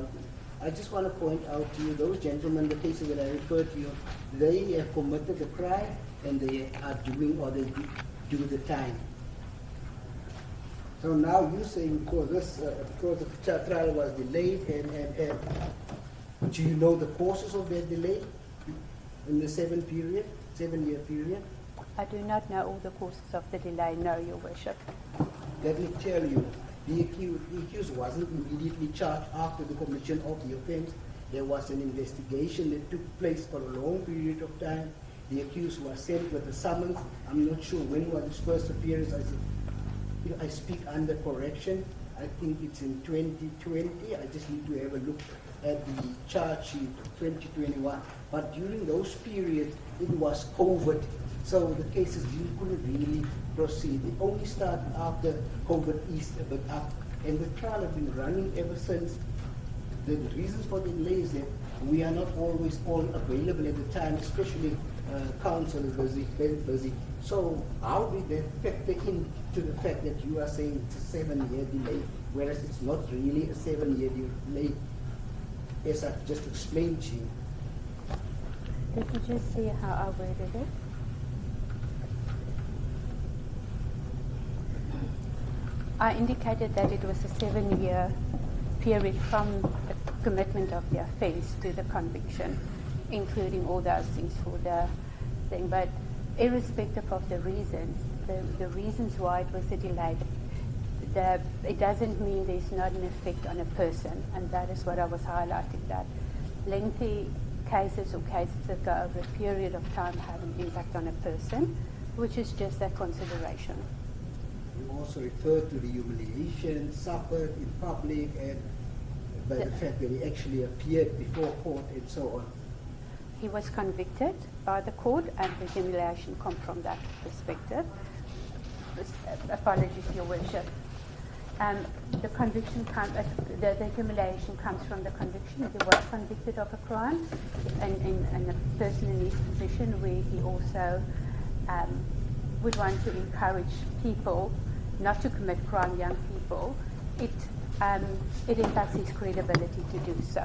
I just want to point out to you, those gentlemen, the cases that I referred to you, they have committed the crime and they are doing, or they do the time. So now you're saying because the trial was delayed, and do you know the causes of that delay in the 7-year period? I do not know all the causes of the delay, no, Your Worship. Let me tell you, the accused wasn't immediately charged after the commission of the offense. There was an investigation that took place for a long period of time. The accused was sent with a summons. I'm not sure when was his first appearance. I speak under correction. I think it's in 2020. I just need to have a look at the charge sheet, 2021. But during those periods, it was COVID. So the cases couldn't really proceed. It only started after COVID eased a bit up. And the trial has been running ever since. The reasons for the delay is that we are not always all available at the time, especially counsel is busy, very busy. So how did that factor into the fact that you are saying it's a 7-year delay, whereas it's not really a 7-year delay, as I just explained to you? Let me just see how I worded it. I indicated that it was a 7-year period from the commitment of the offence to the conviction, including all those things for the thing. But irrespective of the reasons, the reasons why it was a delay, it doesn't mean there's not an effect on a person, and that is what I was highlighting, that lengthy cases or cases that go over a period of time have an impact on a person, which is just that consideration. You also referred to the humiliation suffered in public and by the fact that he actually appeared before court and so on. He was convicted by the court, and the humiliation comes from that perspective. Apologies, Your Worship. The conviction the accumulation comes from the conviction. If he was convicted of a crime, and a person in his position where he also would want to encourage people not to commit crime, young people, it impacts his credibility to do so.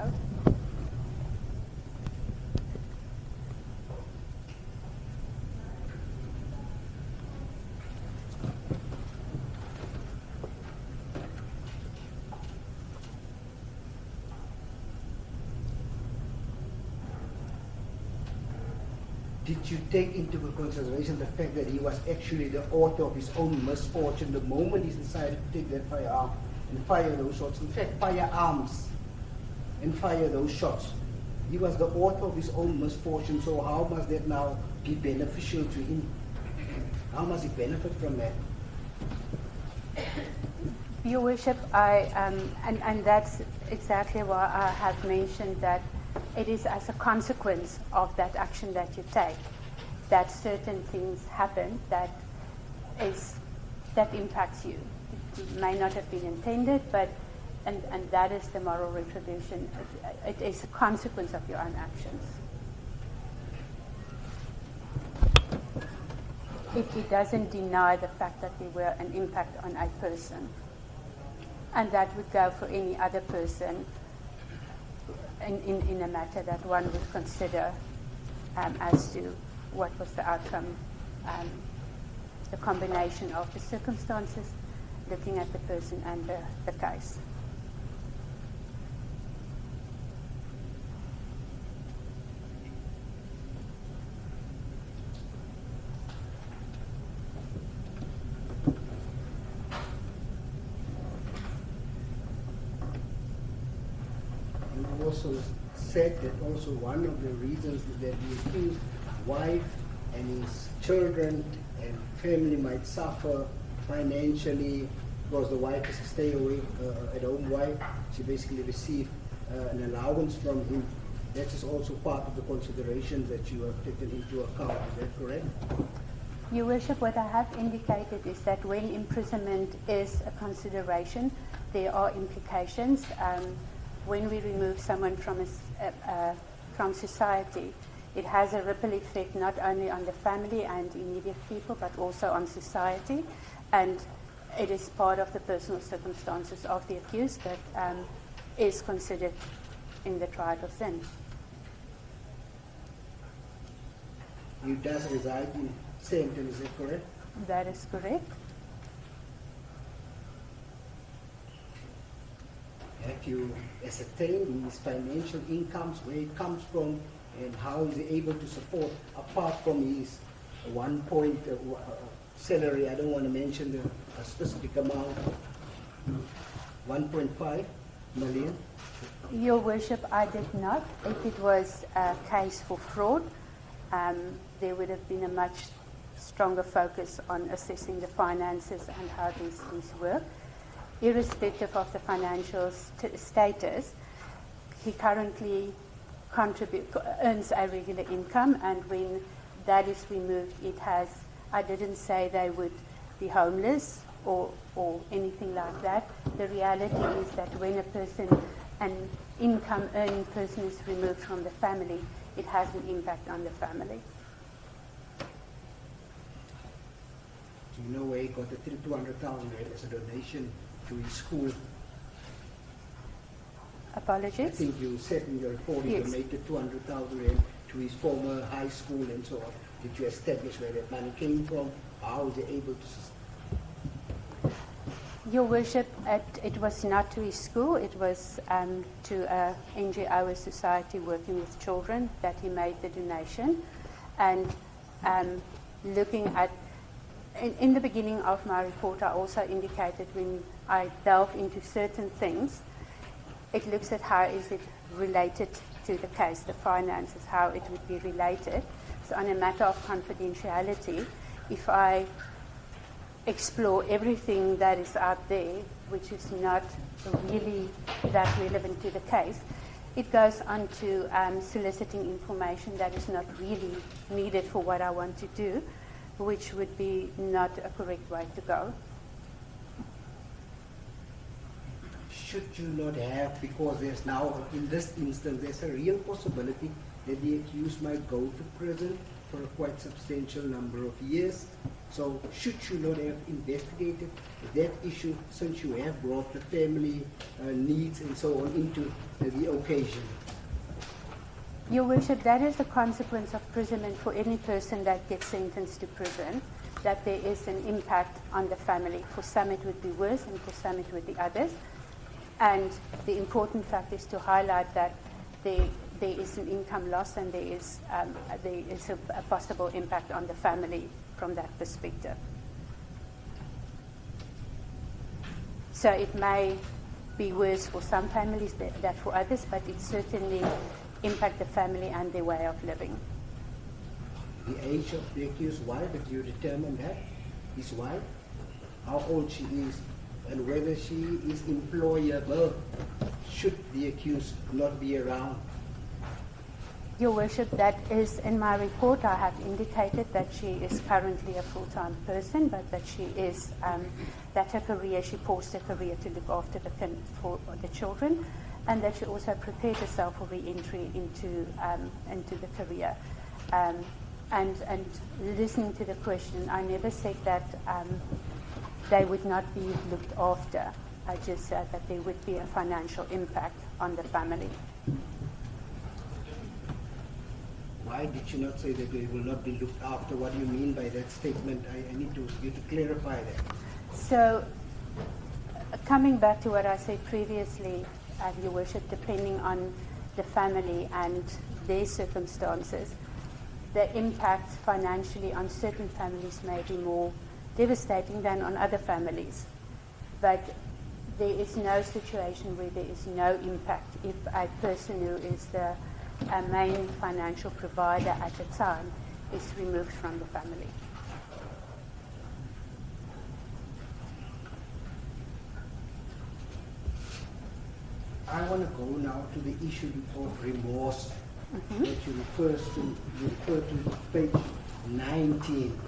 Did you take into consideration the fact that he was actually the author of his own misfortune the moment he decided to take that firearm and fire those shots? In fact, firearms and fire those shots. He was the author of his own misfortune, so how must that now be beneficial to him? How must he benefit from that? Your Worship, and that's exactly why I have mentioned that it is as a consequence of that action that you take that certain things happen that impacts you. It may not have been intended, but and that is the moral retribution. It is a consequence of your own actions. It doesn't deny the fact that there were an impact on a person, and that would go for any other person in a matter that one would consider as to what was the outcome, the combination of the circumstances, looking at the person and the case. Also said that also one of the reasons is that the accused wife and his children and family might suffer financially because the wife is a stay-away at home wife. She basically received an allowance from him. That is also part of the considerations that you have taken into account. Is that correct? Your Worship, what I have indicated is that when imprisonment is a consideration, there are implications. When we remove someone from society, it has a ripple effect not only on the family and immediate people, but also on society. And it is part of the personal circumstances of the accused that is considered in the trial of sin. He does reside in Sainton, is that correct? That is correct. Have you ascertained his financial incomes, where it comes from, and how is he able to support, apart from his 1 point salary? I don't want to mention a specific amount. 1.5 million. Your Worship, I did not. If it was a case for fraud, there would have been a much stronger focus on assessing the finances and how these work. Irrespective of the financial status, he currently earns a regular income, and when that is removed, I didn't say they would be homeless or anything like that. The reality is that when an income earning person is removed from the family, it has an impact on the family. Do you know where he got the 200,000 as a donation to his school? Apologies? I think you said in your report he donated 200,000 to his former high school and so on. Did you establish where that money came from? How was he able to? Your Worship, it was not to his school. It was to a NGO, a society working with children, that he made the donation. And looking at, in the beginning of my report, I also indicated when I delve into certain things, it looks at how is it related to the case, the finances, how it would be related. So on a matter of confidentiality, if I explore everything that is out there, which is not really that relevant to the case, it goes on to soliciting information that is not really needed for what I want to do, which would be not a correct way to go. should you not have, because there's now, in this instance, there's a real possibility that the accused might go to prison for a quite substantial number of years. So should you not have investigated that issue, since you have brought the family needs and so on into the occasion? Your Worship, that is the consequence of imprisonment for any person that gets sentenced to prison, that there is an impact on the family. For some it would be worse and for some it would be others. And the important fact is to highlight that there is an income loss and there is a possible impact on the family from that perspective. So it may be worse for some families than for others, but it certainly impact the family and their way of living. The age of the accused wife, if you determine that, his wife, how old she is, and whether she is employable, should the accused not be around. Your Worship, that is in my report. I have indicated that she is currently a full-time person, but that she is, that her career, she paused her career to look after for the children, and that she also prepared herself for re-entry into the career. And listening to the question, I never said that they would not be looked after. I just said that there would be a financial impact on the family. Why did you not say that they will not be looked after? What do you mean by that statement? I need you to clarify that. So, coming back to what I said previously, Your Worship, depending on the family and their circumstances, the impact financially on certain families may be more devastating than on other families. But there is no situation where there is no impact if a person who is the main financial provider at the time is removed from the family. I want to go now to the issue of remorse that you refer to page 19.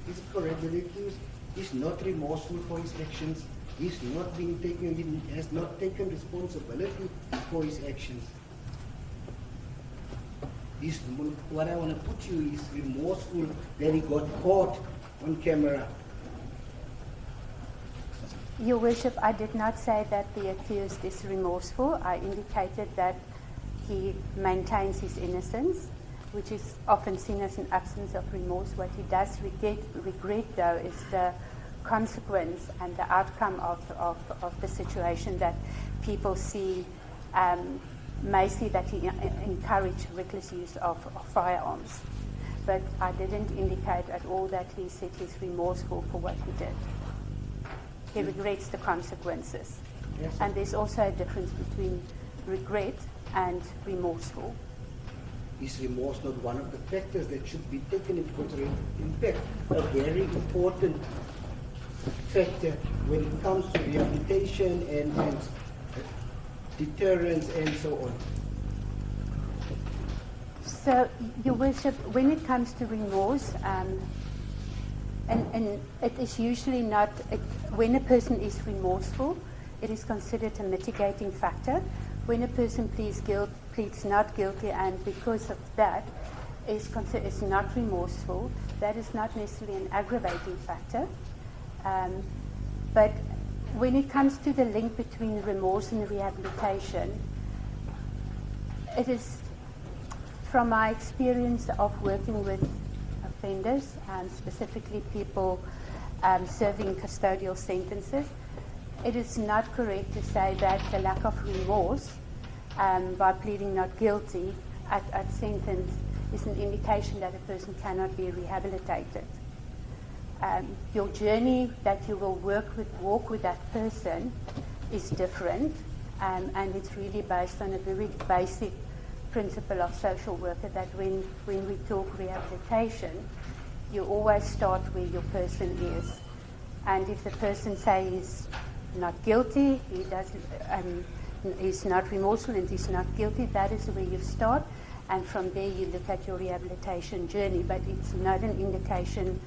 Is it correct that the accused is not remorseful for his actions? He's not being taken, he has not taken responsibility for his actions. What I want to put you is remorseful that he got caught on camera. Your Worship, I did not say that the accused is remorseful. I indicated that he maintains his innocence, which is often seen as an absence of remorse. What he does regret though, is the consequence and the outcome of the situation that people see, may see that he encouraged reckless use of firearms. But I didn't indicate at all that he said he's remorseful for what he did. He regrets the consequences. Yes. And there's also a difference between regret and remorseful. Is remorse not one of the factors that should be taken into consideration? In fact, a very important factor when it comes to rehabilitation and deterrence and so on. So, Your Worship, when it comes to remorse, and it is usually not, when a person is remorseful, it is considered a mitigating factor. When a person pleads not guilty and because of that is not remorseful, that is not necessarily an aggravating factor. But when it comes to the link between remorse and rehabilitation, it is, from my experience of working with offenders, specifically people serving custodial sentences, it is not correct to say that the lack of remorse by pleading not guilty at sentence is an indication that a person cannot be rehabilitated. Your journey that you will walk with that person is different, and it's really based on a very basic principle of social worker that when we talk rehabilitation, you always start where your person is. And if the person, say, is not guilty, he's not remorseful and he's not guilty. That is where you start, and from there you look at your rehabilitation journey. But it's not an indication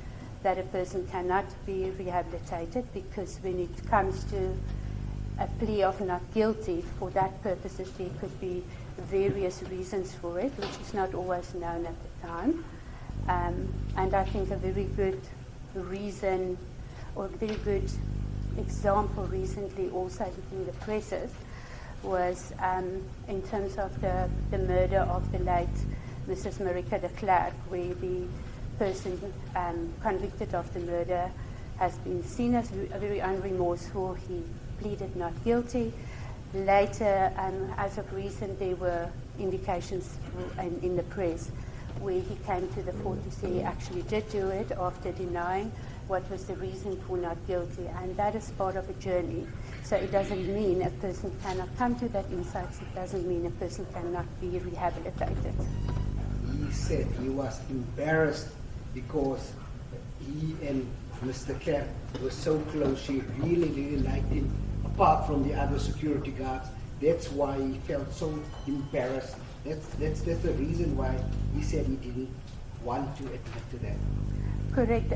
that a person cannot be rehabilitated, because when it comes to a plea of not guilty, for that purposes there could be various reasons for it, which is not always known at the time. And I think a very good reason, or a very good example recently also hitting the presses, was in terms of the murder of the late Mrs. Marika de Klerk, where the person convicted of the murder has been seen as very unremorseful. He pleaded not guilty. Later, as of recent, there were indications in the press where he came to the court to say he actually did do it after denying what was the reason for not guilty. And that is part of a journey. So it doesn't mean a person cannot come to that insight. It doesn't mean a person cannot be rehabilitated. He said he was embarrassed because he and Mr. Klerk were so close. She really, really liked him, apart from the other security guards. That's why he felt so embarrassed. That's the reason why he said he didn't want to admit to that. Correct.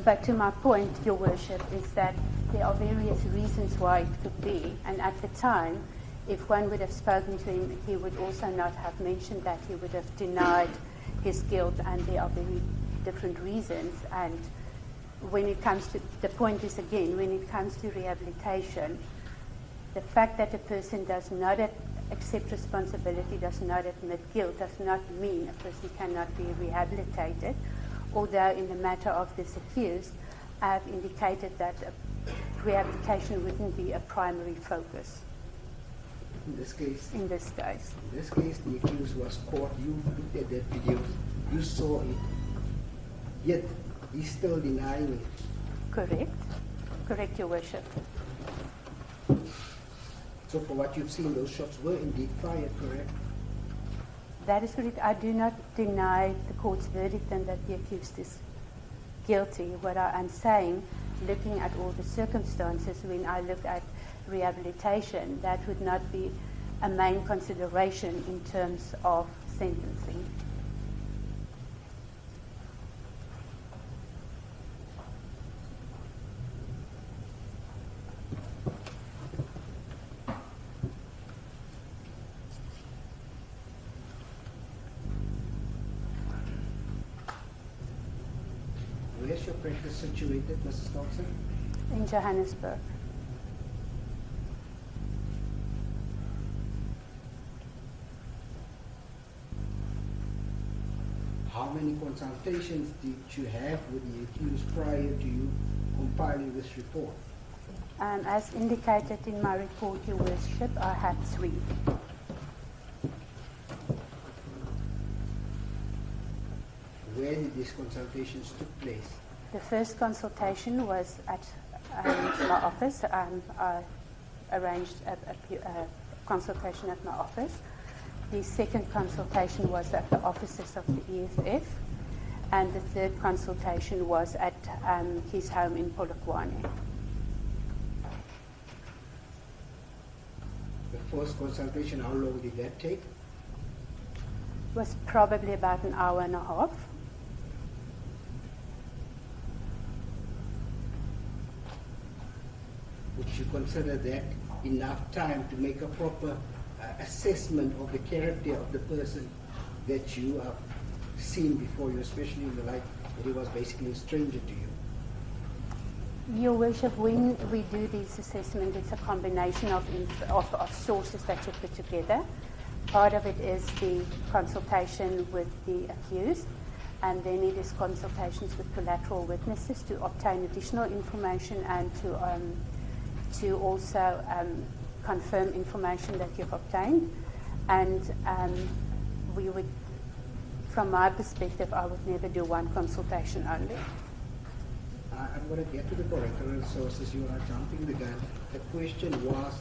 But to my point, Your Worship, is that there are various reasons why it could be. And at the time, if one would have spoken to him, he would also not have mentioned that. He would have denied his guilt, and there are very different reasons. And when it comes to, the point is again, when it comes to rehabilitation, the fact that a person does not accept responsibility, does not admit guilt, does not mean a person cannot be rehabilitated. Although in the matter of this accused, I have indicated that rehabilitation wouldn't be a primary focus. In this case? In this case. In this case, the accused was caught. You looked at that video. You saw it. Yet, he's still denying it. Correct. Correct, Your Worship. So for what you've seen, those shots were indeed fired, correct? That is correct. I do not deny the court's verdict and that the accused is guilty. What I am saying, looking at all the circumstances, when I look at rehabilitation, that would not be a main consideration in terms of sentencing. Where's your practice situated, Mrs. Thompson? In Johannesburg. How many consultations did you have with the accused prior to you compiling this report? As indicated in my report, Your Worship, I had 3. Where did these consultations took place? The first consultation was at my office. I arranged a consultation at my office. The second consultation was at the offices of the EFF. And the third consultation was at his home in Polokwane. The first consultation, how long did that take? Was probably about an hour and a half. Would you consider that enough time to make a proper assessment of the character of the person that you have seen before you, especially in the light that he was basically a stranger to you? Your Worship, when we do these assessments, it's a combination of sources that you put together. Part of it is the consultation with the accused, and then it is consultations with collateral witnesses to obtain additional information and to also confirm information that you've obtained. And we would, from my perspective, I would never do one consultation only. I'm going to get to the collateral sources. You are jumping the gun. The question was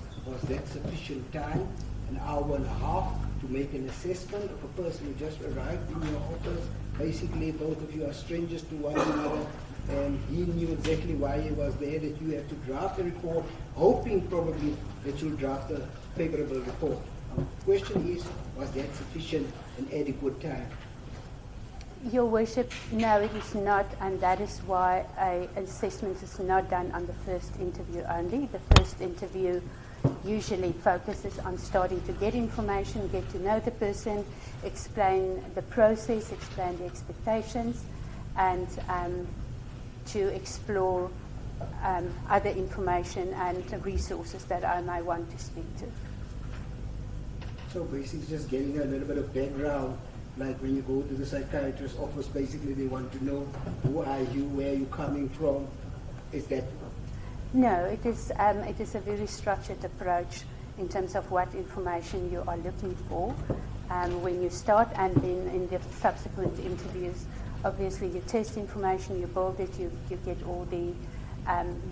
that sufficient time, an hour and a half, to make an assessment of a person who just arrived in your office? Basically, both of you are strangers to one another. and he knew exactly why he was there, that you had to draft a report, hoping probably that you'll draft a favorable report. The question is, was that sufficient and adequate time? Your Worship, no, it is not, and that is why an assessment is not done on the first interview only. The first interview usually focuses on starting to get information, get to know the person, explain the process, explain the expectations, and to explore other information and resources that I may want to speak to. So basically just getting a little bit of background, like when you go to the psychiatrist's office, basically they want to know who are you, where are you coming from. Is that? No, it is a very structured approach in terms of what information you are looking for when you start, and then in the subsequent interviews, obviously you test information, you build it, you get all the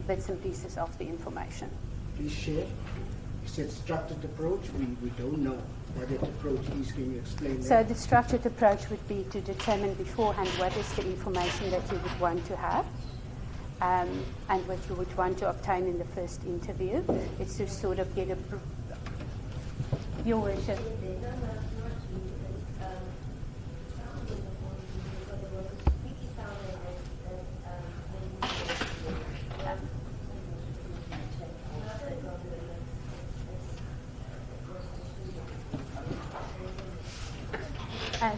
bits and pieces of the information. Please share. You said structured approach. We don't know what that approach is. Can you explain that? So the structured approach would be to determine beforehand what is the information that you would want to have and what you would want to obtain in the first interview. It's to sort of get Your Worship.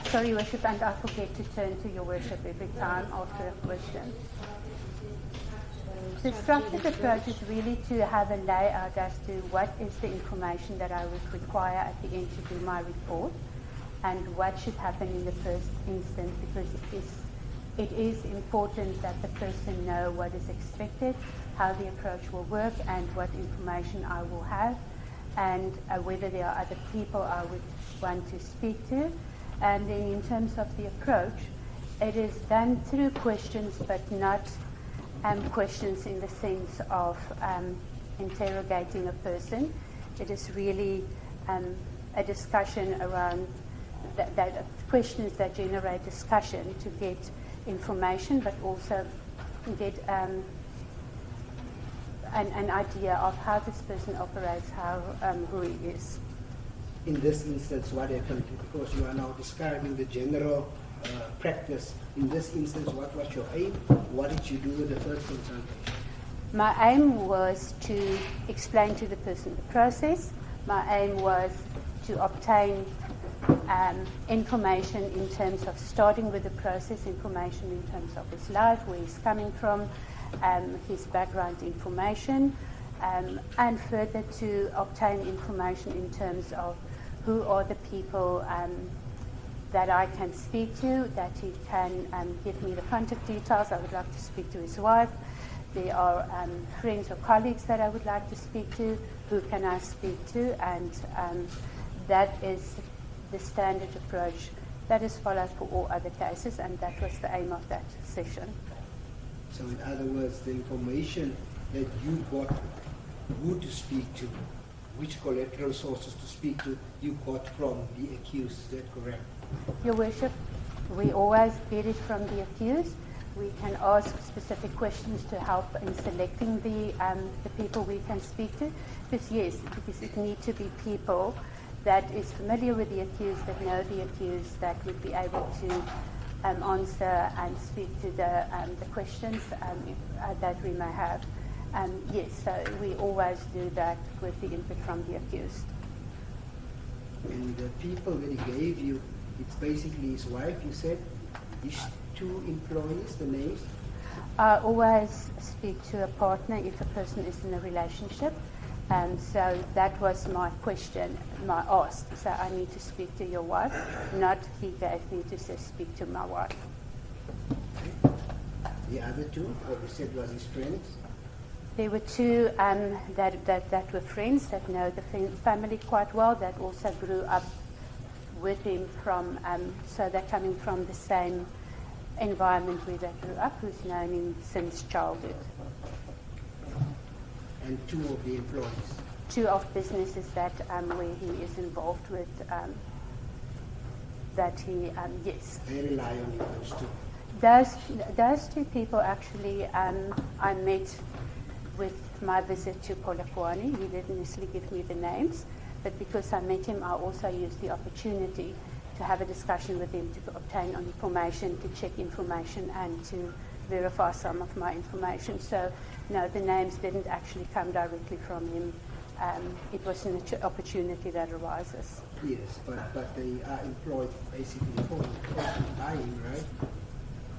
Sorry, Your Worship, and I forget to turn to Your Worship every time after a question. The structured approach is really to have a layout as to what is the information that I would require at the end to do my report, and what should happen in the first instance, because it is important that the person know what is expected, how the approach will work, and what information I will have, and whether there are other people I would want to speak to. And then in terms of the approach, it is done through questions, but not questions in the sense of interrogating a person. It is really a discussion around that questions that generate discussion to get information, but also get an idea of how this person operates, who he is. In this instance, what happened? Because you are now describing the general practice. In this instance, what was your aim? What did you do with the first consultation? My aim was to explain to the person the process. My aim was to obtain information in terms of starting with the process, information in terms of his life, where he's coming from, his background information, and further to obtain information in terms of who are the people that I can speak to, that he can give me the contact details. I would like to speak to his wife. There are friends or colleagues that I would like to speak to. Who can I speak to? And that is the standard approach that is followed for all other cases, and that was the aim of that session. So in other words, the information that you got who to speak to, which collateral sources to speak to, you got from the accused. Is that correct? Your Worship, we always get it from the accused. We can ask specific questions to help in selecting the people we can speak to. Because it needs to be people that is familiar with the accused, that know the accused, that would be able to answer and speak to the questions that we may have. Yes, so we always do that with the input from the accused. And the people that he gave you, it's basically his wife, you said, his two employees, the names? I always speak to a partner if a person is in a relationship. So that was my question, my ask. So I need to speak to your wife, not he gave me to say speak to my wife. Okay. The other two, what you said was his friends? There were two that were friends, that know the family quite well, that also grew up with him from, so they're coming from the same environment where they grew up, who's known him since childhood. And two of the employees? Two of businesses that where he is involved with, that he, yes. They rely on you, those two? Those two people actually, I met with my visit to Polokwane. He didn't necessarily give me the names, but because I met him, I also used the opportunity to have a discussion with him to obtain information, to check information, and to verify some of my information. So, no, the names didn't actually come directly from him. It was an opportunity that arises. Yes, but they are employed basically for buying, right?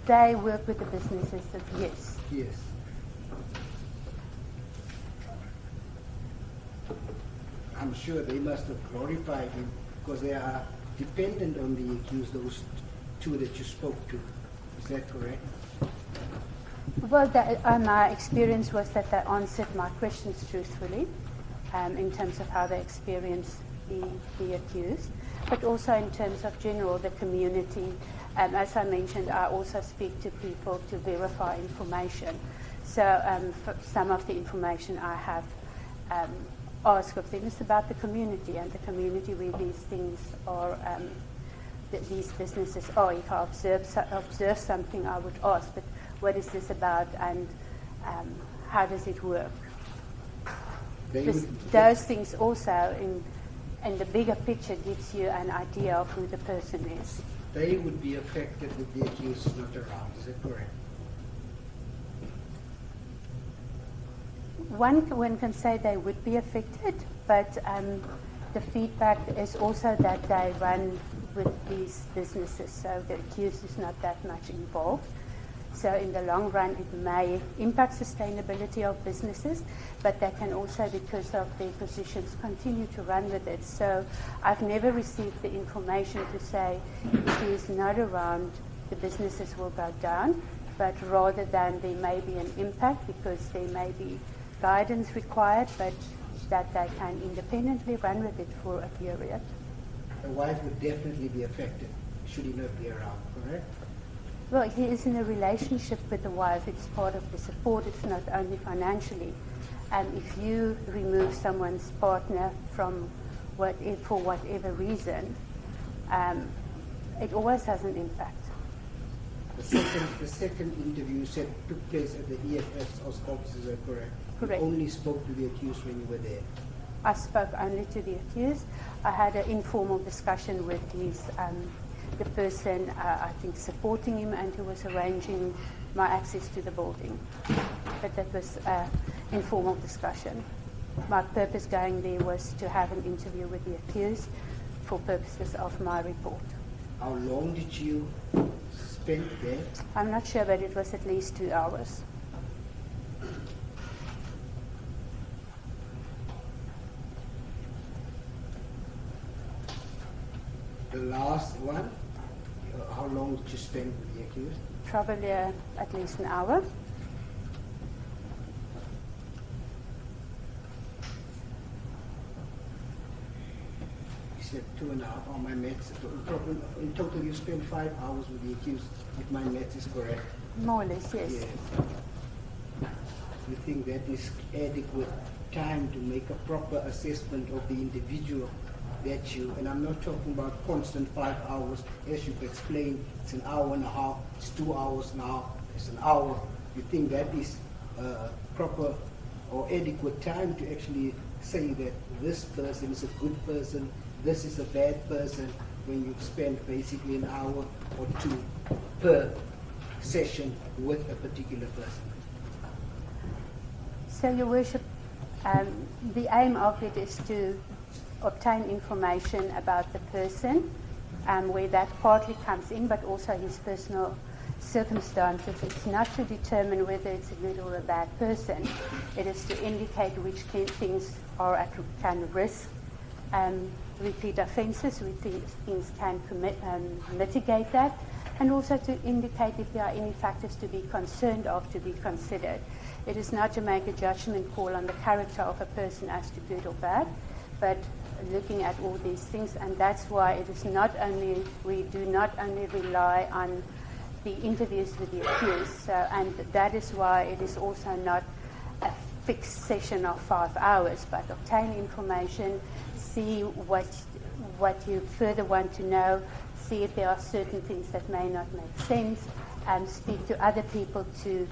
They work with the businesses, yes. Yes. I'm sure they must have glorified him because they are dependent on the accused, those two that you spoke to. Is that correct? Well, my experience was that they answered my questions truthfully in terms of how they experienced the accused, but also in terms of general, the community. As I mentioned, I also speak to people to verify information. So for some of the information I have asked of them is about the community and the community where these things are, these businesses are. If I observe something, I would ask, but what is this about and how does it work? Those things also in the bigger picture gives you an idea of who the person is. They would be affected if the accused is not around, is that correct? One can say they would be affected, but the feedback is also that they run with these businesses, so the accused is not that much involved. So in the long run, it may impact sustainability of businesses, but they can also, because of their positions, continue to run with it. So I've never received the information to say if he is not around, the businesses will go down, but rather than there may be an impact because there may be guidance required, but that they can independently run with it for a period. The wife would definitely be affected should he not be around, correct? Well, he is in a relationship with the wife. It's part of the support. It's not only financially. And if you remove someone's partner from for whatever reason, it always has an impact. The second interview said took place at the EFF's office, is that correct? Correct. You only spoke to the accused when you were there. I spoke only to the accused. I had an informal discussion with the person, I think, supporting him and who was arranging my access to the building. But that was an informal discussion. My purpose going there was to have an interview with the accused for purposes of my report. How long did you spend there? I'm not sure, but it was at least 2 hours. The last one, how long did you spend with the accused? Probably at least an hour. You said 2.5 on my maths. In total, you spent 5 hours with the accused, if my maths is correct. More or less, yes. Yes. You think that is adequate time to make a proper assessment of the individual that you, and I'm not talking about constant 5 hours, as you've explained, it's an hour and a half, it's 2 hours now, it's an hour. You think that is proper or adequate time to actually say that this person is a good person, this is a bad person, when you've spent basically an hour or two per session with a particular person? So, Your Worship, the aim of it is to obtain information about the person, where that partly comes in, but also his personal circumstances. It's not to determine whether it's a good or a bad person. It is to indicate which things are at can risk repeat offences, which things can mitigate that, and also to indicate if there are any factors to be concerned of, to be considered. It is not to make a judgment call on the character of a person as to good or bad, but looking at all these things, and that's why it is not only, we do not only rely on the interviews with the accused, and that is why it is also not a fixed session of 5 hours, but obtain information, see what you further want to know, see if there are certain things that may not make sense, speak to other people to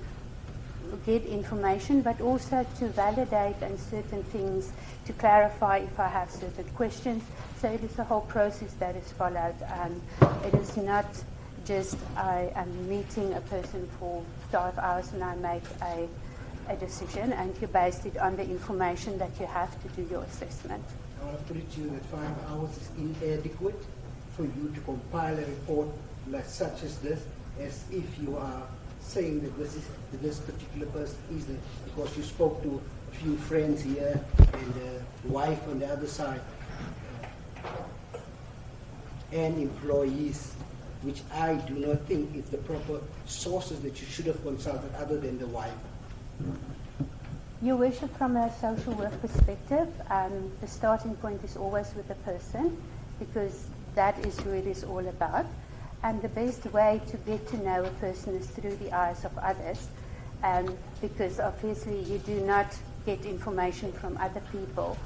get information, but also to validate and certain things, to clarify if I have certain questions. So it is a whole process that is followed. It is not just I am meeting a person for 5 hours and I make a decision, and you base it on the information that you have to do your assessment. I want to put it to you that 5 hours is inadequate for you to compile a report like such as this, as if you are saying that this particular person is there, because you spoke to a few friends here and the wife on the other side, and employees, which I do not think is the proper sources that you should have consulted other than the wife. Your Worship, from a social work perspective, the starting point is always with the person, because that is who it is all about. And the best way to get to know a person is through the eyes of others, because obviously you do not get information from other people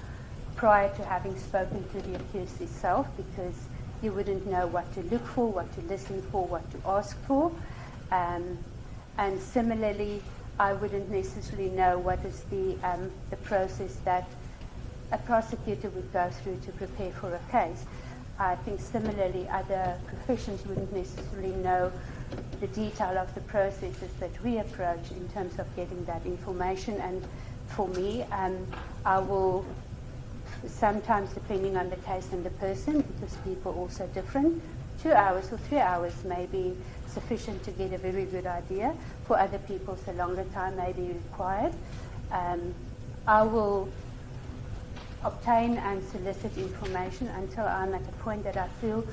prior to having spoken to the accused itself, because you wouldn't know what to look for, what to listen for, what to ask for. And similarly, I wouldn't necessarily know what is the process that a prosecutor would go through to prepare for a case. I think similarly other professions wouldn't necessarily know the detail of the processes that we approach in terms of getting that information. And for me, I will sometimes, depending on the case and the person, because people are also different, 2 hours or 3 hours may be sufficient to get a very good idea. For other people, a longer time may be required. I will obtain and solicit information until I'm at a point that I feel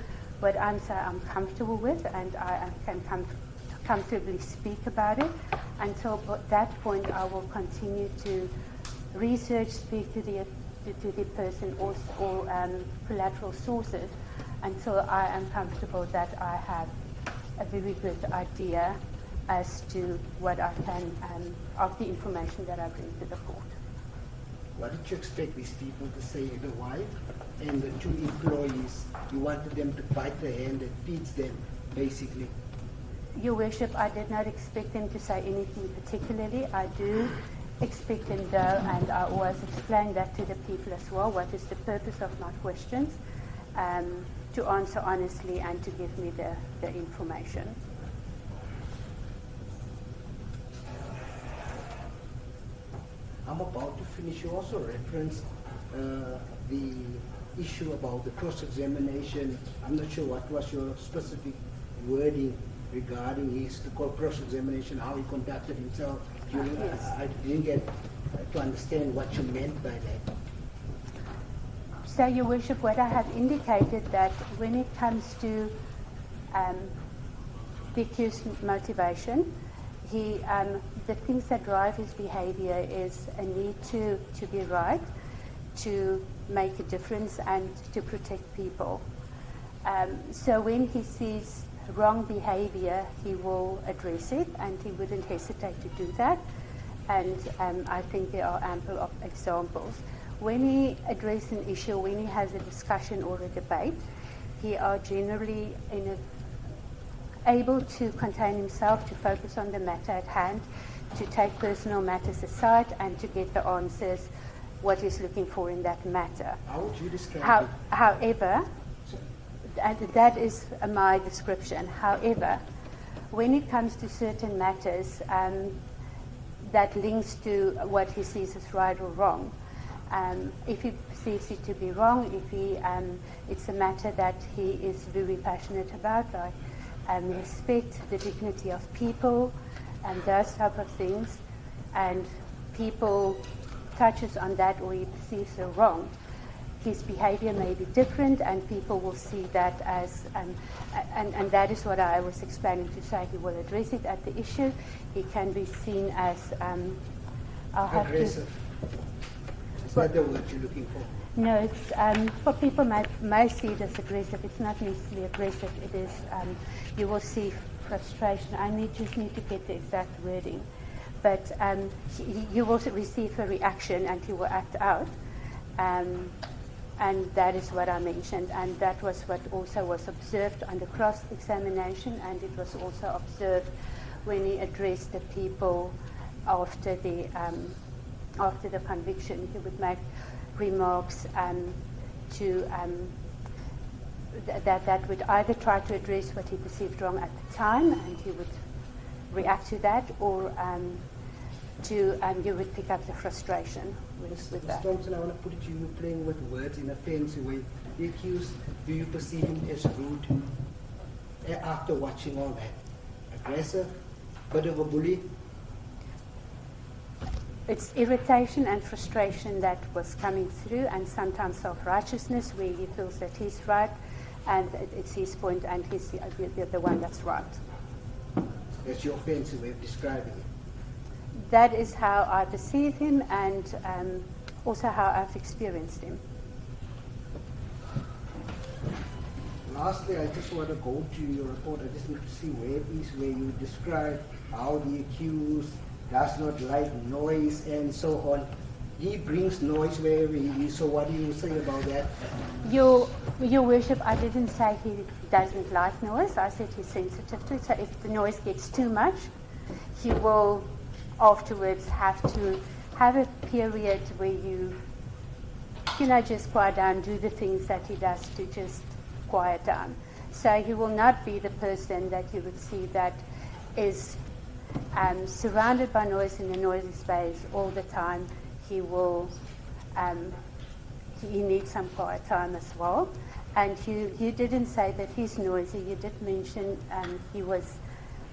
what answer I'm comfortable with and I can comfortably speak about it. Until that point, I will continue to research, speak to the person or collateral sources until I am comfortable that I have a very good idea as to what I can, of the information that I bring to the court. What did you expect these people to say, the wife and the 2 employees? You wanted them to bite the hand that feeds them, basically. Your Worship, I did not expect them to say anything particularly. I do expect them though, and I always explain that to the people as well, what is the purpose of my questions, to answer honestly and to give me the information. I'm about to finish. You also referenced the issue about the cross-examination. I'm not sure what was your specific wording regarding his cross-examination, how he conducted himself. Yes. I didn't get to understand what you meant by that. So, Your Worship, what I have indicated that when it comes to the accused's motivation, the things that drive his behavior is a need to be right, to make a difference, and to protect people. So when he sees wrong behavior, he will address it, and he wouldn't hesitate to do that. And I think there are ample examples. When he addresses an issue, when he has a discussion or a debate, he are generally able to contain himself, to focus on the matter at hand, to take personal matters aside, and to get the answers what he's looking for in that matter. How would you describe it? However, that is my description. However, when it comes to certain matters that links to what he sees as right or wrong, if he perceives it to be wrong, if it's a matter that he is very passionate about, like respect the dignity of people and those type of things, and people touches on that or he perceives a wrong, his behavior may be different, and people will see that as, and that is what I was explaining to say. He will address it at the issue. He can be seen as aggressive. Is that the word you're looking for? No, it's what people may see it as aggressive. It's not necessarily aggressive. It is. You will see frustration. I just need to get the exact wording, but you will receive a reaction and he will act out. And that is what I mentioned, and that was what also was observed on the cross-examination, and it was also observed when he addressed the people after the conviction. He would make remarks that would either try to address what he perceived wrong at the time, and he would react to that, or you would pick up the frustration with that. Mr. Thompson, I want to put it to you playing with words in a fancy way. The accused, do you perceive him as rude after watching all that? Aggressive? Bit of a bully? It's irritation and frustration that was coming through, and sometimes self-righteousness where he feels that he's right and it's his point and he's the one that's right. That's your fancy way of describing it. That is how I perceive him, and also how I've experienced him. Lastly, I just want to go to your report. I just need to see where it is where you describe how the accused does not like noise and so on. He brings noise wherever he is, so what do you say about that? Your Worship, I didn't say he doesn't like noise. I said he's sensitive to it. So if the noise gets too much, he will afterwards have to have a period where you just quiet down, do the things that he does to just quiet down. So he will not be the person that you would see that is surrounded by noise in a noisy space all the time. He will, he needs some quiet time as well. And you didn't say that he's noisy. You did mention he was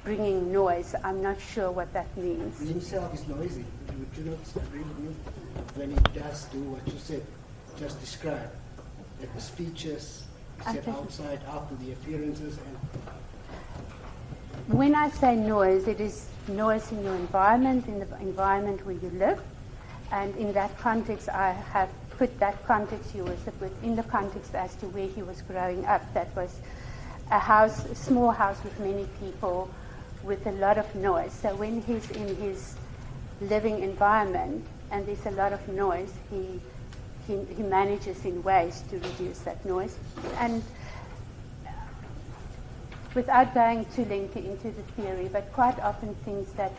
bringing noise. I'm not sure what that means. He himself is noisy. Would you not agree with me when he does do what you said, just describe, like the speeches said outside after the appearances? And when I say noise, it is noise in your environment, in the environment where you live. And in that context, I have put that context he was within the context as to where he was growing up. That was a small house with many people, with a lot of noise. So when he's in his living environment and there's a lot of noise, he manages in ways to reduce that noise. And without going too lengthy into the theory, but quite often things that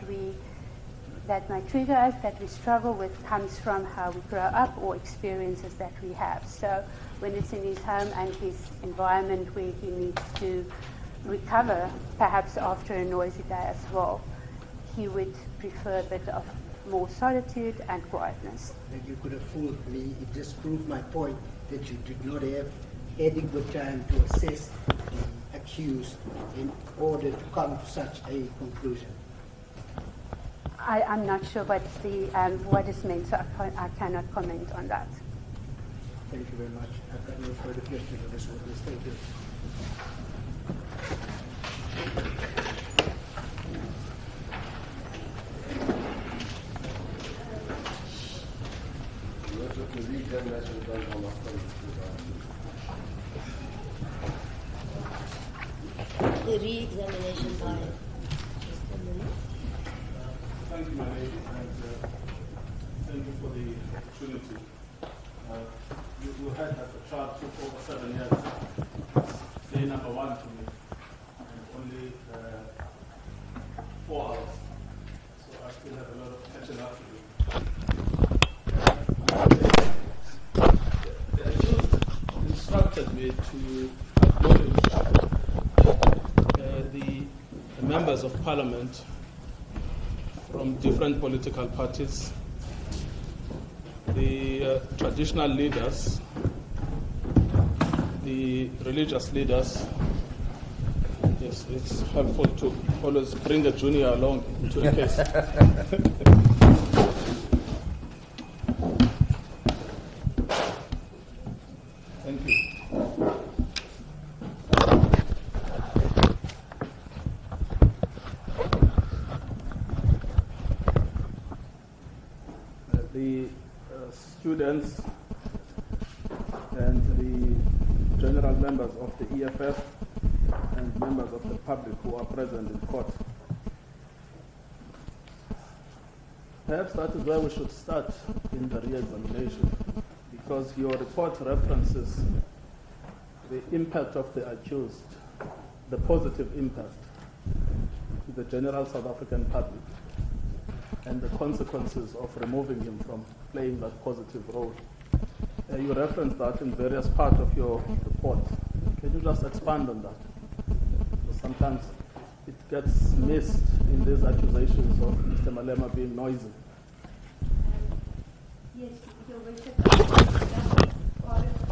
might trigger us, that we struggle with, comes from how we grow up or experiences that we have. So when it's in his home and his environment where he needs to recover, perhaps after a noisy day as well, he would prefer a bit of more solitude and quietness. that you could have fooled me. It just proved my point that you did not have adequate time to assess the accused in order to come to such a conclusion. I'm not sure what is meant, so I cannot comment on that. Thank you very much. I've got no further questions on this witness. Thank you. The re-examination by Mr. Malema. Thank you, my lady, and thank you for the opportunity. You had as a child took over 7 years. It's day number 1 to me, and only 4 hours. So I still have a lot of catching up to do. The accused instructed me to acknowledge the members of parliament from different political parties, the traditional leaders, the religious leaders. Yes, it's helpful to always bring a junior along into a case. Thank you. The students and the general members of the EFF and members of the public who are present in court. Perhaps that is where we should start in the re-examination, because your report references the impact of the accused, the positive impact to the general South African public, and the consequences of removing him from playing that positive role. You reference that in various parts of your report. Can you just expand on that? Because sometimes it gets missed in these accusations of Mr. Malema being noisy. Yes, Your Worship, that was part of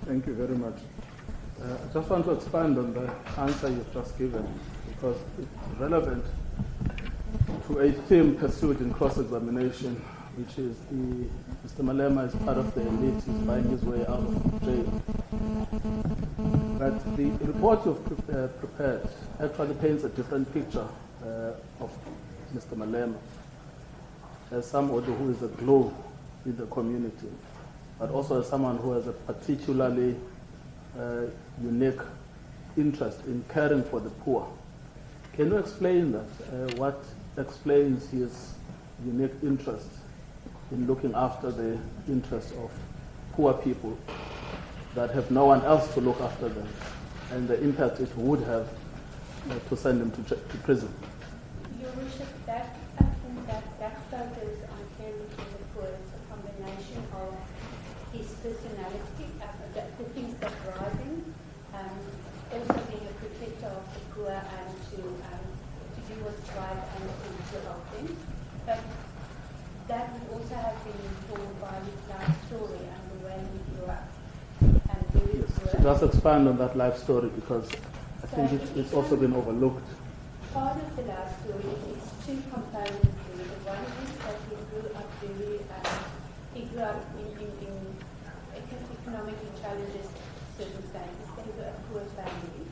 Thank you very much. I just want to expand on the answer you've just given because it's relevant to a theme pursued in cross-examination, which is Mr. Malema is part of the elite, he's buying his way out of jail. But the report you've prepared actually paints a different picture of Mr. Malema as somebody who is a glue in the community, but also as someone who has a particularly unique interest in caring for the poor. Can you explain that? What explains his unique interest in looking after the interests of poor people that have no one else to look after them, and the impact it would have to send them to prison? Your Worship, I think that focus on caring for the poor is a combination of his personality, the things that drive him, also being a protector of the poor and to do what's right and to help them. But that would also have been informed by his life story and the way he grew up. And Yes. So just expand on that life story because I think it's also been overlooked. Part of the life story is two components. The one is that he grew up in economically challenging circumstances. They were a poor family.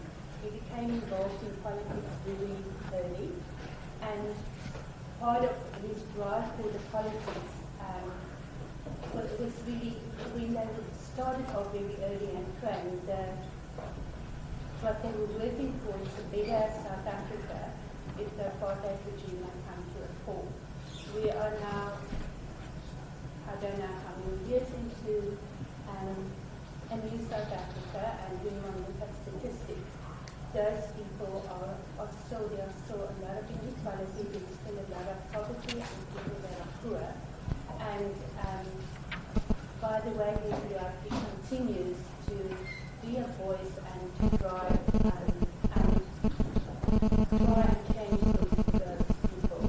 He became involved in politics very early, and part of his drive for the politics was really when they started off very early and trained. What they were working for is a better South Africa if the apartheid regime had come to a fall. We are now, I don't know how many years into a new South Africa, and when one looks at statistics, those people are still, there are still a lot of inequality, there's still a lot of poverty and people that are poor. And by the way he grew up, he continues to be a voice and to drive and try and change those people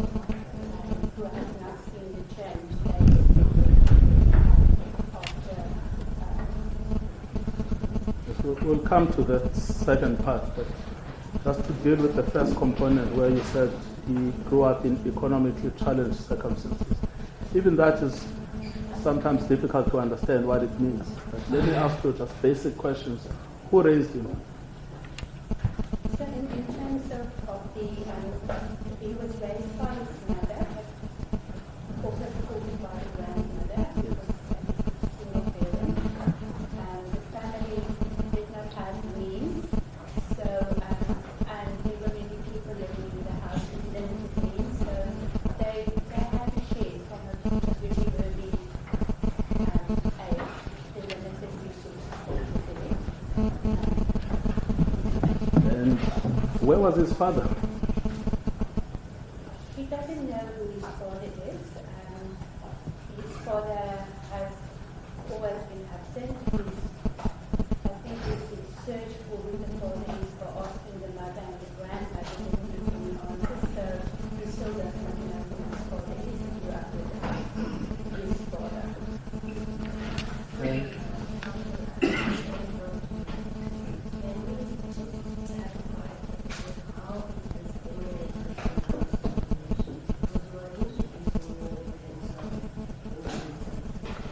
who have not seen the change after. We'll come to the second part, but just to deal with the first component where you said he grew up in economically challenged circumstances. Even that is sometimes difficult to understand what it means. But let me ask you just basic questions. Who raised him? So in terms of the, he was raised by his mother, also supported by his grandmother, who was a single parent. The family did not have means, so, and there were many people living in the house with limited means, so they had to share from a really early age the limited resources that were there. And where was his father? He doesn't know who his father is. His father has always been absent. I think his search for who the father is for asking the mother and the grandmother didn't give him an answer, so he still does not know who his father is and grew up with his father.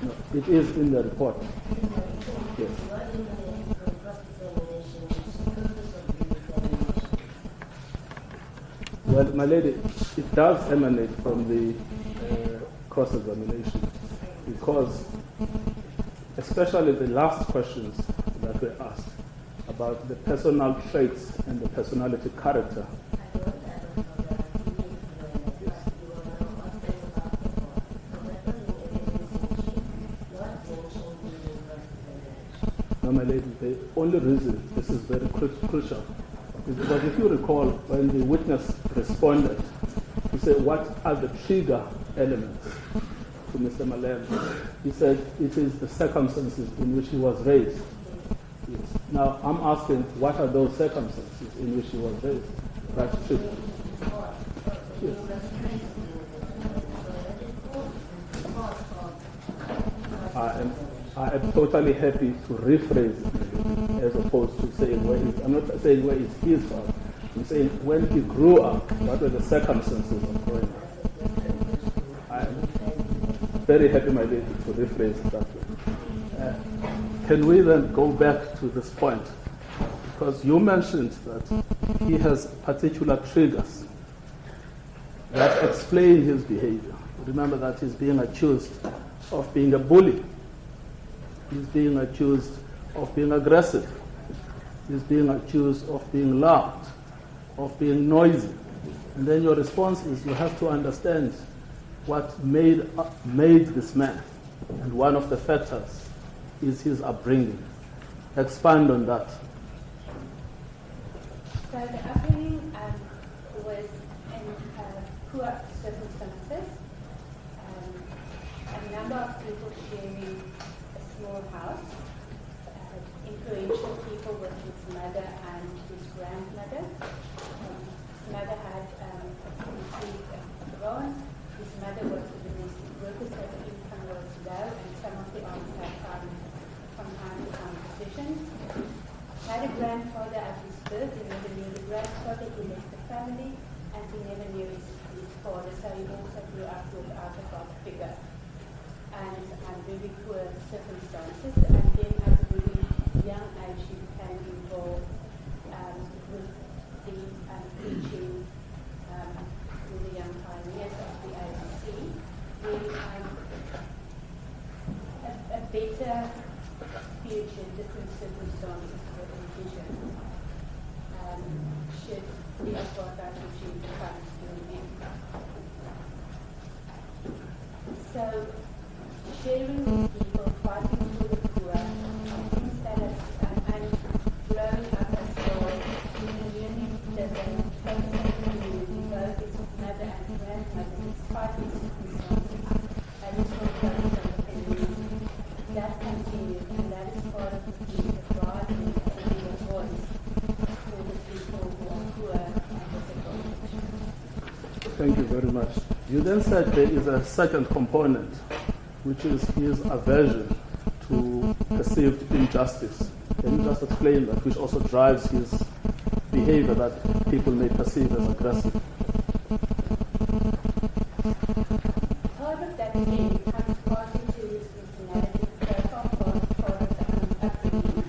No, it is in the report. Yes. Well, my lady, it does emanate from the cross-examination because, especially the last questions that were asked about the personal traits and the personality character. No, my lady, the only reason this is very crucial is because if you recall, when the witness responded to say what are the trigger elements to Mr. Malema, he said it is the circumstances in which he was raised. Yes. Now I'm asking, what are those circumstances in which he was raised? That's true. Yes. I am totally happy to rephrase it as opposed to saying where it's, I'm not saying where it's his fault. I'm saying when he grew up, what were the circumstances of growing up? I'm very happy, my lady, to rephrase it that way. Can we then go back to this point? Because you mentioned that he has particular triggers that explain his behavior. Remember that he's being accused of being a bully. He's being accused of being aggressive. He's being accused of being loud, of being noisy. And then your response is you have to understand what made this man. And one of the factors is his upbringing. Expand on that. So the upbringing was in poor circumstances. A number of people sharing a small house, influential people with his mother and his grandmother. His mother had received a grant. His mother was a domestic worker, so the income was low, and some of the aunts had from time to time positions. Had a grandfather at his birth. He never knew the grandfather. He left the family, and he never knew his father, so he also grew up without a father figure. And very poor circumstances, and then at a really young age he became involved with the preaching with the young pioneers of the ABC, with a better future, different circumstances were envisioned should the apartheid regime come to an end. So sharing with people, fighting for the poor, things that and growing up as well in a unique living, focusing on the community, both his mother and grandmother, despite his circumstances, and his focus on the community. That continued, and that is part of the drive and Thank you very much. You then said there is a second component, which is his aversion to perceived injustice. Can you just explain that, which also drives his behavior that people may perceive as aggressive? Part of that again comes partly to his personality profile, part of the upbringing.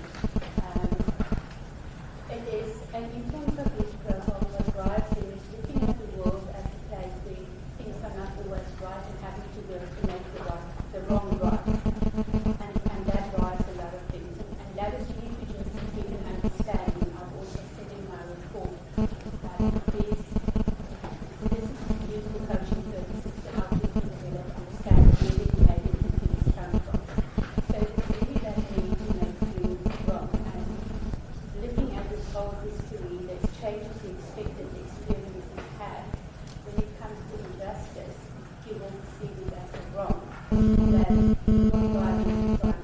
It is, and in terms of his profile, what drives him is looking at the world as a place where things are not always right and having to work to make the wrong right. And that drives a lot of things. And that is really to just give an understanding. I've also said in my report, this is useful coaching services to help people develop, understand where the behavior things come from. So it's really that need to make you wrong. And looking at this whole history, the changes he expected, the experiences he's had, when it comes to injustice, he will see it as a wrong. That wrong driving is right.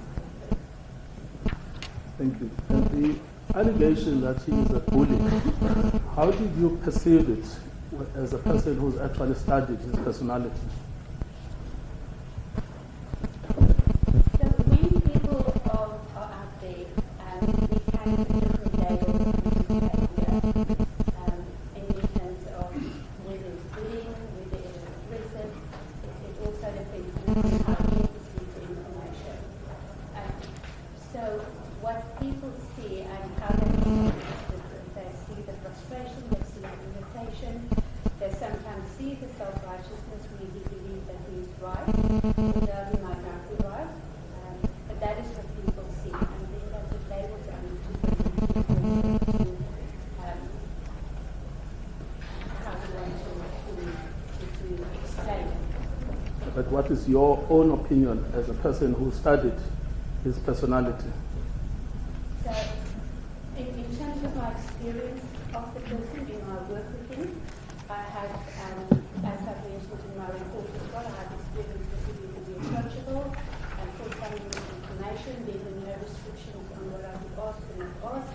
Thank you. And the allegation that he is a bully, how did you perceive it as a person who's actually studied his personality? So when people are out there, we can put different labels on behavior in terms of whether it's bullying, whether it's aggressive. It also depends on how you perceive the information. So what people see and how they perceive it is different. They see the frustration, they see the irritation, they sometimes see the self-righteousness where he believes that he is right, although he might not be right. But that is what people see, and then they put labels on it to how we want to explain it. But what is your own opinion as a person who studied his personality? So, in terms of my experience of the person in my work with him, I have, as I've mentioned in my report as well, I have experience with him to be approachable and forthcoming with information. There were no restrictions on what I would ask and not ask.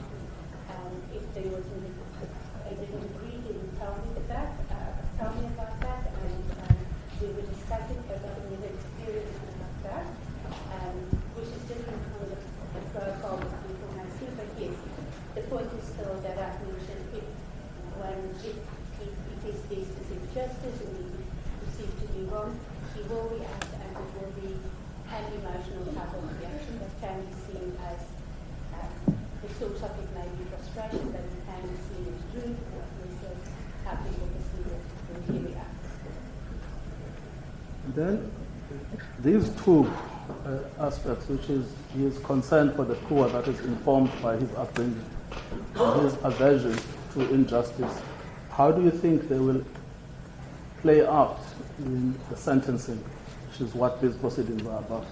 If there was I didn't agree, he would tell me about that, and we would discuss it, but I never experienced it like that, which is different from the profile that people may see. But yes, the point is still that I've mentioned if there's specific justice and he is perceived to be wrong, he will react, and it will be an emotional type of reaction that can be seen as the source of it may be frustration, but it can be seen as rude or aggressive, how people perceive it when he reacts. Then these two aspects, which is his concern for the poor that is informed by his upbringing and his aversion to injustice, how do you think they will play out in the sentencing, which is what these proceedings are about?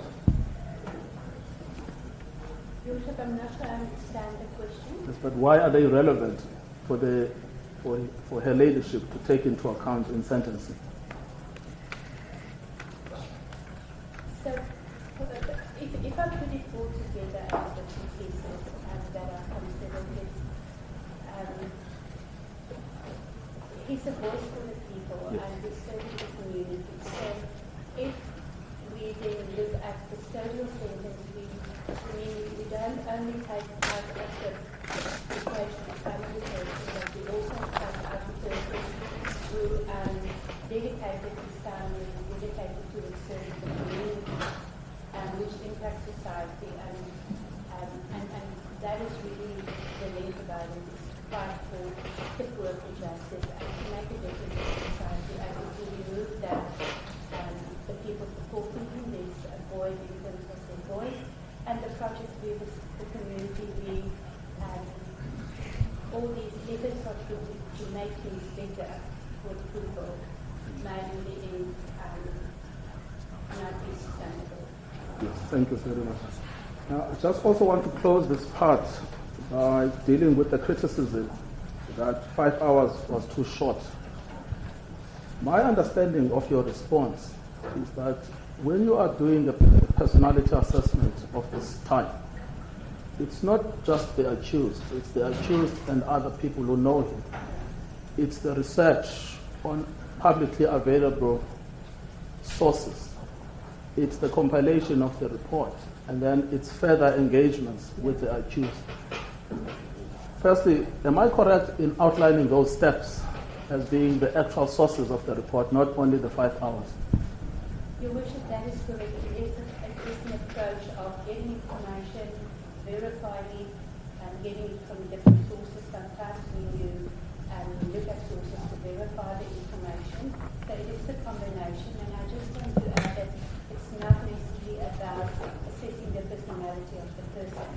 Joseph, I'm not sure I understand the question. Yes, but why are they relevant for her ladyship to take into account in sentencing? So, if I put it all together as the two pieces that are considered, he's a voice for the people, yes, and he's serving the community. So, if we then look at custodial sentence, we don't only take out of the equation of family person, but we also take out the person who dedicated his time and dedicated to serving the community, which impacts society, and that is really the link about it, is to fight for the poor, for justice, and to make a difference in society. And if we remove that, the people supporting him, there's a void in terms of their voice, and the project with the community, all these letters are to make things better for the people, maybe in not be sustainable. Yes, thank you very much. Now, I just also want to close this part by dealing with the criticism that 5 hours was too short. My understanding of your response is that when you are doing a personality assessment of this type, it's not just the accused, it's the accused and other people who know him. It's the research on publicly available sources. It's the compilation of the report, and then it's further engagements with the accused. Firstly, am I correct in outlining those steps as being the actual sources of the report, not only the 5 hours? Your Worship, that is correct. It is an approach of getting information, verifying it, and getting it from different sources. Sometimes when you look at sources to verify the information, so it is a combination. And I just want to add that it's not necessarily about assessing the personality of the person.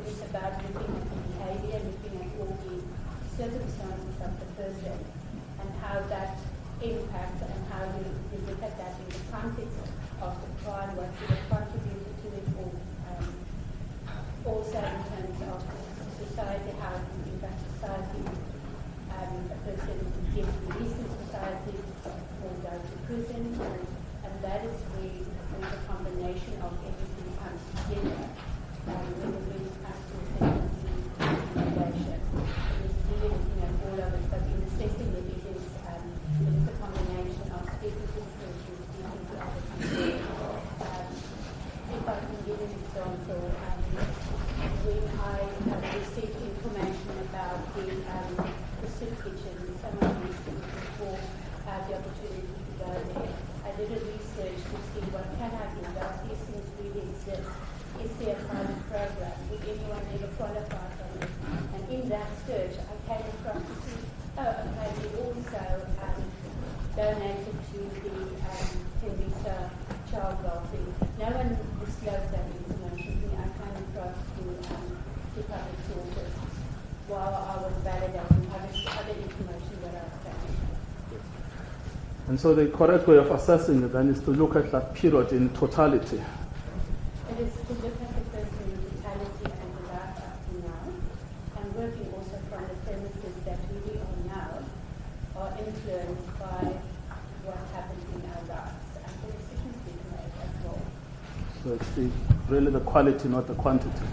It is about looking at the behavior, looking at all the circumstances of the person, and how that impacts and how you look at that in the context of the crime, what you have contributed to it, or also in terms of society, how it can impact society. A person gets released in society or go to prison, and that is where the combination of everything comes together. When it comes to sentencing recommendation, it is really looking at all of it, but in assessing it, it is a combination of speaking to the person, speaking to other people. If I can give an example, when I received information about the soup kitchen, someone used to before the opportunity to go there, I did a research to see what can I do, does these things really exist? Is there a pilot program? Would anyone ever qualify from it? And in that search, I came across to see, they also donated to the Tembisa child welfare. No one disclosed that information to me. I came across to public sources while I was validating other information that I found. And so the correct way of assessing it then is to look at that period in totality. It is to look at the person in totality and the life up to now, and working also from the premises that we are now are influenced by what happened in our lives and the decisions we made as well. So it's really the quality, not the quantity.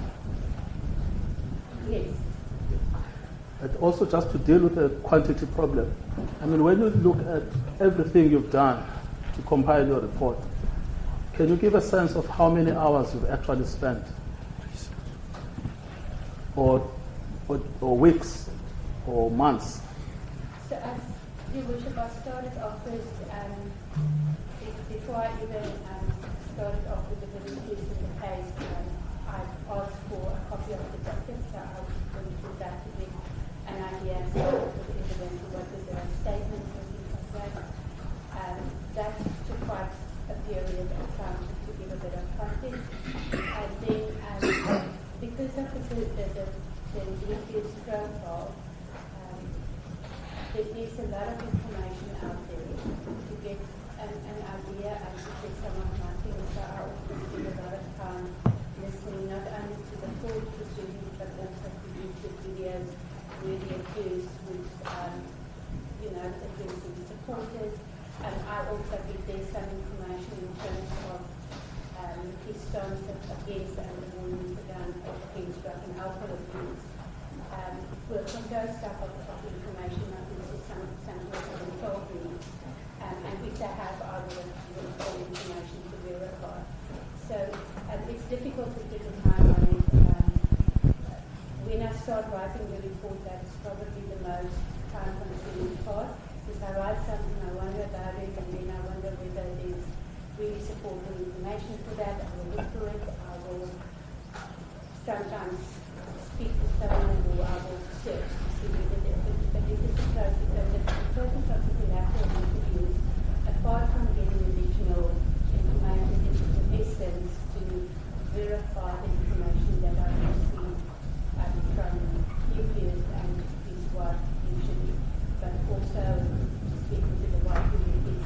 Yes. And also just to deal with the quantity problem. I mean, when you look at everything you've done to compile your report, can you give a sense of how many hours you've actually spent? Or weeks or months? So as Your Worship, I started off first, before I even started off with the reviews in the case, I asked for a copy of the docket, so I was going through that to get an idea of the evidence, what was their statements and things like that. That took quite a period of time to give a bit of context. And then, because of the Julius profile, there is a lot of information out there to get an idea and to get someone nothing. So I also spend a lot of time listening not only to the full proceedings but also to YouTube videos where the accused would, the accused would be supported. And I also give there some information in terms of his stance against and the warnings against drug and alcohol abuse. From those type of information, I think this is something that has been told me. And if they have, I will all information to verify. So it's difficult to put a time on it. When I start writing the report, that's probably the most time-consuming part. Because I write something, I wonder about it, and then I wonder whether there's really supporting information for that. I will look for it. I will sometimes speak to someone, or I will search to see whether there's but this is a process. So the purpose of the collateral interviews, apart from getting additional information, is in essence to verify the information that I received from Julius and his wife usually, but also speaking to the wife who did these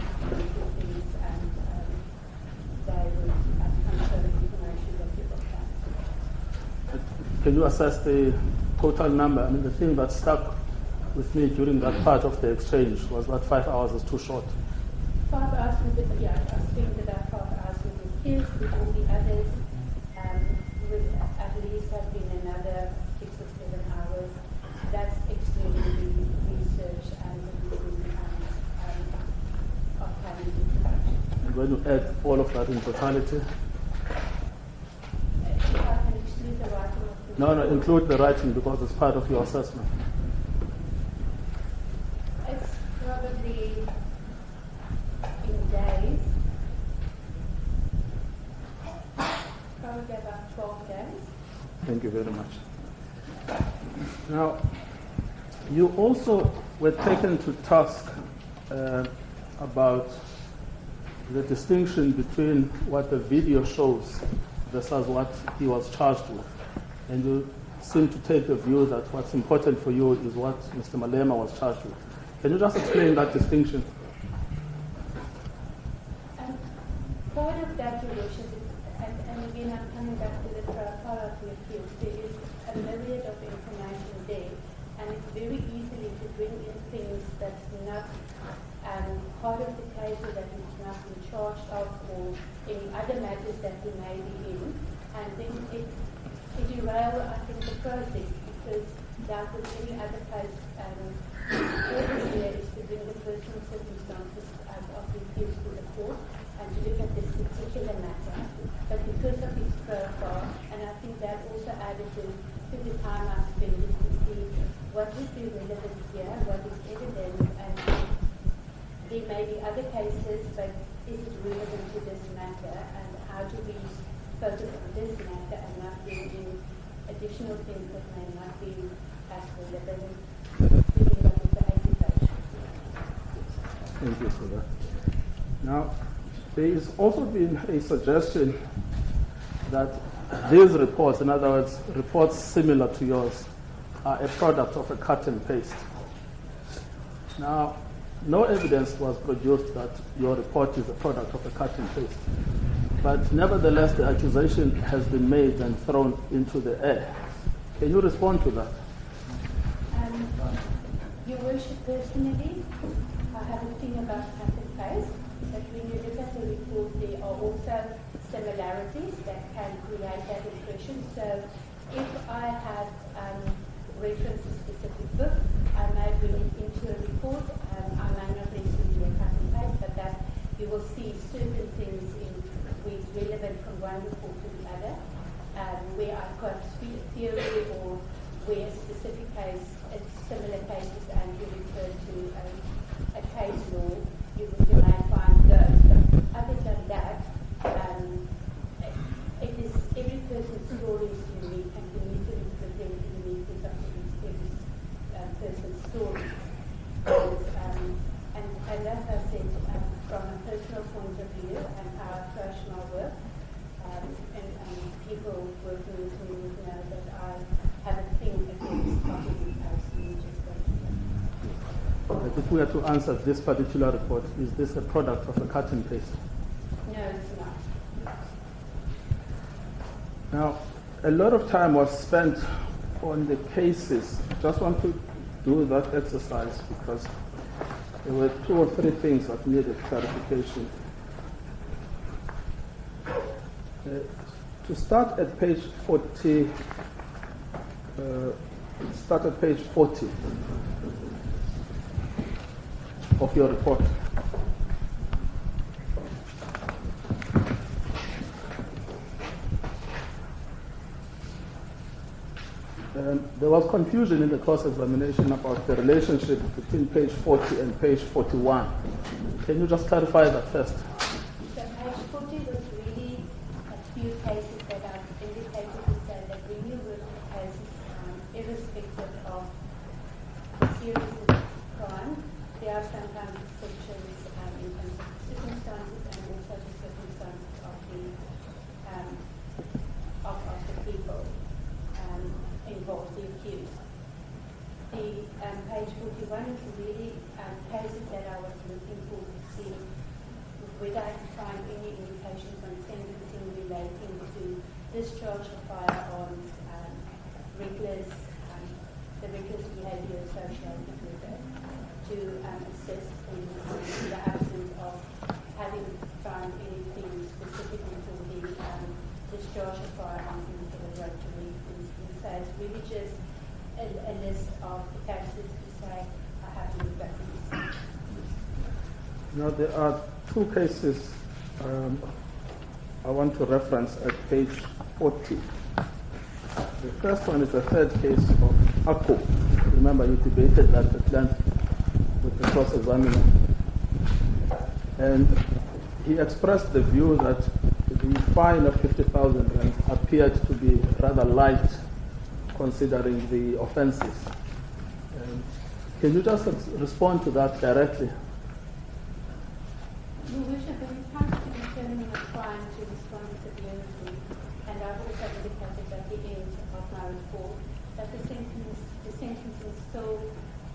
things, and they would confirm the information that people have. Can you assess the total number? I mean, the thing that stuck with me during that part of the exchange was that 5 hours is too short. 5 hours with the, I spent about 5 hours with the kids, with all the others, with at least have been another 6 or 7 hours. That's excluding the research and the I'm going to add all of that in totality. If I can exclude the writing of the No, include the writing because it's part of your assessment. It's probably in days, probably about 12 days. Thank you very much. Now, you also were taken to task about the distinction between what the video shows versus what he was charged with. And you seem to take the view that what's important for you is what Mr. Malema was charged with. Can you just explain that distinction? Part of that, Your Worship, and again I'm coming back to the profile of the appeals, there is a myriad of information there, and it's very easy to bring in things that's not part of the case or that he's not been charged of, or any other matters that he may be in, and then it derail, I think, the process, because like with any other case, purpose here is to bring the personal circumstances of the appeals to the court and to look at this particular matter. But because of his profile, and I think that also added to the time I spent to see what would be relevant here, what is evidence, and there may be other cases, but is it relevant to this matter, and how do we focus on this matter and not bring in additional things that may not be as relevant, giving up with the application. Thank you for that. Now, there has also been a suggestion that these reports, in other words, reports similar to yours, are a product of a cut and paste. Now, no evidence was produced that your report is a product of a cut and paste. But nevertheless, the accusation has been made and thrown into the air. Can you respond to that? Your Worship, personally, I have a thing about cut and paste, but when you look at the report, there are also similarities that can create that impression. So if I have referenced a specific book, I may bring it into a report. I may not necessarily do a cut and paste, but that you will see certain things in where it's relevant from one report to the other, where I've got theory or where a specific case, similar cases, and you refer to a case law, you may find those. But other than that, it is every person's story is unique, and you need to represent the uniqueness of every person's story. And as I said, from a personal point of view and how I approach my work, and people working with me know that I have a thing against copying and pasting. But if we are to answer this particular report, is this a product of a cut and paste? No, it's not. Now, a lot of time was spent on the cases. Just want to do that exercise because there were 2 or 3 things that needed clarification. To start at page 40, of your report. There was confusion in the cross-examination about the relationship between page 40 and page 41. Can you just clarify that first? So page 40 was really a few cases that I've indicated to say that when you work with cases, irrespective of the series of crime, there are sometimes exceptions in terms of circumstances and also the circumstances of the people involved, the accused. The page 41 is really cases that I was looking for to see whether I could find any indications on sentencing relating to discharge of firearms, the reckless behavior associated with it, to assist in the absence of having found anything specifically for the discharge of firearms in the regulatory instance. So it's really just a list of the cases to say I haven't looked at these. Now, there are 2 cases I want to reference at page 40. The first one is the third case of Akko. Remember, you debated that at length with the cross-examiner. And he expressed the view that the fine of 50,000 rand appeared to be rather light considering the offenses. Can you just respond to that directly? Your Worship, when it comes to determining a crime to respond to severity, and I've also indicated at the end of my report that the sentencing still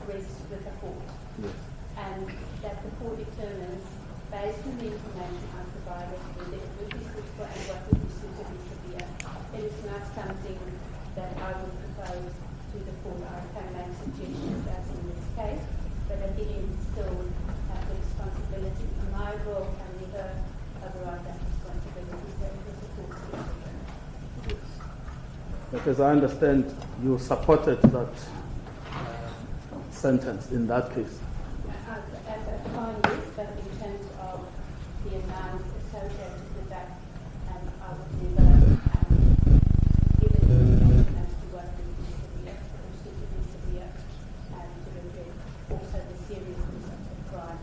rests with the court. Yes. And that the court determines, based on the information I provided, whether it would be suitable and what would be suitably severe. It is not something that I would propose to the court. I can make suggestions as in this case, but at the end still have the responsibility. My role can never override that responsibility, so it is the court's decision. Yes. But as I understand, you supported that sentence in that case. At a time, yes, but in terms of the amount associated with that, I would never give an indication as to what would be severe or suitably severe, to reflect also the seriousness of the crime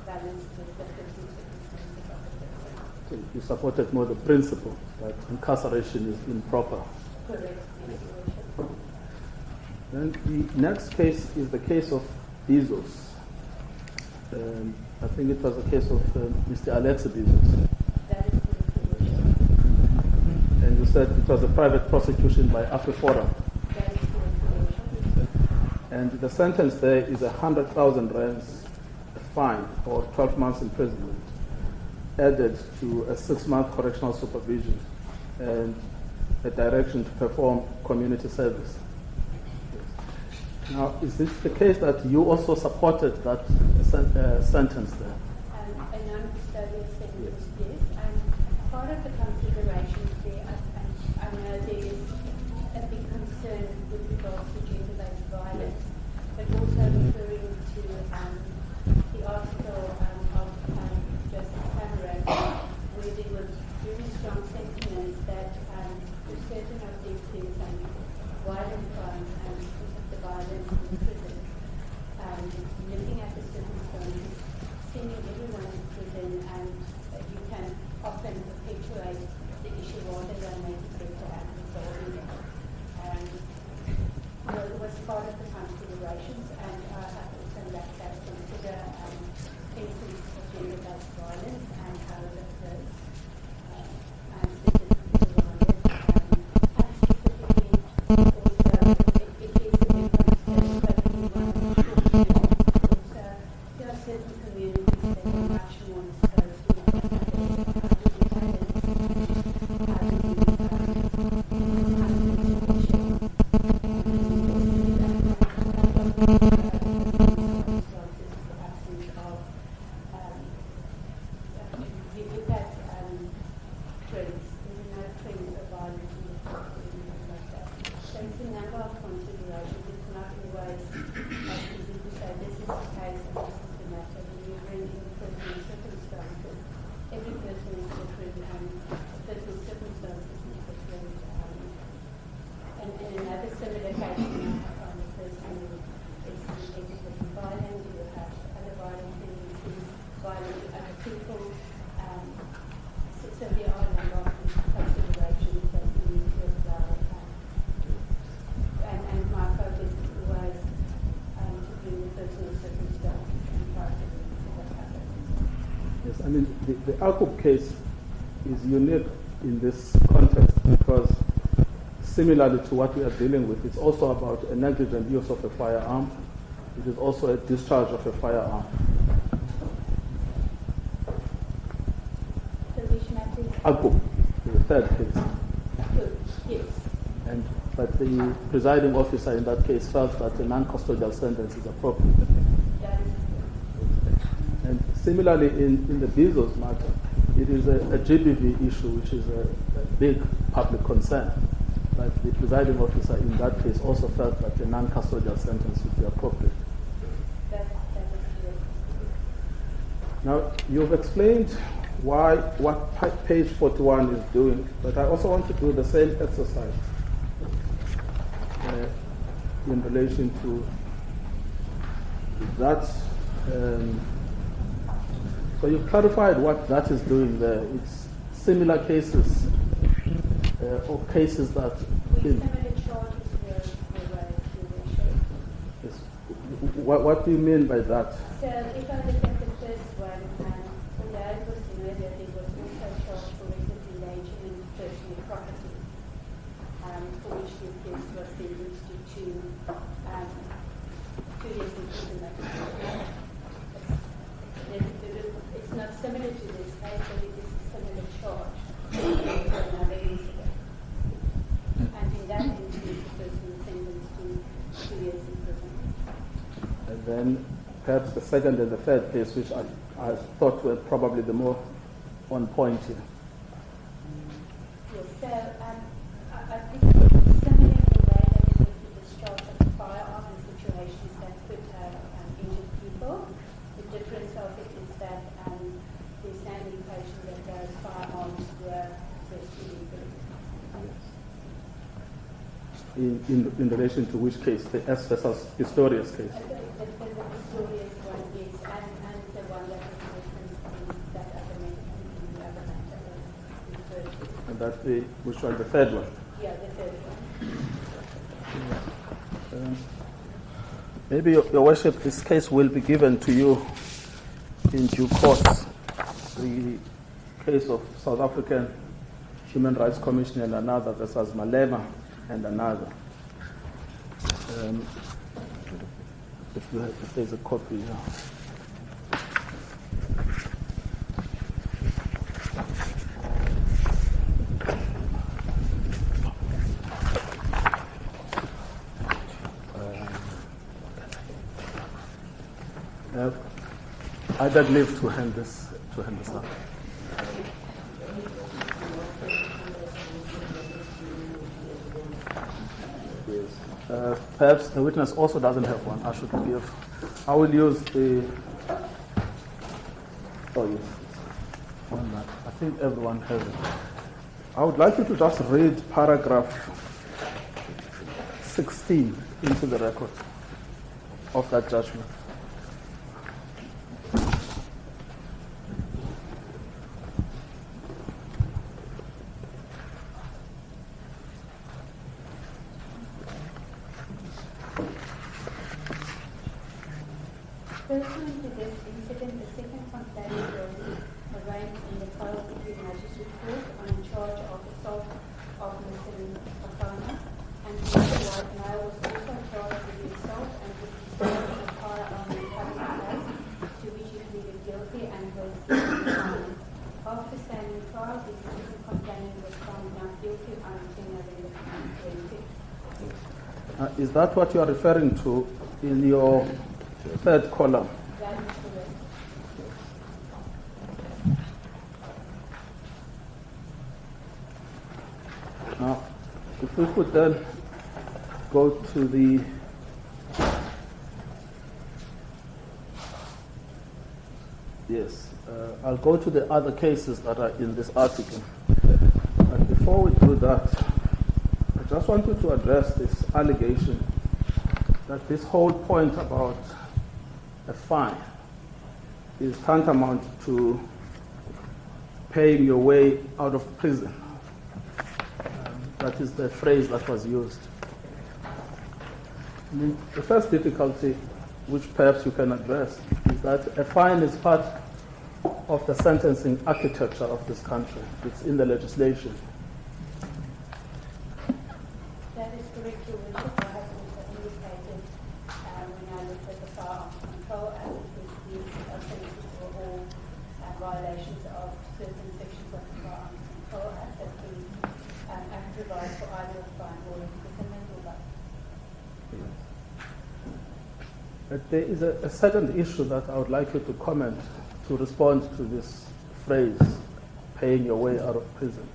balanced with the personal circumstances of the person. So you supported more the principle that incarceration is improper. Correct, yes, Your Worship. Then the next case is the case of Bezos. I think it was the case of Mr. Alex Bezos. That is correct, Your Worship. And you said it was a private prosecution by AfriForum. That is correct, Your Worship. And the sentence there is 100,000 rands fine or 12 months imprisonment, added to a 6-month correctional supervision and a direction to perform community service. Now, is this the case that you also supported that sentence there? A non-custodial sentence, yes. And part of the considerations there, I know there is a big concern with regards to gender-based violence, but also referring to the article of Justice Cameron, where there was very strong sentiments that for certain offences and violent crimes and the violence in prison, looking at the circumstances, sending everyone to prison, and you can often perpetuate the issue rather than make it better and resolving it. It was part of the considerations, and I have also let that consider cases of gender-based violence and how it occurs, and specifically violence, and specifically also it is a big concern, but we want to also there are certain communities that are much more exposed to The Akub case is unique in this context because similarly to what we are dealing with, it's also about a negligent use of a firearm. It is also a discharge of a firearm. So which matters? Akub, the third case. Yes. But the presiding officer in that case felt that a non-custodial sentence is appropriate. That is And similarly, in the Bezos matter, it is a GBV issue, which is a big public concern. But the presiding officer in that case also felt that a non-custodial sentence would be appropriate. that is correct. Now, you've explained what page 41 is doing, but I also want to do the same exercise in relation to that. So you clarified what that is doing there. It's similar cases or cases that. Yes. What do you mean by that? So if I look at the first one, although it was murder, it was also charged for reckless engaging in personal property, for which the offence was sentenced to 2 years imprisonment. It's not similar to this case, but it is a similar charge to another incident. And in that instance, the person was sentenced to 2 years imprisonment. And then perhaps the second and the third case, which I thought were probably the more on point here. Yes, so I think it's similar in the way that we look at discharge of the firearm in situations that could have injured people. The difference of it is that there's no indication that those firearms were possessed illegally. In relation to which case? The S versus Pistorius case? The Pistorius one is, and the one that was referenced in that other matter that was referred to. And that's which one? The third one? Yeah, the third one. Maybe, Your Worship, this case will be given to you in due course. The case of South African Human Rights Commission and another versus Malema and another. If there's a copy, yeah. I beg leave to hand this up. Yes. Perhaps the witness also doesn't have one. I should give. I will use the. Oh yes, one that. I think everyone has it. I would like you to just read paragraph 16 into the record of that judgment. Pursuant to this incident, the second complaint was arraigned in the Kyle Magistrates Court on a charge of assault of Mr. Bafana, and Mr. White Male was also charged with the assault and with the discharge of a firearm in public place, to which he pleaded guilty and was fined. After standing trial, the second complainant was found not guilty on 10 November 2020. Is that what you are referring to in your third column? That is correct. Now, if we could then go to the I'll go to the other cases that are in this article. But before we do that, I just wanted to address this allegation that this whole point about a fine is tantamount to paying your way out of prison. That is the phrase that was used. The first difficulty, which perhaps you can address, is that a fine is part of the sentencing architecture of this country. It's in the legislation. That is correct, Your Worship. I have also indicated when I looked at the Firearms Control Act, these offences were all violations of certain sections of the Firearms Control Act that the Act provides for either a fine or imprisonment or both. But there is a second issue that I would like you to comment to respond to this phrase, paying your way out of prison,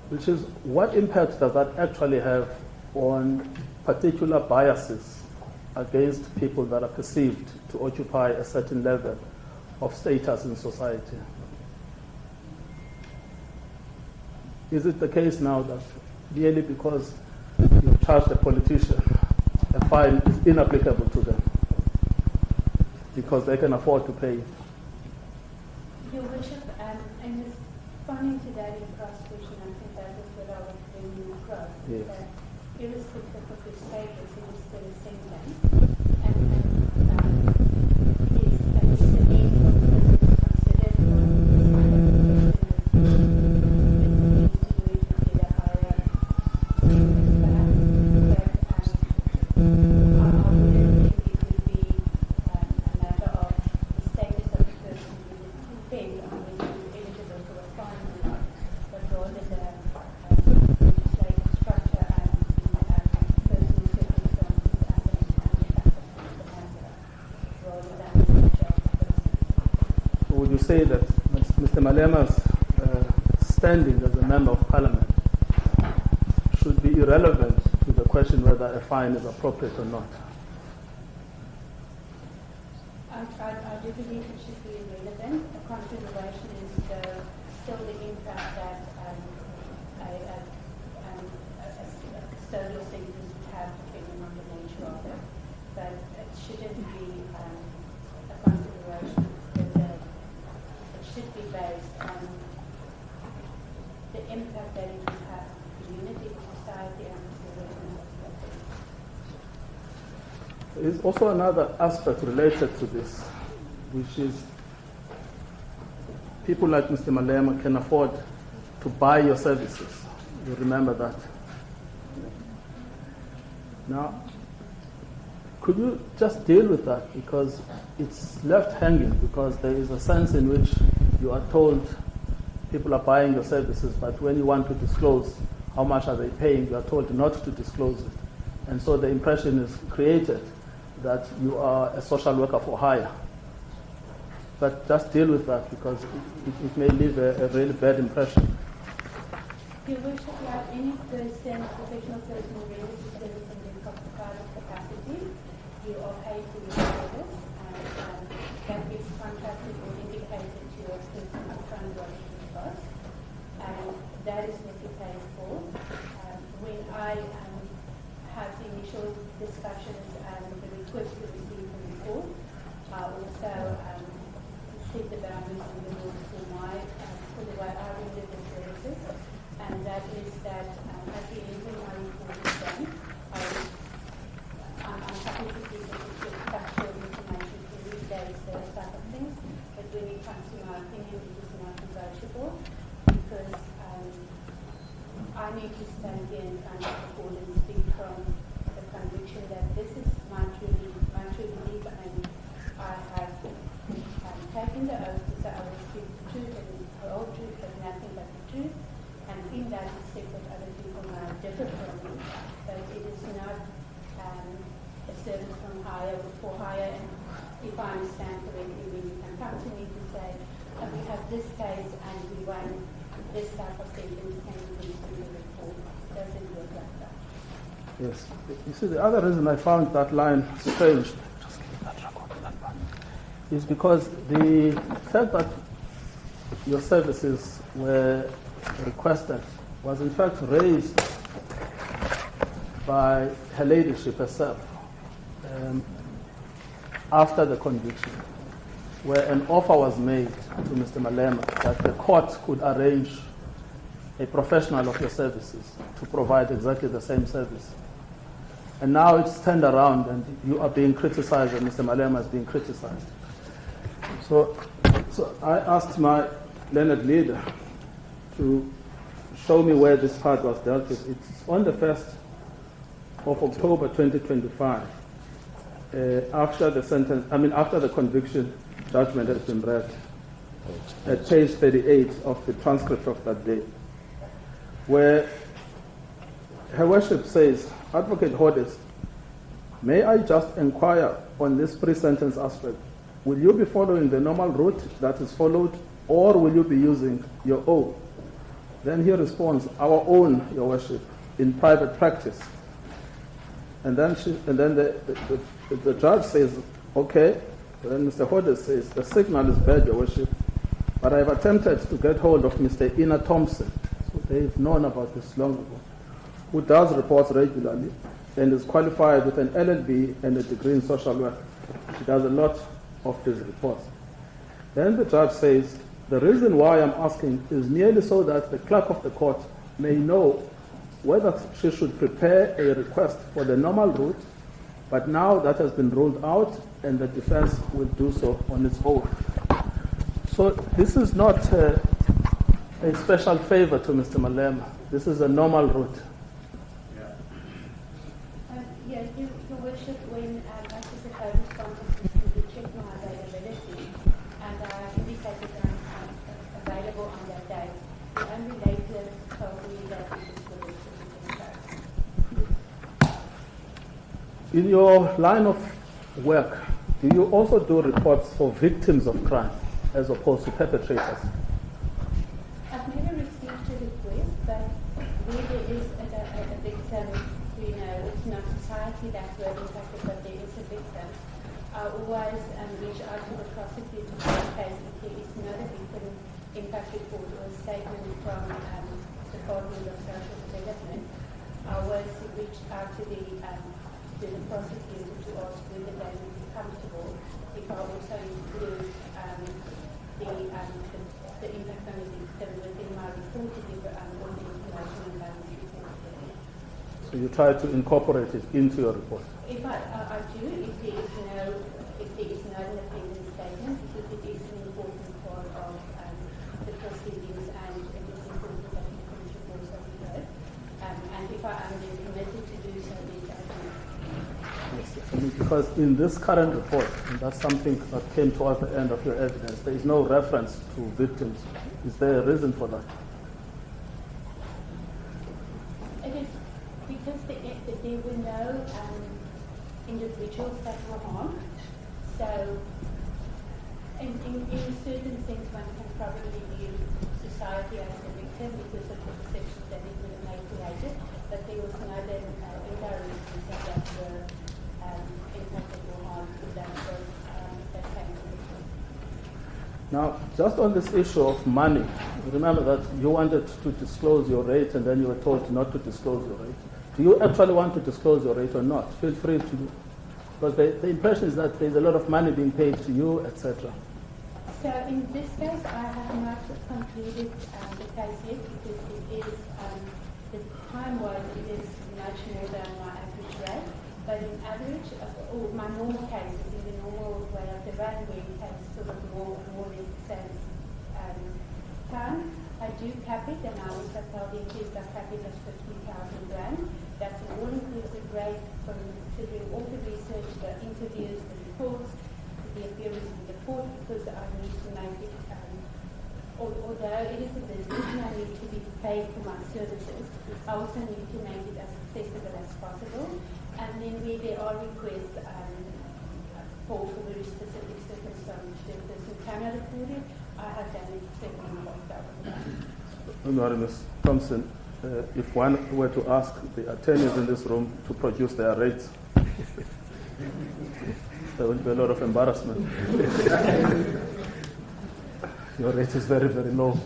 which is what impact does that actually have on particular biases against people that are perceived to occupy a certain level of status in society? is it the case now that merely because you charged a politician, a fine is inapplicable to them because they can afford to pay it? Your Worship, in responding to that cross question, I think that is what I was bringing across. Yes. That irrespective of your status, it is still the same thing. And yes, that is the need for the person to consider it needs to do it to get a higher perhaps. But I wouldn't think it would be a matter of the status of the person who would depend on whether you're eligible for a fine or not, but rather the legislative structure and personal circumstances and the impact of the matter, rather than the nature of the person. So would you say that Mr. Malema's standing as a member of parliament should be irrelevant to the question whether a fine is appropriate or not? I do believe it should be irrelevant. The consideration is still the impact that a custodial sentence would have depending on the nature of it. But it shouldn't be a consideration. It should be based on the impact that it would have on the unity of society and the residents of the country. There is also another aspect related to this, which is people like Mr. Malema can afford to buy your services. You remember that. Now, could you just deal with that? Because it's left hanging, because there is a sense in which you are told people are buying your services, but when you want to disclose how much are they paying, you are told not to disclose it. And so the impression is created that you are a social worker for hire. But just deal with that, because it may leave a really bad impression. Your Worship, like any person, professional person who renders a service in their private capacity, you are paid for your service, and that gets contracted or indicated to a person upfront what it will cost, and that is what you pay for. When I have the initial discussions and the request to receive the report, I also set the boundaries and the rules for the way I render the services. And that is that at the end when my report is done, I'm happy to give factual information to these days, those type of things. But when it comes to my opinion, it is not negotiable, because I need to stand here in front of the court and speak from the conviction that this is my true belief, and I have taken the oath to say I will speak the truth and the whole truth, but nothing but the truth. And in that respect, that other people might differ from me, but it is not a service from hire or for hire. And if I understand correctly, when you can come to me to say, we have this case and we want this type of sentence, can you please do the report? It doesn't work like that. Yes. You see, the other reason I found that line strange, just give that record, that part, is because the fact that your services were requested was in fact raised by her ladyship herself after the conviction, where an offer was made to Mr. Malema that the court could arrange a professional of your services to provide exactly the same service. And now it's turned around and you are being criticized and Mr. Malema is being criticized. So I asked my learned leader to show me where this part was dealt with. It's on the 1st of October 2025, after the conviction judgment has been read, at page 38 of the transcript of that day, where Her Worship says, Advocate Hodes, may I just inquire on this pre-sentence aspect? Will you be following the normal route that is followed, or will you be using your own? Then he responds, our own, Your Worship, in private practice. And then the judge says, okay. Then Mr. Hodes says, the signal is bad, Your Worship, but I have attempted to get hold of Mr. Ina Thompson. So they've known about this long ago, who does reports regularly and is qualified with an LLB and a degree in social work. She does a lot of these reports. Then the judge says, the reason why I'm asking is merely so that the clerk of the court may know whether she should prepare a request for the normal route, but now that has been ruled out and the defense will do so on its own. So this is not a special favor to Mr. Malema. This is a normal route. Yes, Your Worship, when I was a co-responsible to check my availability, and I indicated that I'm available on that day, the only later told me that it was for the case. In your line of work, do you also do reports for victims of crime as opposed to perpetrators? I've never received a request, but where there is a victim, it's not society that will impact it, but there is a victim. I always reach out to the prosecutor in the case if there is not a victim impact report or a statement from the Department of Social Development. I always reach out to the prosecutor to ask whether they would be comfortable if I also include the impact on the victim within my report to give all the information about the report. So you try to incorporate it into your report? If I do, if there is no independent statement, because it is an important part of the proceedings and it is important that the police reports are heard. And if I am then committed to do so, then I do. Yes, because in this current report, and that's something that came towards the end of your evidence, there is no reference to victims. Is there a reason for that? It is because there were no individuals that were harmed. So in a certain sense, one can probably view society as a victim because of the perceptions that it would have made created, but there was no indirect reasons that were impacted or harmed that came to victim. Now, just on this issue of money, remember that you wanted to disclose your rate and then you were told not to disclose your rate. Do you actually want to disclose your rate or not? Feel free to, because the impression is that there's a lot of money being paid to you, etc. So in this case, I have not concluded the case yet because it is, the time-wise, it is much more than my average rate. But in average, or my normal cases, in the normal way of the run, where it has sort of more or less the same time, I do cap it, and I also tell the accused I cap it as 50,000 rand. That's an all-inclusive rate from considering all the research, the interviews, the reports, the appearance in the court, because I need to make it, although it is a business and I need to be paid for my services, I also need to make it as accessible as possible. And then where there are requests for very specific circumstances, the person cannot afford it, I have done it $7,500. Ms. Thompson, if one were to ask the attorneys in this room to produce their rates, there would be a lot of embarrassment. Your rate is very, very low.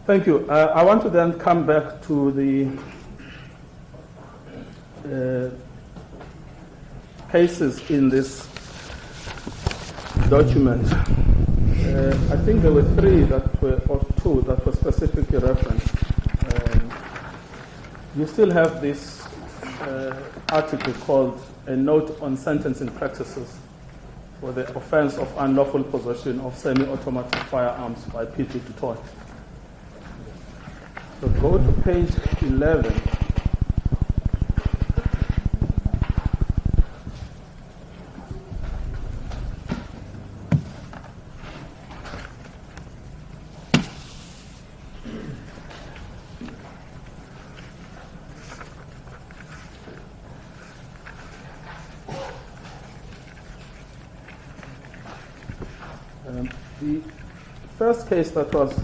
Thank you. I want to then come back to the cases in this document. I think there were three that were, or two that were specifically referenced. You still have this article called A Note on Sentencing Practices for the Offense of Unlawful Possession of Semi-Automatic Firearms by P.T. du Toit. So go to page 11. The first case that was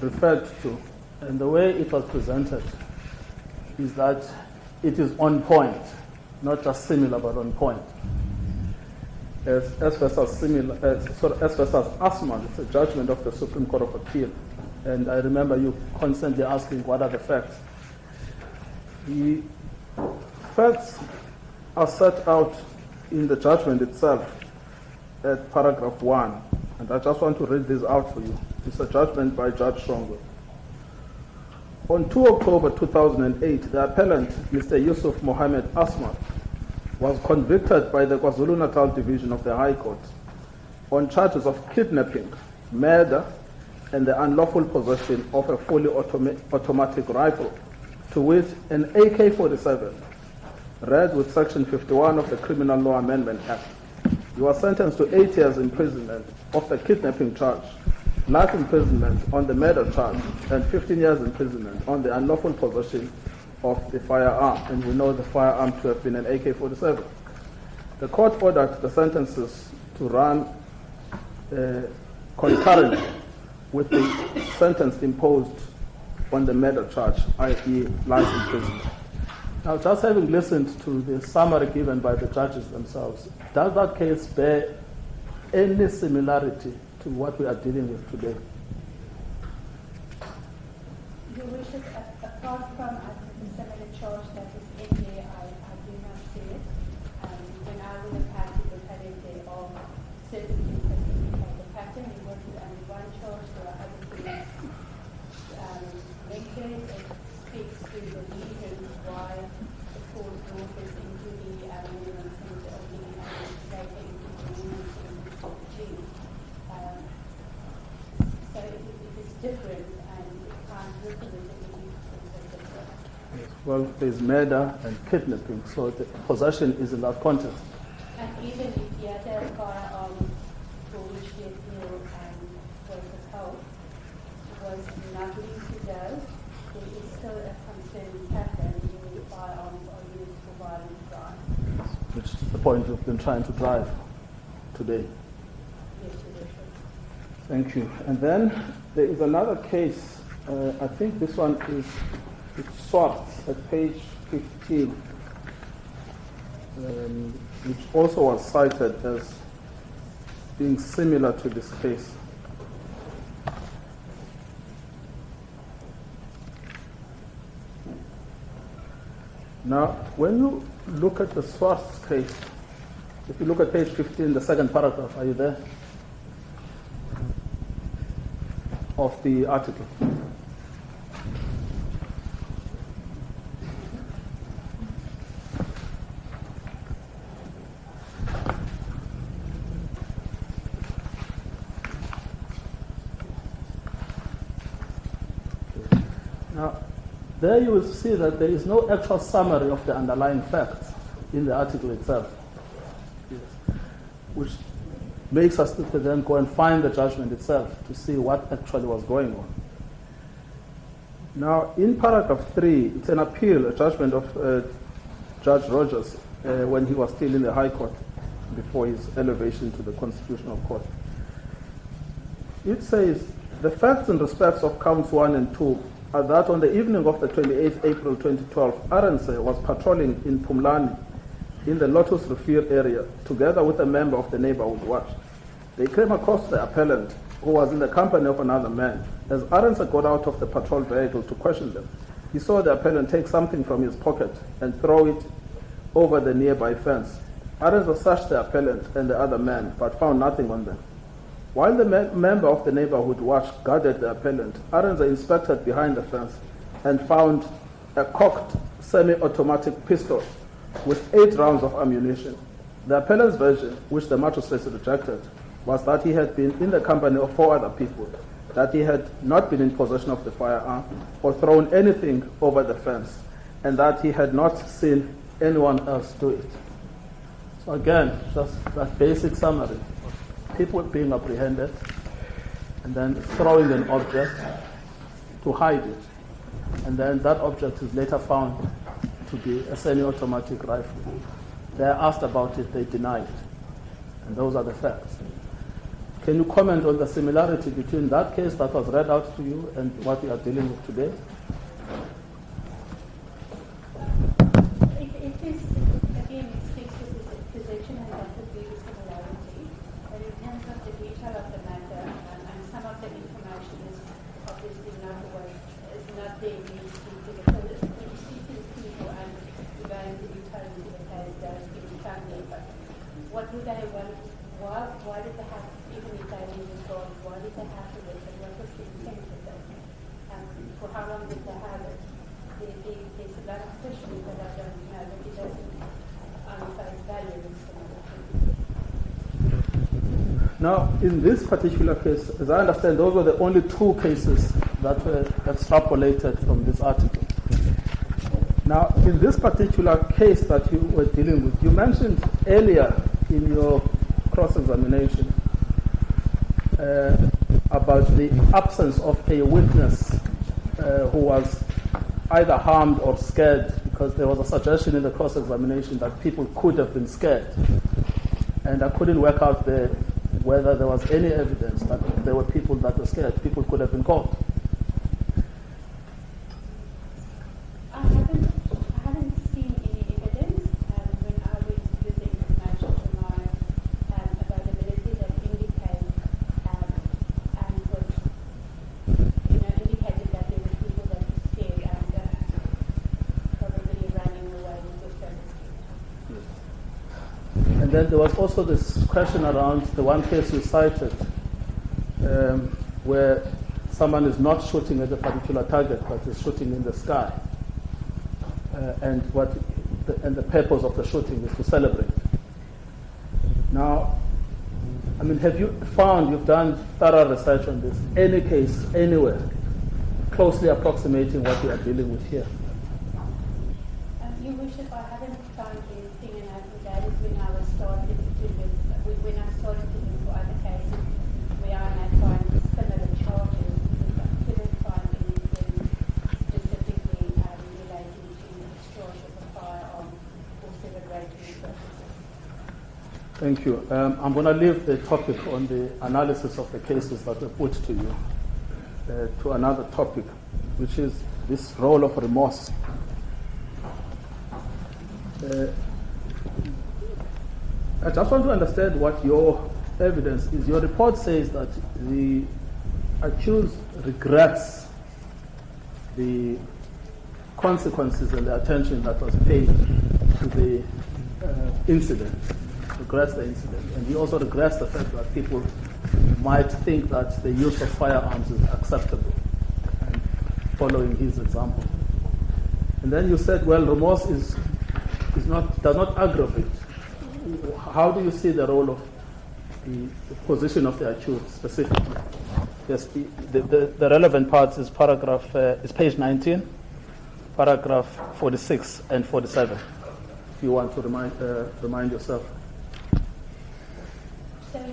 referred to and the way it was presented is that it is on point, not just similar but on point. As versus Asman, it's a judgment of the Supreme Court of Appeal. and I remember you constantly asking what are the facts. The facts are set out in the judgment itself at paragraph 1, and I just want to read this out for you. It's a judgment by Judge Shongo. On 2 October 2008, the appellant, Mr. Yusuf Mohammed Asmat, was convicted by the KwaZulu-Natal Division of the High Court on charges of kidnapping, murder, and the unlawful possession of a fully automatic rifle, to wit, an AK-47, read with Section 51 of the Criminal Law Amendment Act. He was sentenced to 8 years imprisonment of the kidnapping charge, life imprisonment on the murder charge, and 15 years imprisonment on the unlawful possession of the firearm, and we know the firearm to have been an AK-47. The court ordered the sentences to run concurrently with the sentence imposed on the murder charge, i.e. life imprisonment. Now, just having listened to the summary given by the judges themselves, does that case bear any similarity to what we are dealing with today? Your wishes, apart from the similar charge that is in there, I do not see it. When I would have had to look at it, there are certain things that indicate the pattern. You work with only one charge, there are other things mentioned. It speaks to the reasons why the court brought this into the minimum sentence of the legislature into the minimum sentence of the G. So it is different, and it can't look at it as different. Well, there's murder and kidnapping, so the possession is in that context. And even if the other firearm for which the appeal was held was not linked to those, there is still a concern pattern in the firearms are used for violent crime. Which is the point we've been trying to drive today. Yes, Your Worship. Thank you. And then there is another case, I think this one is Swartz at page 15, which also was cited as being similar to this case. Now, when you look at the Swartz case, if you look at page 15, the second paragraph, are you there? Of the article. Now, there you will see that there is no actual summary of the underlying facts in the article itself, which makes us to then go and find the judgment itself to see what actually was going on. Now, in paragraph 3, it's an appeal, a judgment of Judge Rogers when he was still in the High Court before his elevation to the Constitutional Court. It says, the facts and respects of counts 1 and 2 are that on the evening of the 28th April 2012, Arendse was patrolling in Pumlani in the Lotus Ruffier area together with a member of the neighborhood watch. They came across the appellant, who was in the company of another man. As Arendse got out of the patrol vehicle to question them, he saw the appellant take something from his pocket and throw it over the nearby fence. Arendse searched the appellant and the other man, but found nothing on them. While the member of the neighborhood watch guarded the appellant, Arendse inspected behind the fence and found a cocked semi-automatic pistol with 8 rounds of ammunition. The appellant's version, which the magistrates rejected, was that he had been in the company of 4 other people, that he had not been in possession of the firearm or thrown anything over the fence, and that he had not seen anyone else do it. So again, just that basic summary. People being apprehended and then throwing an object to hide it. And then that object is later found to be a semi-automatic rifle. They're asked about it, they denied it. And those are the facts. Can you comment on the similarity between that case that was read out to you and what we are dealing with today? It is, again, it speaks to this position and that would be the similarity. But in terms of the detail of the matter, and some of the information is obviously why did they have, even if they didn't record, why did they have it, and what was the intent of it? For how long did they have it? There's a lot of questions that I don't know, but it doesn't face value in some of the Now, in this particular case, as I understand, those were the only two cases that were extrapolated from this article. Now, in this particular case that you were dealing with, you mentioned earlier in your cross-examination about the absence of a witness who was either harmed or scared, because there was a suggestion in the cross-examination that people could have been scared. And I couldn't work out whether there was any evidence that there were people that were scared. People could have been caught. I haven't seen any evidence when I was using information from my availability that indicate and was indicated that there were people that were scared and probably running away with their services. And then there was also this question around the one case you cited where someone is not shooting at a particular target but is shooting in the sky. And the purpose of the shooting is to celebrate. Now, I mean, have you found, you've done thorough research on this, any case anywhere closely approximating what we are dealing with here? Your Worship, I haven't found anything, and I think that is when I started to look for other cases where I might find similar charges, because I couldn't find anything specifically relating to discharge of a firearm or celebratory purposes. Thank you. I'm going to leave the topic on the analysis of the cases that were put to you to another topic, which is this role of remorse. I just want to understand what your evidence is. Your report says that the accused regrets the consequences and the attention that was paid to the incident, regrets the incident. And he also regrets the fact that people might think that the use of firearms is acceptable, and following his example. And then you said, well, remorse does not aggravate. How do you see the role of the position of the accused specifically? Yes, the relevant parts is is page 19, paragraph 46 and 47. If you want to remind yourself. So, as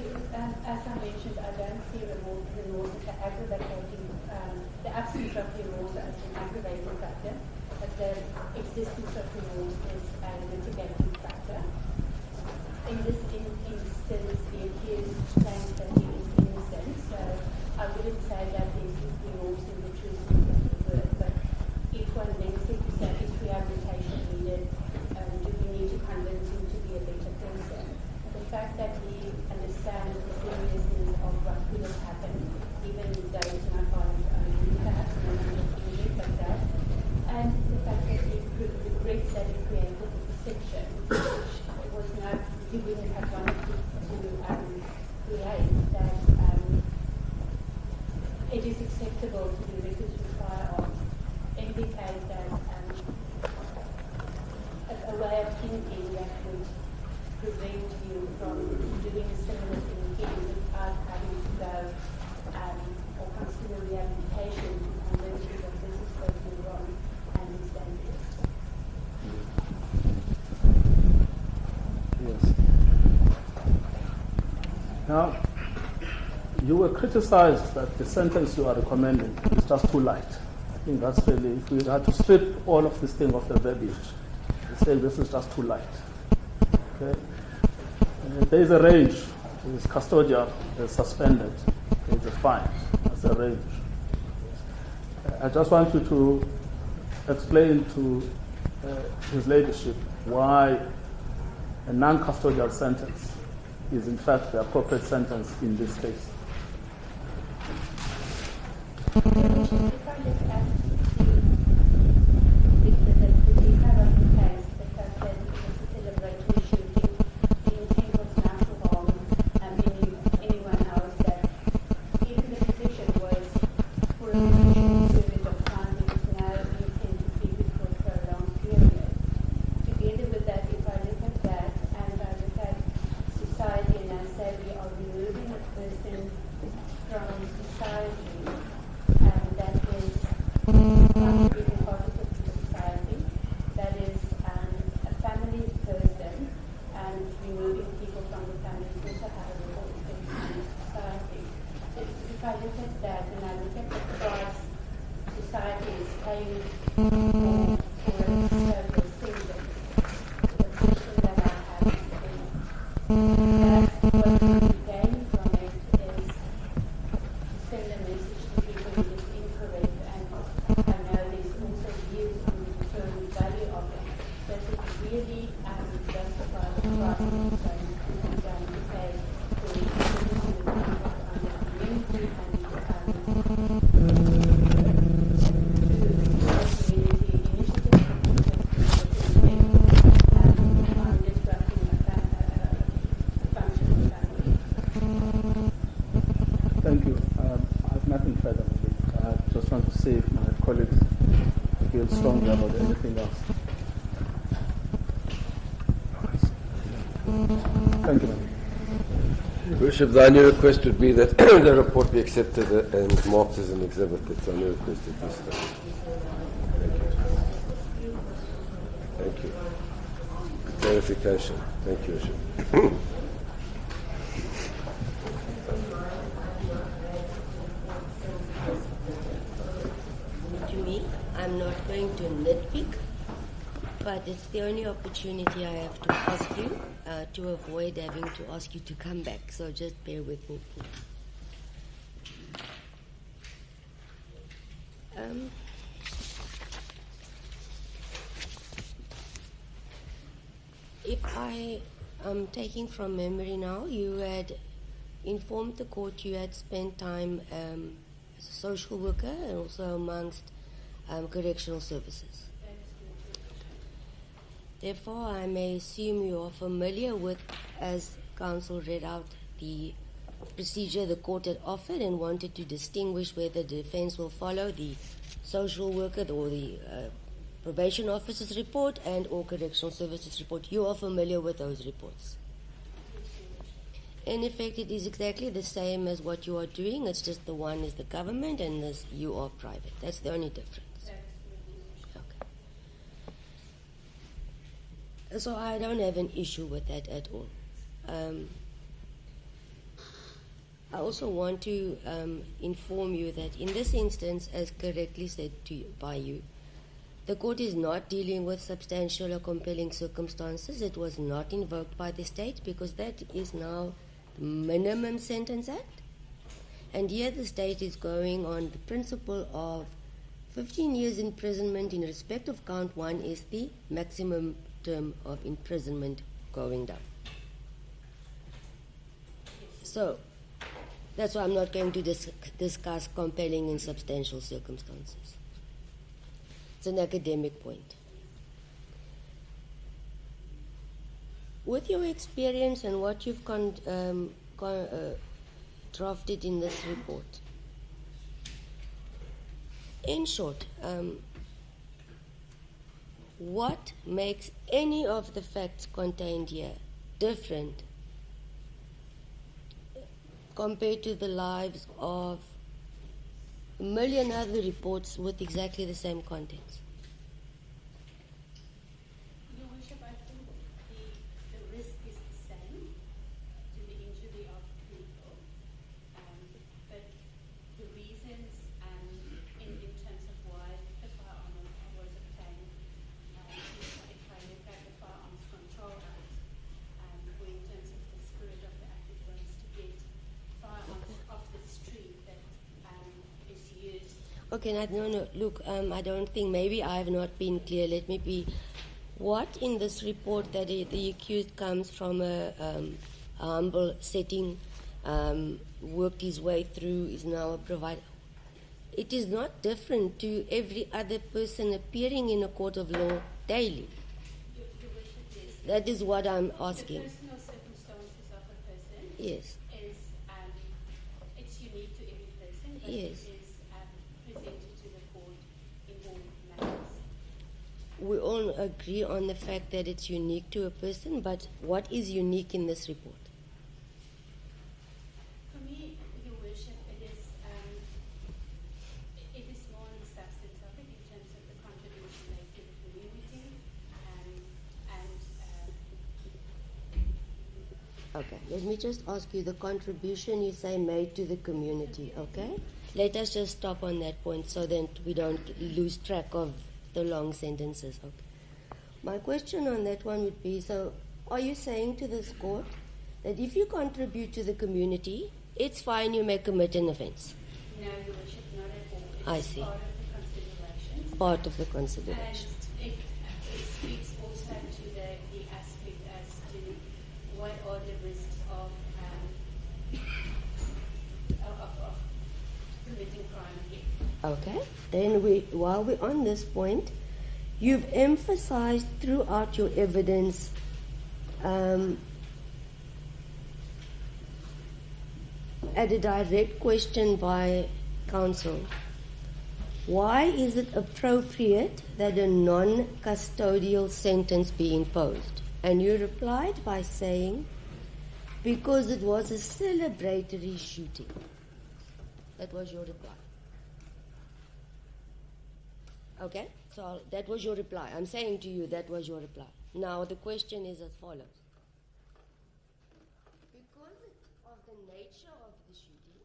I mentioned, I don't see remorse as an aggravating, the absence of remorse as an aggravating factor, but the existence of remorse is a mitigating factor. In this instance, the accused claims that he is innocent, so I wouldn't say that this is remorse in the true sense of the word, but if one then simply says, is rehabilitation needed, do we need to convince him to be a better person? The fact that he understands the seriousness of what could have happened, even though it's not violent, perhaps not injured like that, and the fact that he regrets that he created a perception which was not, he wouldn't have wanted to create, that it is acceptable to be reckless with firearms, indicate that a way of thinking that would prevent you from doing a similar thing again without having to go or consider rehabilitation to convince you that this is totally wrong and it's dangerous. Yes. Now, you were criticized that the sentence you are recommending is just too light. I think that's really, if we had to strip all of this thing off the verbiage, we say this is just too light. Okay? There is a range. There is custodial, there is suspended, there is a fine. That's a range. I just want you to explain to His Ladyship why a non-custodial sentence is in fact the appropriate sentence in this case. If I just ask the detail of the case, the fact that it was a celebratory shooting, the intent was not to harm, that when I look at the price society is paying for its social centers, the question that I have is that what we gain from it is to send a message to people it is incorrect, and I know there's also views on the return value of it. Does it really justify the price it's going to pay for the community Thank you. I have nothing further on this. I just want to see if my colleagues feel strongly about anything else. Thank you, ma'am. Worship, the only request would be that the report be accepted and marked as an exhibit. That's the only request at this time. Thank you. Clarification. Thank you, Worship. To me, I'm not going to nitpick, but it's the only opportunity I have to ask you to avoid having to ask you to come back. So just bear with me, please. If I am taking from memory now, you had informed the court you had spent time as a social worker and also amongst correctional services. Therefore, I may assume you are familiar with, as counsel read out, the procedure the court had offered and wanted to distinguish whether the defense will follow the social worker or the probation officer's report and or correctional services report. You are familiar with those reports. In effect, it is exactly the same as what you are doing. It's just the one is the government and this you are private. That's the only difference. Okay. So I don't have an issue with that at all. I also want to inform you that in this instance, as correctly said to you, by you, the court is not dealing with substantial or compelling circumstances. It was not invoked by the state because that is now the minimum sentence act. And here the state is going on the principle of 15 years imprisonment in respect of count one is the maximum term of imprisonment going down. So that's why I'm not going to discuss compelling and substantial circumstances. It's an academic point. With your experience and what you've drafted in this report, in short, what makes any of the facts contained here different compared to the lives of a million other reports with exactly the same contents? Your Worship, I think the risk is the same to the injury of people, but the reasons in terms of why the firearm was obtained, if I look at the Firearms Control Act, where in terms of the spirit of the act it was to get firearms off the street that is used. Okay, no, look, I don't think, maybe I have not been clear. Let me be. What in this report that the accused comes from a humble setting, worked his way through, is now a provider, it is not different to every other person appearing in a court of law daily. Your Worship, yes. That is what I'm asking. The personal circumstances of a person Yes. is it's unique to every person, but Yes. it is presented to the court in all matters. We all agree on the fact that it's unique to a person, but what is unique in this report? For me, Your Worship, it is more on the substance of it in terms of the contribution made to the community Okay, let me just ask you the contribution you say made to the community, okay? Let us just stop on that point so that we don't lose track of the long sentences. Okay. My question on that one would be, so are you saying to this court that if you contribute to the community, it's fine, you may commit an offense? No, Your Worship, not at all. I It's see. part of the consideration. Part of the consideration. And it speaks also to the aspect as to what are the risks of committing crime again. Okay. Then while we're on this point, you've emphasized throughout your evidence at a direct question by counsel, why is it appropriate that a non-custodial sentence be imposed? And you replied by saying, because it was a celebratory shooting. That was your reply. Okay, so that was your reply. I'm saying to you that was your reply. Now the question is as follows. Because of the nature of the shooting,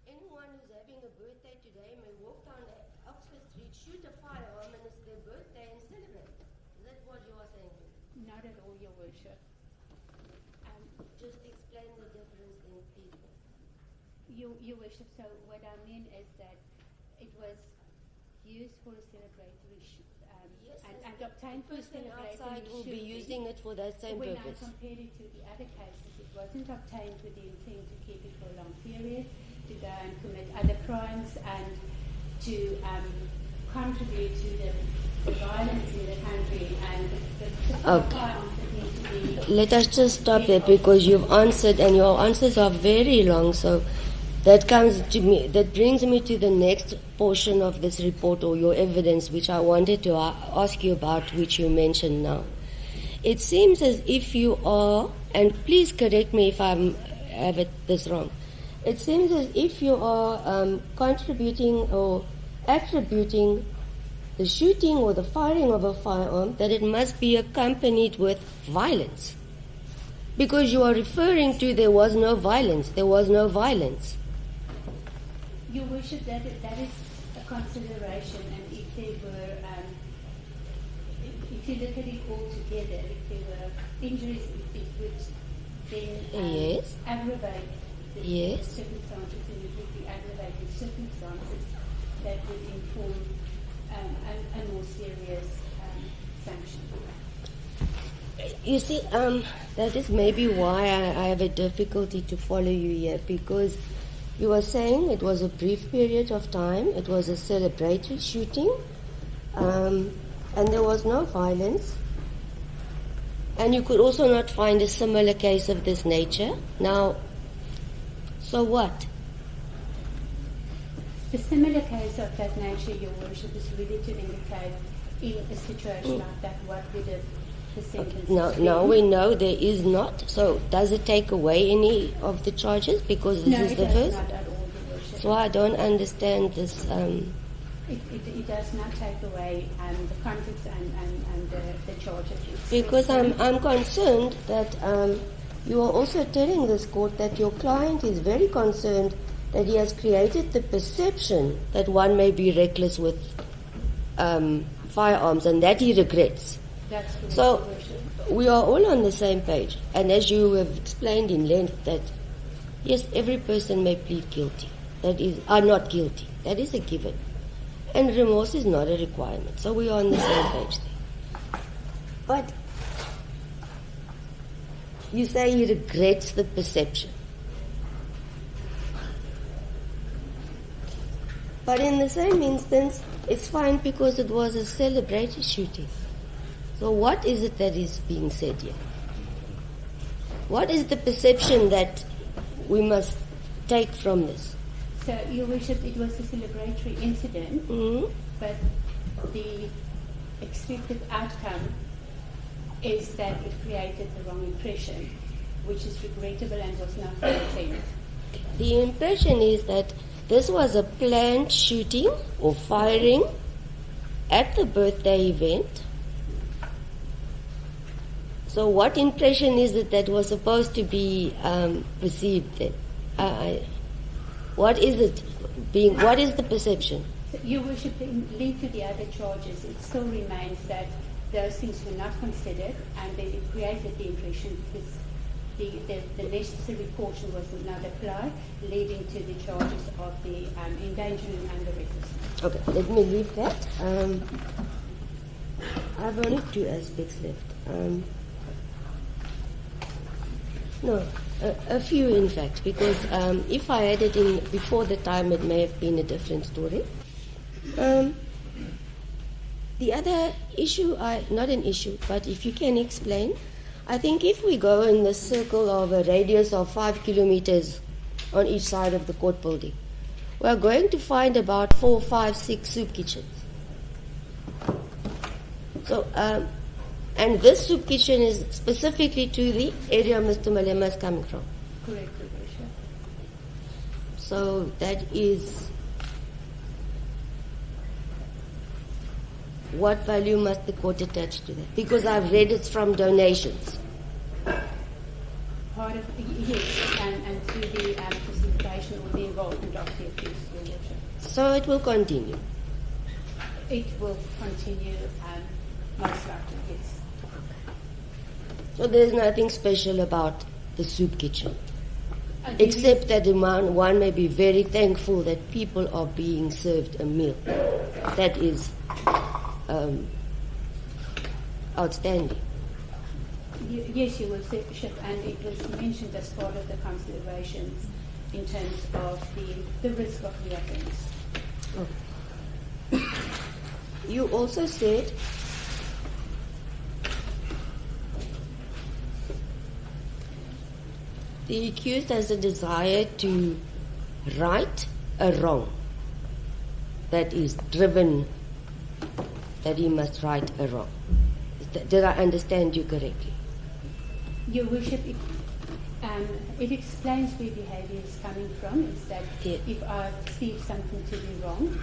anyone who's having a birthday today may walk down Oxford Street, shoot a firearm, and it's their birthday and celebrate. Is that what you are saying to me? Not at all, Your Worship. Just explain the difference in people. Your Worship, so what I mean is that it was used for a celebratory shoot, Yes, and obtained for a person celebratory outside will be shooting. using it for that same When purpose. I compared it to the other cases, it wasn't obtained with the intent to keep it for a long period, to go and commit other crimes, and to contribute to the violence in the country and the Okay. firearms that need to be. Let us just stop there because you've answered and your answers are very long. So that comes to me. That brings me to the next portion of this report or your evidence, which I wanted to ask you about, which you mentioned now. It seems as if you are, and please correct me if I have this wrong. It seems as if you are contributing or attributing the shooting or the firing of a firearm, that it must be accompanied with violence. Because you are referring to there was no violence. There was no violence. Your Worship, that is a consideration, and if there were, if you look at it all together, if there were injuries, it would then Yes. aggravate the Yes. circumstances, and it would be aggravated circumstances that would inform a more serious sanction. You see, that is maybe why I have a difficulty to follow you here, because you are saying it was a brief period of time, it was a celebratory shooting, and there was no violence. And you could also not find a similar case of this nature. Now, so what? The similar case of that nature, Your Worship, is really to indicate in a situation like that what would have the sentence been. Now we know there is not. So does it take away any of the charges because this No, is it the does first? not at all, Your Worship. So I don't understand this. It does not take away the context and the charges. It's Because just, I'm concerned that you are also telling this court that your client is very concerned that he has created the perception that one may be reckless with firearms and that he regrets. That's correct, So Your Worship. we are all on the same page. And as you have explained in length that, yes, every person may plead guilty. Are not guilty. That is a given. And remorse is not a requirement. So we are on the same page there. But you say he regrets the perception. But in the same instance, it's fine because it was a celebratory shooting. So what is it that is being said here? What is the perception that we must take from this? So, Your Worship, it was a celebratory incident, but the expected outcome is that it created the wrong impression, which is regrettable and was not the intent. The impression is that this was a planned shooting or firing at the birthday event. So what impression is it that was supposed to be perceived then? What is it? What is the perception? So, Your Worship, linked to the other charges, it still remains that those things were not considered, and then it created the impression because the necessary caution was not applied, leading to the charges of the endangering under recklessness. Okay, let me leave that. I've only 2 aspects left. A few in fact, because if I had it in before the time, it may have been a different story. The other issue, not an issue, but if you can explain, I think if we go in the circle of a radius of 5 kilometers on each side of the court building, we're going to find about 4, 5, 6 soup kitchens. So, and this soup kitchen is specifically to the area Mr. Malema is coming from. Correct, Your Worship. So that is, what value must the court attach to that? Because I've read it's from donations. Part of, yes, and through the participation or the involvement of the accused, Your Worship. So it will continue. It will continue, most likely, yes. So there's nothing special about the soup kitchen, There except that one may be very thankful that people are being served a meal. That is outstanding. Yes, Your Worship, and it was mentioned as part of the considerations in terms of the risk of reoffence. Oh. You also said the accused has a desire to right a wrong that is driven, that he must right a wrong. Did I understand you correctly? Your Worship, it explains where behaviour is coming from. Is that if I perceive something to be wrong,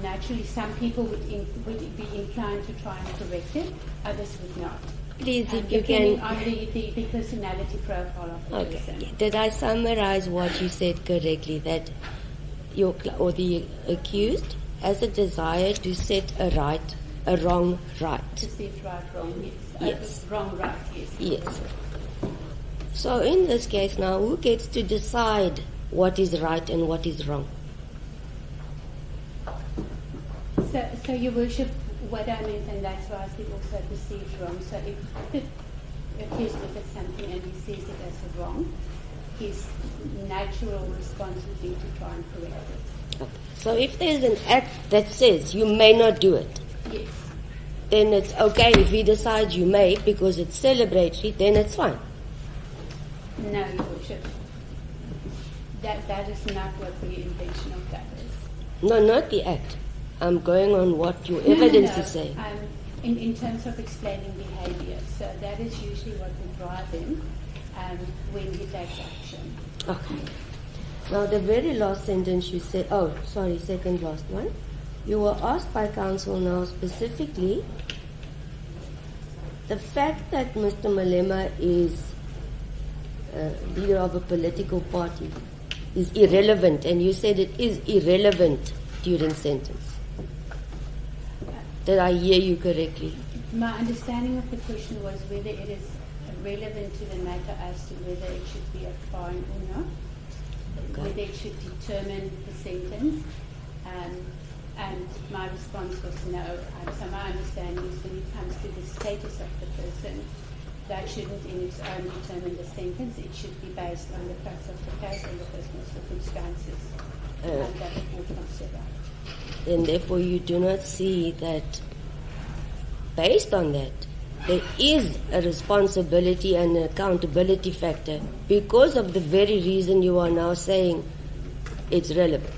naturally some people would be inclined to try and correct it, others would not. Please, if you depending can. on the personality profile of the person. Did I summarize what you said correctly? That the accused has a desire to set a wrong right. To set right, wrong, yes. Yes. Wrong, right, yes. Yes. So in this case now, who gets to decide what is right and what is wrong? So Your Worship, what I meant, and that's why I said also perceived wrong. So if the accused looks at something and he sees it as a wrong, his natural response would be to try and correct it. Okay. So if there's an act that says you may not do it, Yes. then it's okay. If he decides you may because it's celebratory, then it's fine. No, Your Worship. That is not what the intention of that is. No, not the act. I'm going on what your evidence is saying. In terms of explaining behaviour, so that is usually what will drive him when he takes action. Okay. Now the very last sentence you said, second last one. You were asked by counsel now specifically, the fact that Mr. Malema is leader of a political party is irrelevant, and you said it is irrelevant during sentence. Did I hear you correctly? My understanding of the question was whether it is relevant to the matter as to whether it should be a fine or not, whether it should determine the sentence, and my response was no. So my understanding is when it comes to the status of the person, that shouldn't in its own determine the sentence. It should be based on the facts of the case and the personal circumstances that the court consider. And therefore you do not see that based on that there is a responsibility and an accountability factor because of the very reason you are now saying it's relevant.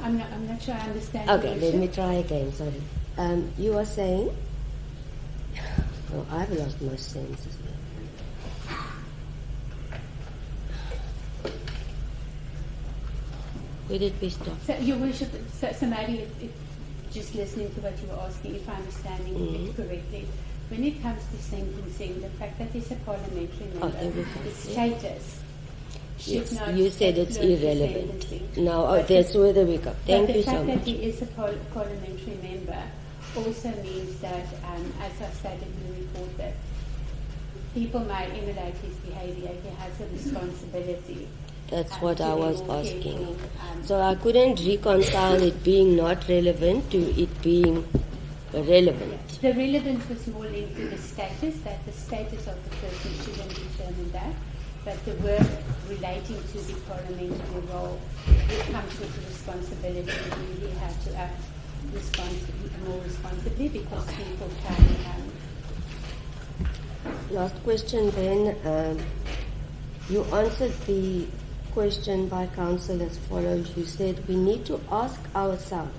I'm not sure I understand. Okay, let me try again, sorry. You are saying, I've lost my sense as well. Where did we stop? So, Your Worship, so maybe just listening to what you were asking, if I'm understanding it correctly, when it comes to sentencing, the fact that he's a parliamentary member, there we go. his status should Yes, not you said it's influence the irrelevant. sentencing. Now, But that's where we go. Thank you the so fact that much. he is a parliamentary member also means that, as I stated in the report, that people might emulate his behaviour. He has a responsibility. That's what to I be was more asking. careful, So I couldn't reconcile it being not relevant to it being relevant. The relevance was more linked to the status, that the status of the person shouldn't determine that, but the work relating to the parliamentary role, it comes with the responsibility. We really have to act more responsibly because people can. Last question then. You answered the question by counsel as follows. You said we need to ask ourselves,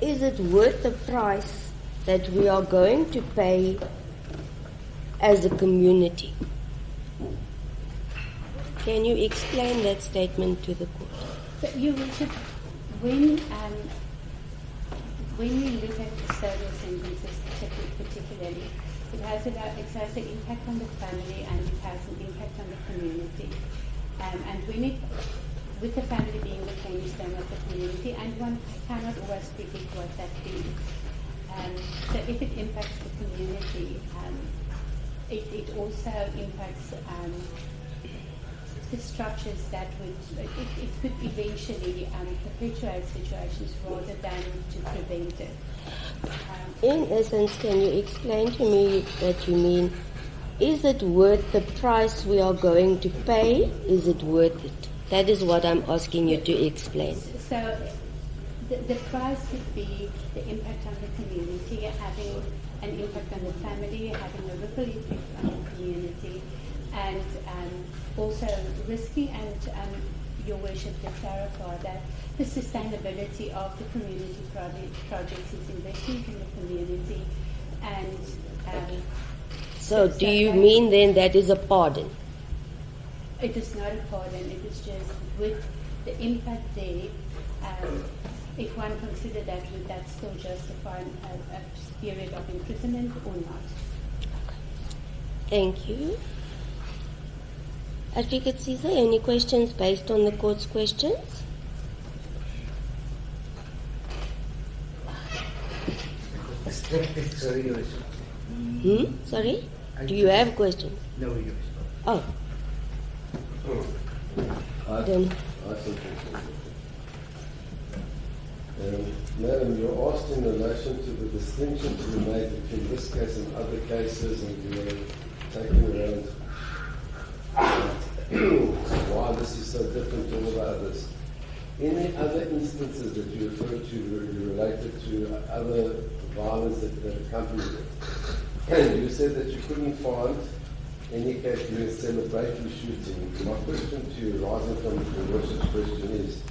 is it worth the price that we are going to pay as a community? Can you explain that statement to the court? So you should, when we look at custodial sentences particularly, it has an impact on the family and it has an impact on the community. And with the family being the cornerstone of the community, and one cannot always predict what that be. So if it impacts the community, it also impacts the structures that it could eventually perpetuate situations rather than to prevent it. In essence, can you explain to me that you mean, is it worth the price we are going to pay? Is it worth it? That is what I'm asking you to explain. So the price could be the impact on the community, having an impact on the family, having a ripple effect on the community, and also risky, and Your Worship to clarify that the sustainability of the community projects is investment in the community, and So do you mean then that is a pardon? it is not a pardon, it is just with the impact there, if one consider that, would that still justify a period of imprisonment or not? Thank you. Advocate Caesar, any questions based on the court's questions? Sorry, Your Worship. Sorry? Do you have questions? No, Your Worship. Oh, Then. then Madam, you're asked in relation to the distinction to be made between this case and other cases, and you were taking around why this is so different to all the others. Any other instances that you refer to related to other violence that accompanied it? And you said that you couldn't find any case during celebratory shooting. My question to you, rising from the Worship's question, is,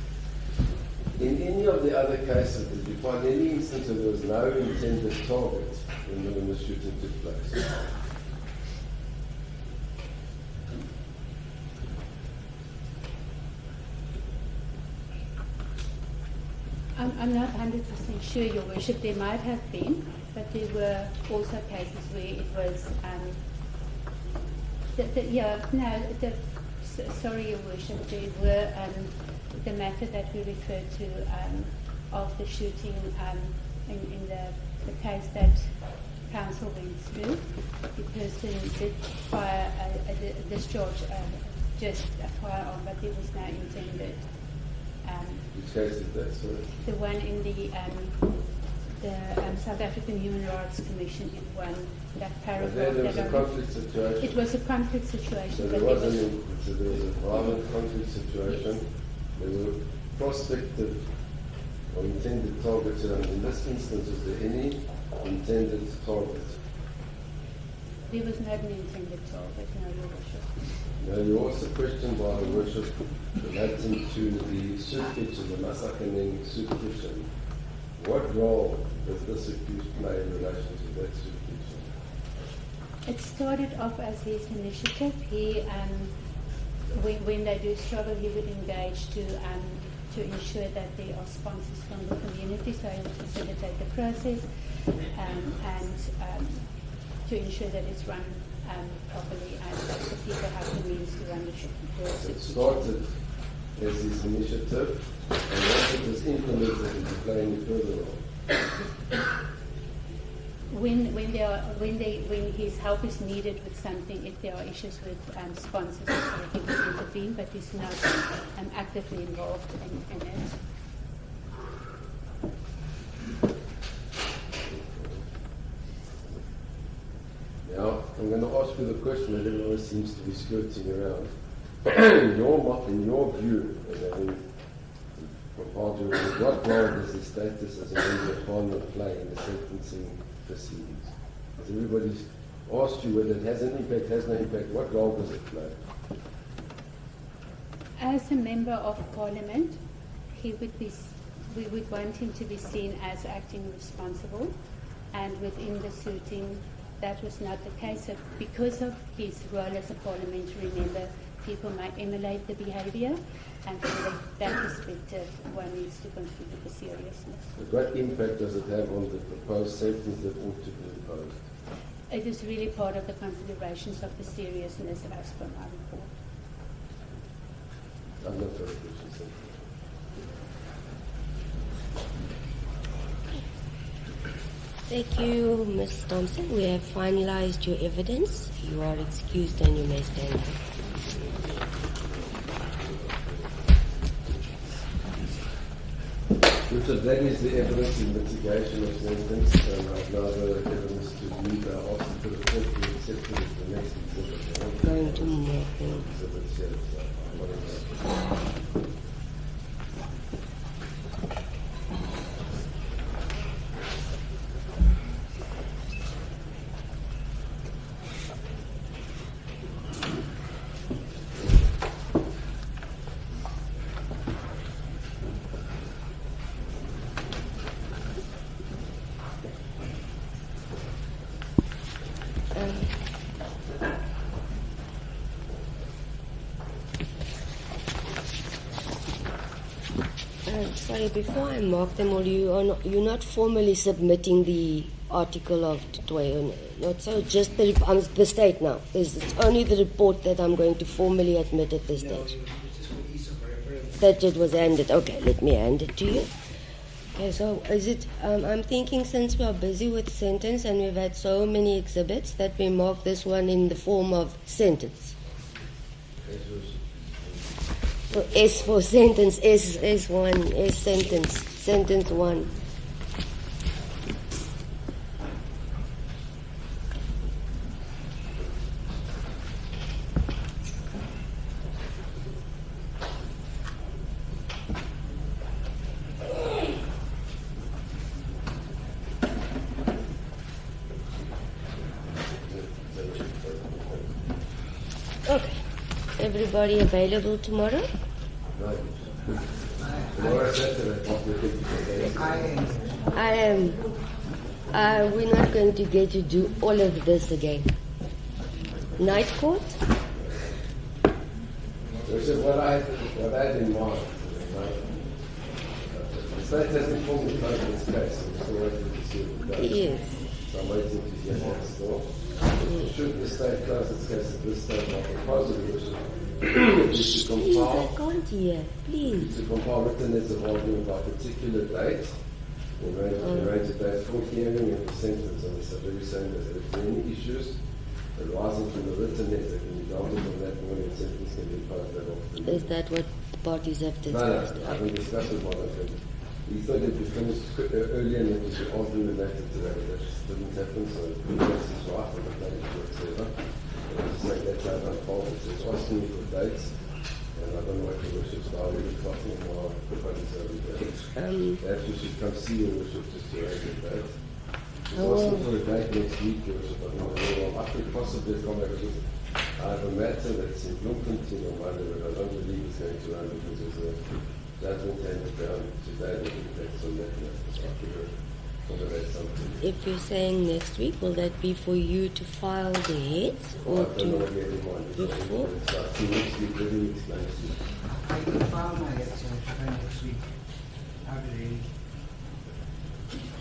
in any of the other cases, did you find any instance where there was no intended target when the shooting took place? I'm not 100% sure, Your Worship. There might have been, but there were also cases where it was. Sorry, Your Worship. There were the matter that we referred to of the shooting in the case that council went through. The person did fire a discharge, just a firearm, but there was no intended. Which case is that, sorry? The one in the South African Human Rights Commission, in one, that paragraph. There was a conflict situation. It was a conflict situation. So there was a violent conflict situation. Yes. There were prospective or intended targets, and in this instance, was there any intended target? There was not an intended target, no, Your Worship. Now, you also questioned by the Worship relating to the suit kitchen, the Masakaning suit kitchen. What role does this accused play in relation to that suit kitchen? It started off as his initiative. He, when they do struggle, he would engage to ensure that there are sponsors from the community, so he would facilitate the process. and to ensure that it's run properly and that the people have the means to run the It started as his initiative, and once it was implemented, it was playing further role. When his help is needed with something, if there are issues with sponsors, so he will intervene, but he's not actively involved in it. Now, I'm going to ask you the question that everyone seems to be skirting around. In your view, what role does his status as a member of Parliament play in the sentencing proceedings? Has everybody asked you whether it has an impact, has no impact? What role does it play? As a member of Parliament, we would want him to be seen as acting responsible, and within the suiting, that was not the case. So because of his role as a parliamentary member, people might emulate the behaviour, and from that perspective, one needs to consider the seriousness. But what impact does it have on the proposed sentence that ought to be imposed? It is really part of the considerations of the seriousness as per my report. I'm not very questions. Thank you, Ms. Thompson. We have finalized your evidence. You are excused and you may stand up. Richard, that is the evidence in mitigation of sentence, and I've now the evidence to read. I ask you to the court to accept it as the next exhibit. Going to move. Exhibits here, so I'm not going to- Sorry, before I mark them all, you're not formally submitting the article of Toy, not so. Just the state now. It's only the report that I'm going to formally admit at this stage. That it was handed. Okay, let me hand it to you. Okay, so is it? I'm thinking since we are busy with sentence and we've had so many exhibits that we mark this one in the form of sentence. So S for sentence, S1, S sentence 1. Okay. Everybody available tomorrow? I am. We're not going to get to do all of this again. Night court? Which is what I had in mind. The state has informed me of this case, so we're still waiting to see what it does. Yes. So I'm waiting to hear that still. Should the state close its case at this stage, my proposal is to compile. I can't hear. Please. To compile written letters of argument by particular date, arrange a date for hearing and for sentence on the very same day. If there are any issues arising from the written letter can be dealt with on that morning, sentence can be imposed that afternoon. Is that what parties have discussed? No, I haven't discussed with one of them. We thought it'd be finished earlier and it was all be related to that. That just didn't happen, so the case is right on the date to whatsoever. And I just say that's how it unfolded. So it's asking me for dates, and I don't know what your worship's already talking about the parties over there. Perhaps you should come see your worship just to arrange a date. He's asking for a date next week, your worship. I don't know, well, I could possibly come back with I have a matter that's in Bloemfontein on Monday, but I don't believe it's going to run because there's a judgment handed down today that impacts on that matter. So I could accommodate something. If you're saying next week, will that be for you to file the heads or I don't know what to you have in mind. before? So I see next week, let me explain to you. I can file my exam next week. I'll be ready.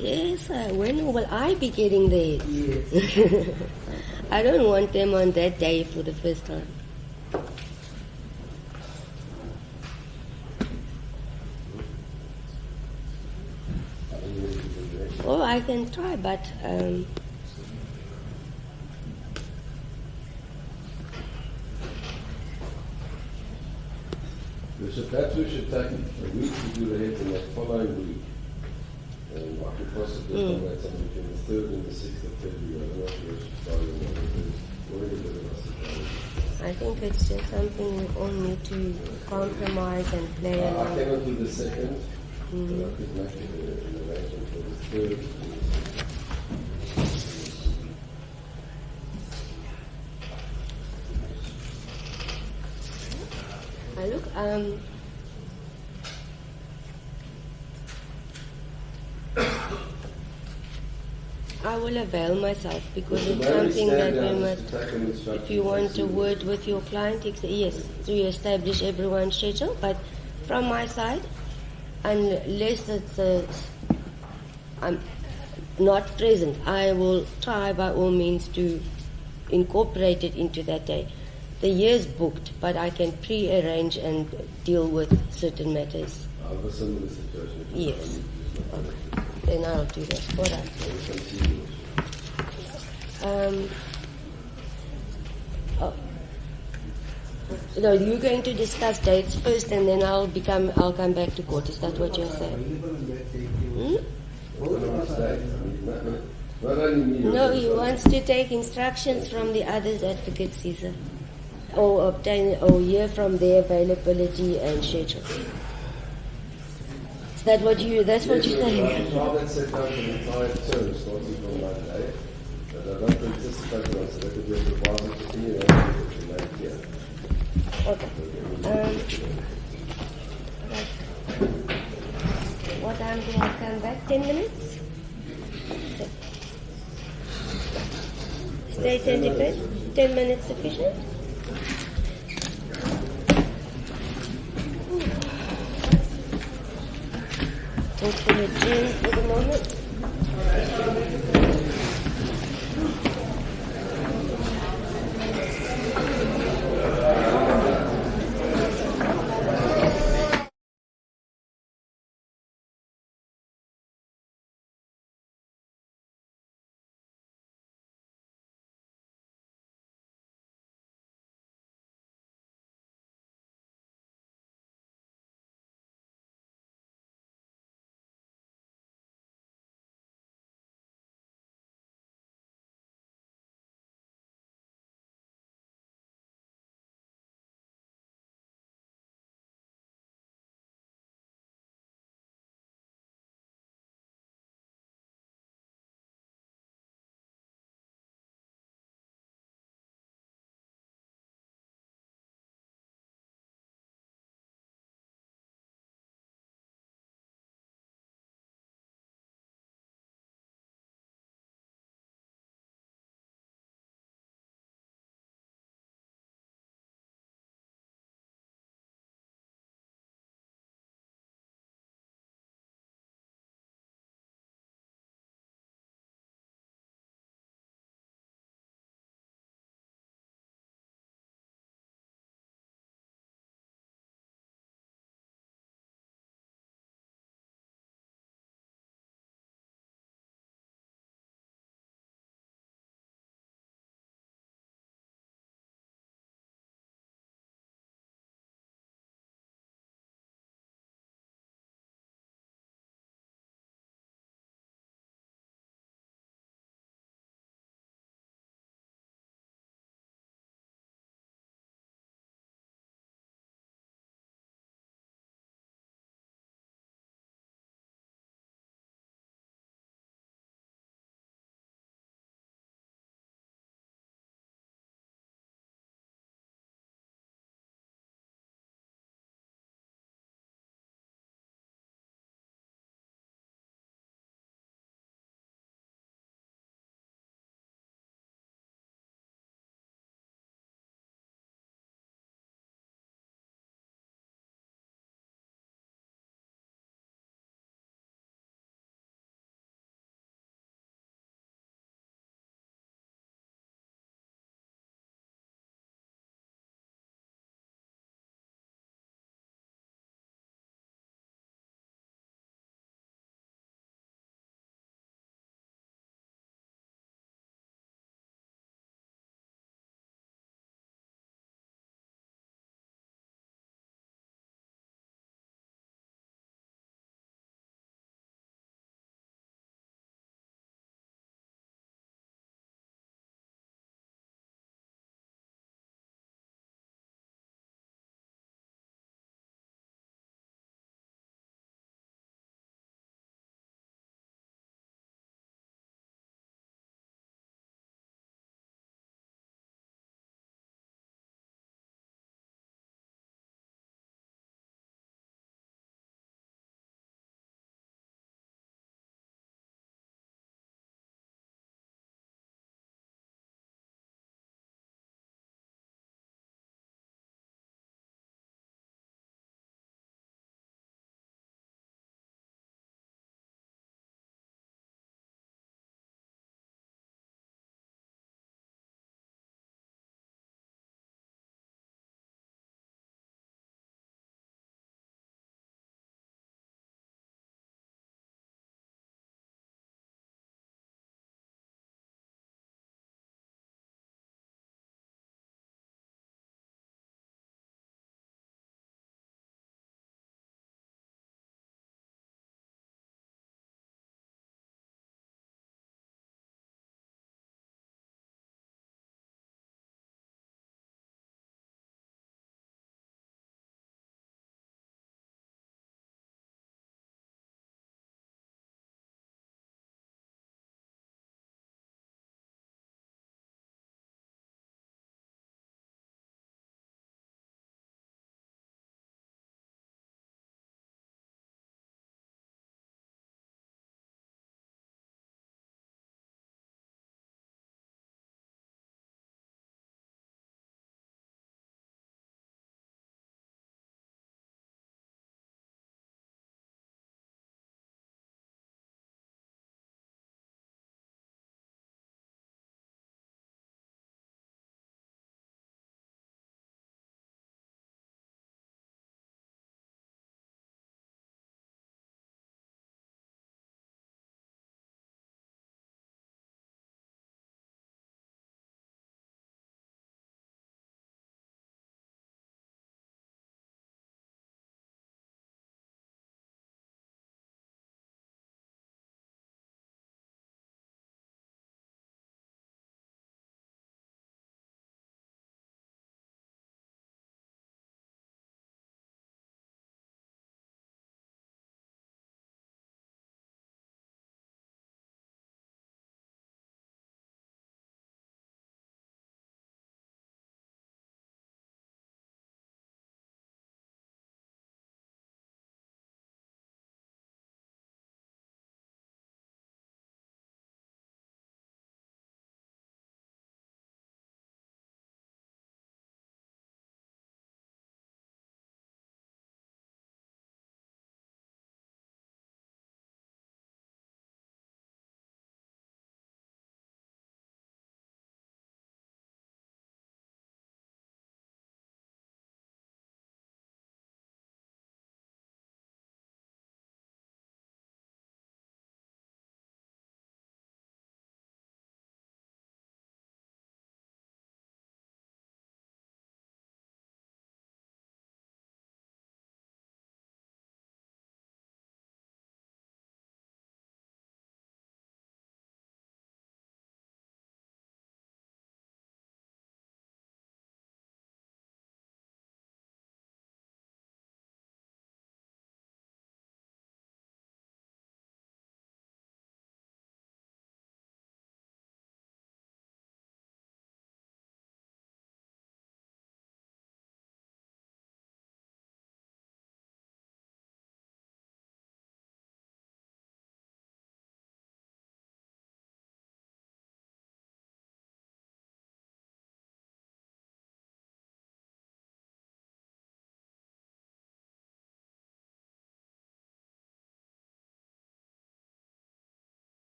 Yes, when will I be getting there? Yes. I don't want them on that day for the first time. Oh, I can try, but So perhaps we should take a week to do the heads and that following week. And I could possibly come back something between the 3rd and the 6th of February. I don't know if we should start on that. Already a bit of us about I think it's just something we all need to compromise and play it. I around. cannot do the 2nd, but I could make an arrangement for the 3rd. Look, I will avail myself because it's something that we must. If you want to word with your client, yes, to establish everyone's schedule. But from my side, unless I'm not present, I will try by all means to incorporate it into that day. The year's booked, but I can pre-arrange and deal with certain matters. I have a similar situation. Yes. Okay. Then I'll do that. All right. No, you're going to discuss dates first, and then I'll come back to court. Is that what you're saying? Not only me. No, he wants to take instructions from the others advocates, Caesar, or obtain or hear from their availability and schedule. Is that what you? That's what you're saying. Rather set down the entire term starting from Monday, but I don't anticipate that, so that could be a proposal to continue to make here. Okay. Right. What time do I come back? 10 minutes? Stay 10 minutes sufficient? Talk to the gym for the moment.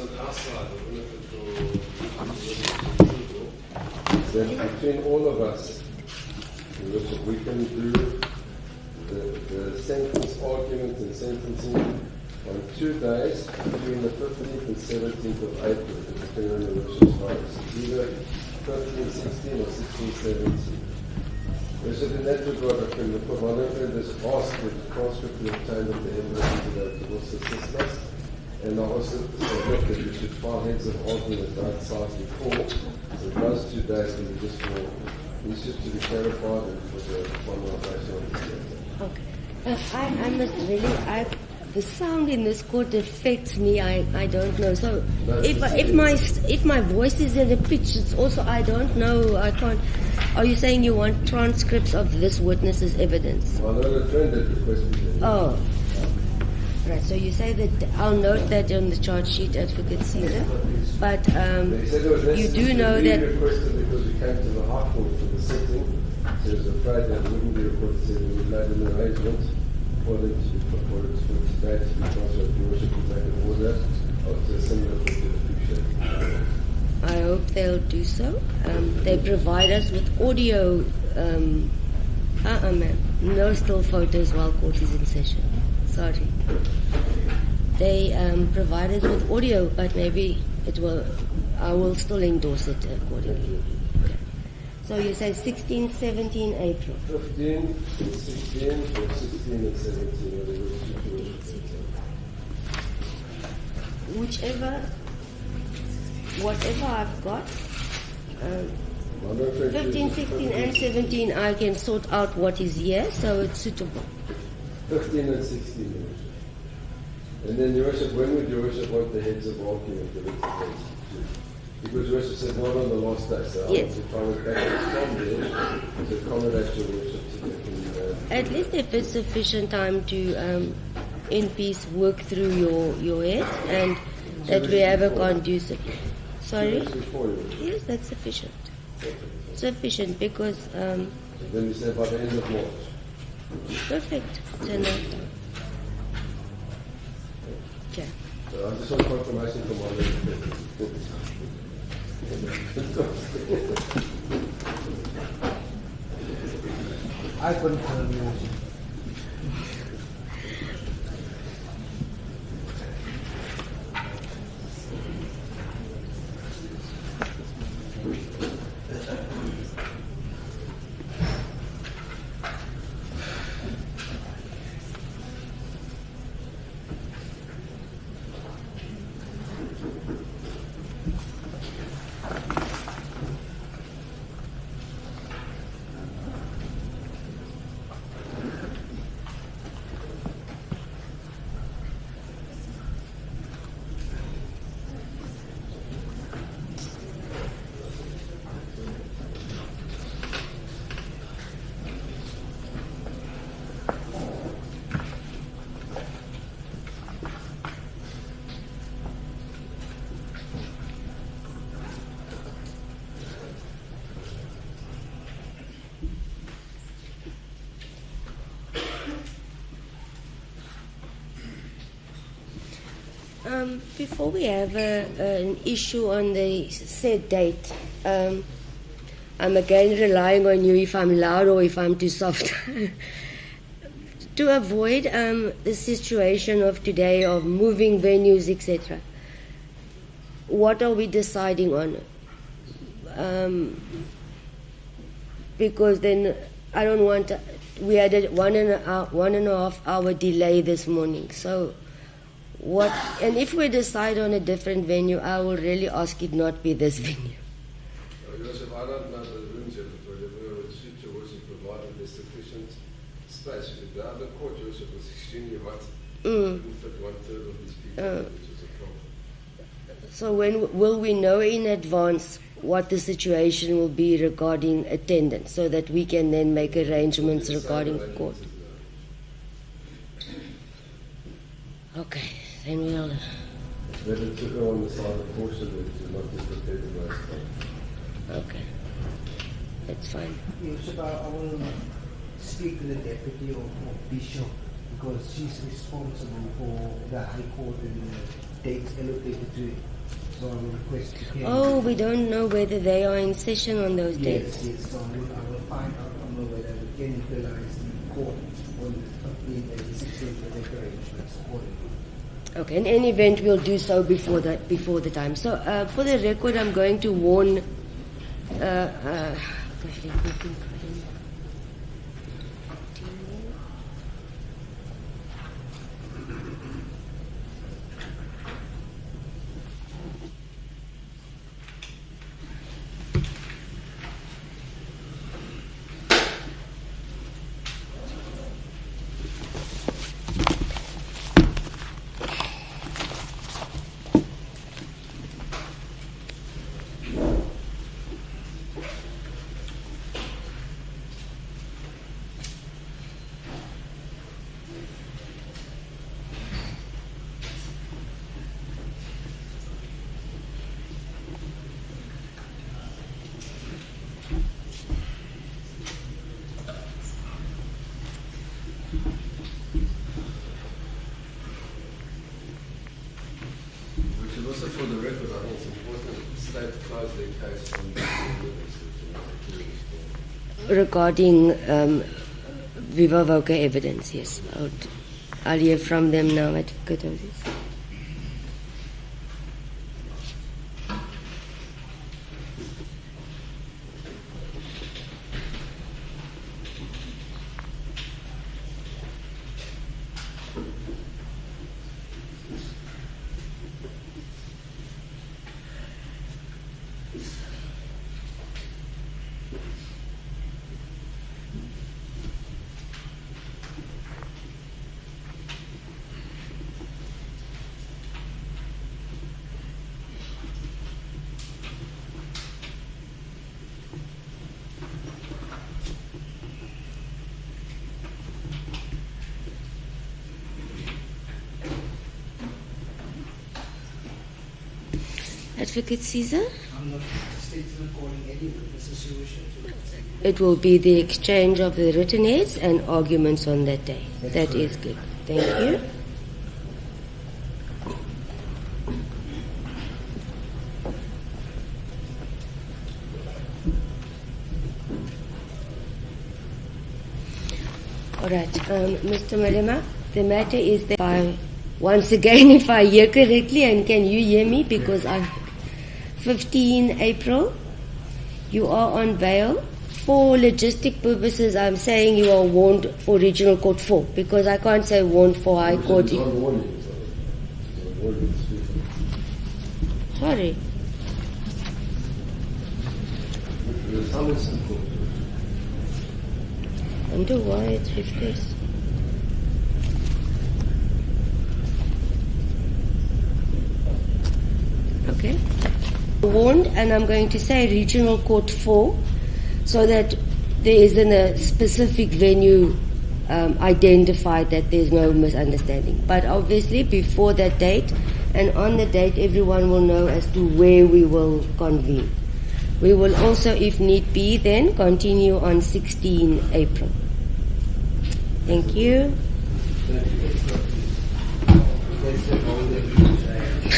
on our side, the benefit is that between all of us, we can do the sentence argument and sentencing on 2 days between the 15th and 17th of April, depending on the worship's times. Either 15, 16 or 16, 17. Worship, in that regard, I can report one of them has asked that the transcript be obtained of the evidence today to also assist us. And I also suggest that we should file heads of argument at both sides before. So those 2 days can be just for issues to be clarified and for the finalization of this matter. Okay. I must really, the sound in this court affects me. I don't know. So if my voice is in a pitch, it's also I don't know. I can't. Are you saying you want transcripts of this witness's evidence? Well, no, the friend that requested it. Oh. Right. So you say that I'll note that on the charge sheet, Advocate Caesar. But you do know that. We requested because we came to the High Court for the setting. So he was afraid that it wouldn't be recorded. So we made an arrangement for them to be recorded for today to be transferred to worship to make an order to a similar court to appreciate. I hope they'll do so. They provide us with audio. Ma'am. No still photos while court is in session. Sorry. They provide us with audio, but maybe I will still endorse it accordingly. Okay. So you say 16, 17 April. 15, 16, or 16 and 17, whatever I've got, 15, 16 and 17 I can sort out what is here, so it's suitable. 15 and 16, and then Your Worship, when would Your Worship want the heads of argument the next day? Because Your Worship said not on the last day, so yes. I want to try and from there to accommodate Your Worship to get at least if it's sufficient time to in peace work through your head and that we have a conducive. Sorry? Yes, that's sufficient. Sufficient because then we say by the end of March. Perfect. So no. Okay. So I just want confirmation from my legislator. I confirm you. Before we have an issue on the said date, I'm again relying on you if I'm loud or if I'm too soft. To avoid the situation of today of moving venues, etc. What are we deciding on? Because then I don't want. We had a 1.5 hour delay this morning, so. What, and if we decide on a different venue, I will really ask it not be this venue. Joseph, I don't know the rooms yet, but whatever suit your worship provided, there's sufficient space. The other court, Joseph, was extremely hot. Couldn't fit 1/3 of these people, which is a problem. So when will we know in advance what the situation will be regarding attendance, so that we can then make arrangements regarding court? Okay. Then we'll. Better to go on the side of caution than to not be prepared to waste time. Okay. That's fine. Yes, I will speak to the deputy of Bishop because she's responsible for the High Court and the dates allocated to it. So I will request the Ken. Oh, we don't know whether they are in session on those dates. Yes, so I will find out from the whether we can utilize the court on the 15th and the 16th for the arrangements accordingly. Okay, in any event, we'll do so before the time. So, for the record, I'm going to warn. Gosh, let me think. Also for the record, I think it's important the state to close their case on the Regarding viva voce evidence, yes. I'll hear from them now, Advocate Otis. Advocate Caesar? I'm not stating calling any witnesses who wish to. It will be the exchange of the written aids and arguments on that day. That is good. Thank you. All right, Mr. Malema, the matter is that once again, if I hear correctly, and can you hear me? Because 15 April, you are on bail. For logistic purposes, I'm saying you are warned for Regional Court 4, because I can't say warned for High Court. Sorry. I wonder why it's replaced. Okay. Warned, and I'm going to say Regional Court 4, so that there isn't a specific venue identified, that there's no misunderstanding. But obviously before that date and on the date, everyone will know as to where we will convene. We will also, if need be, then continue on 16 April. Thank you. Thank you.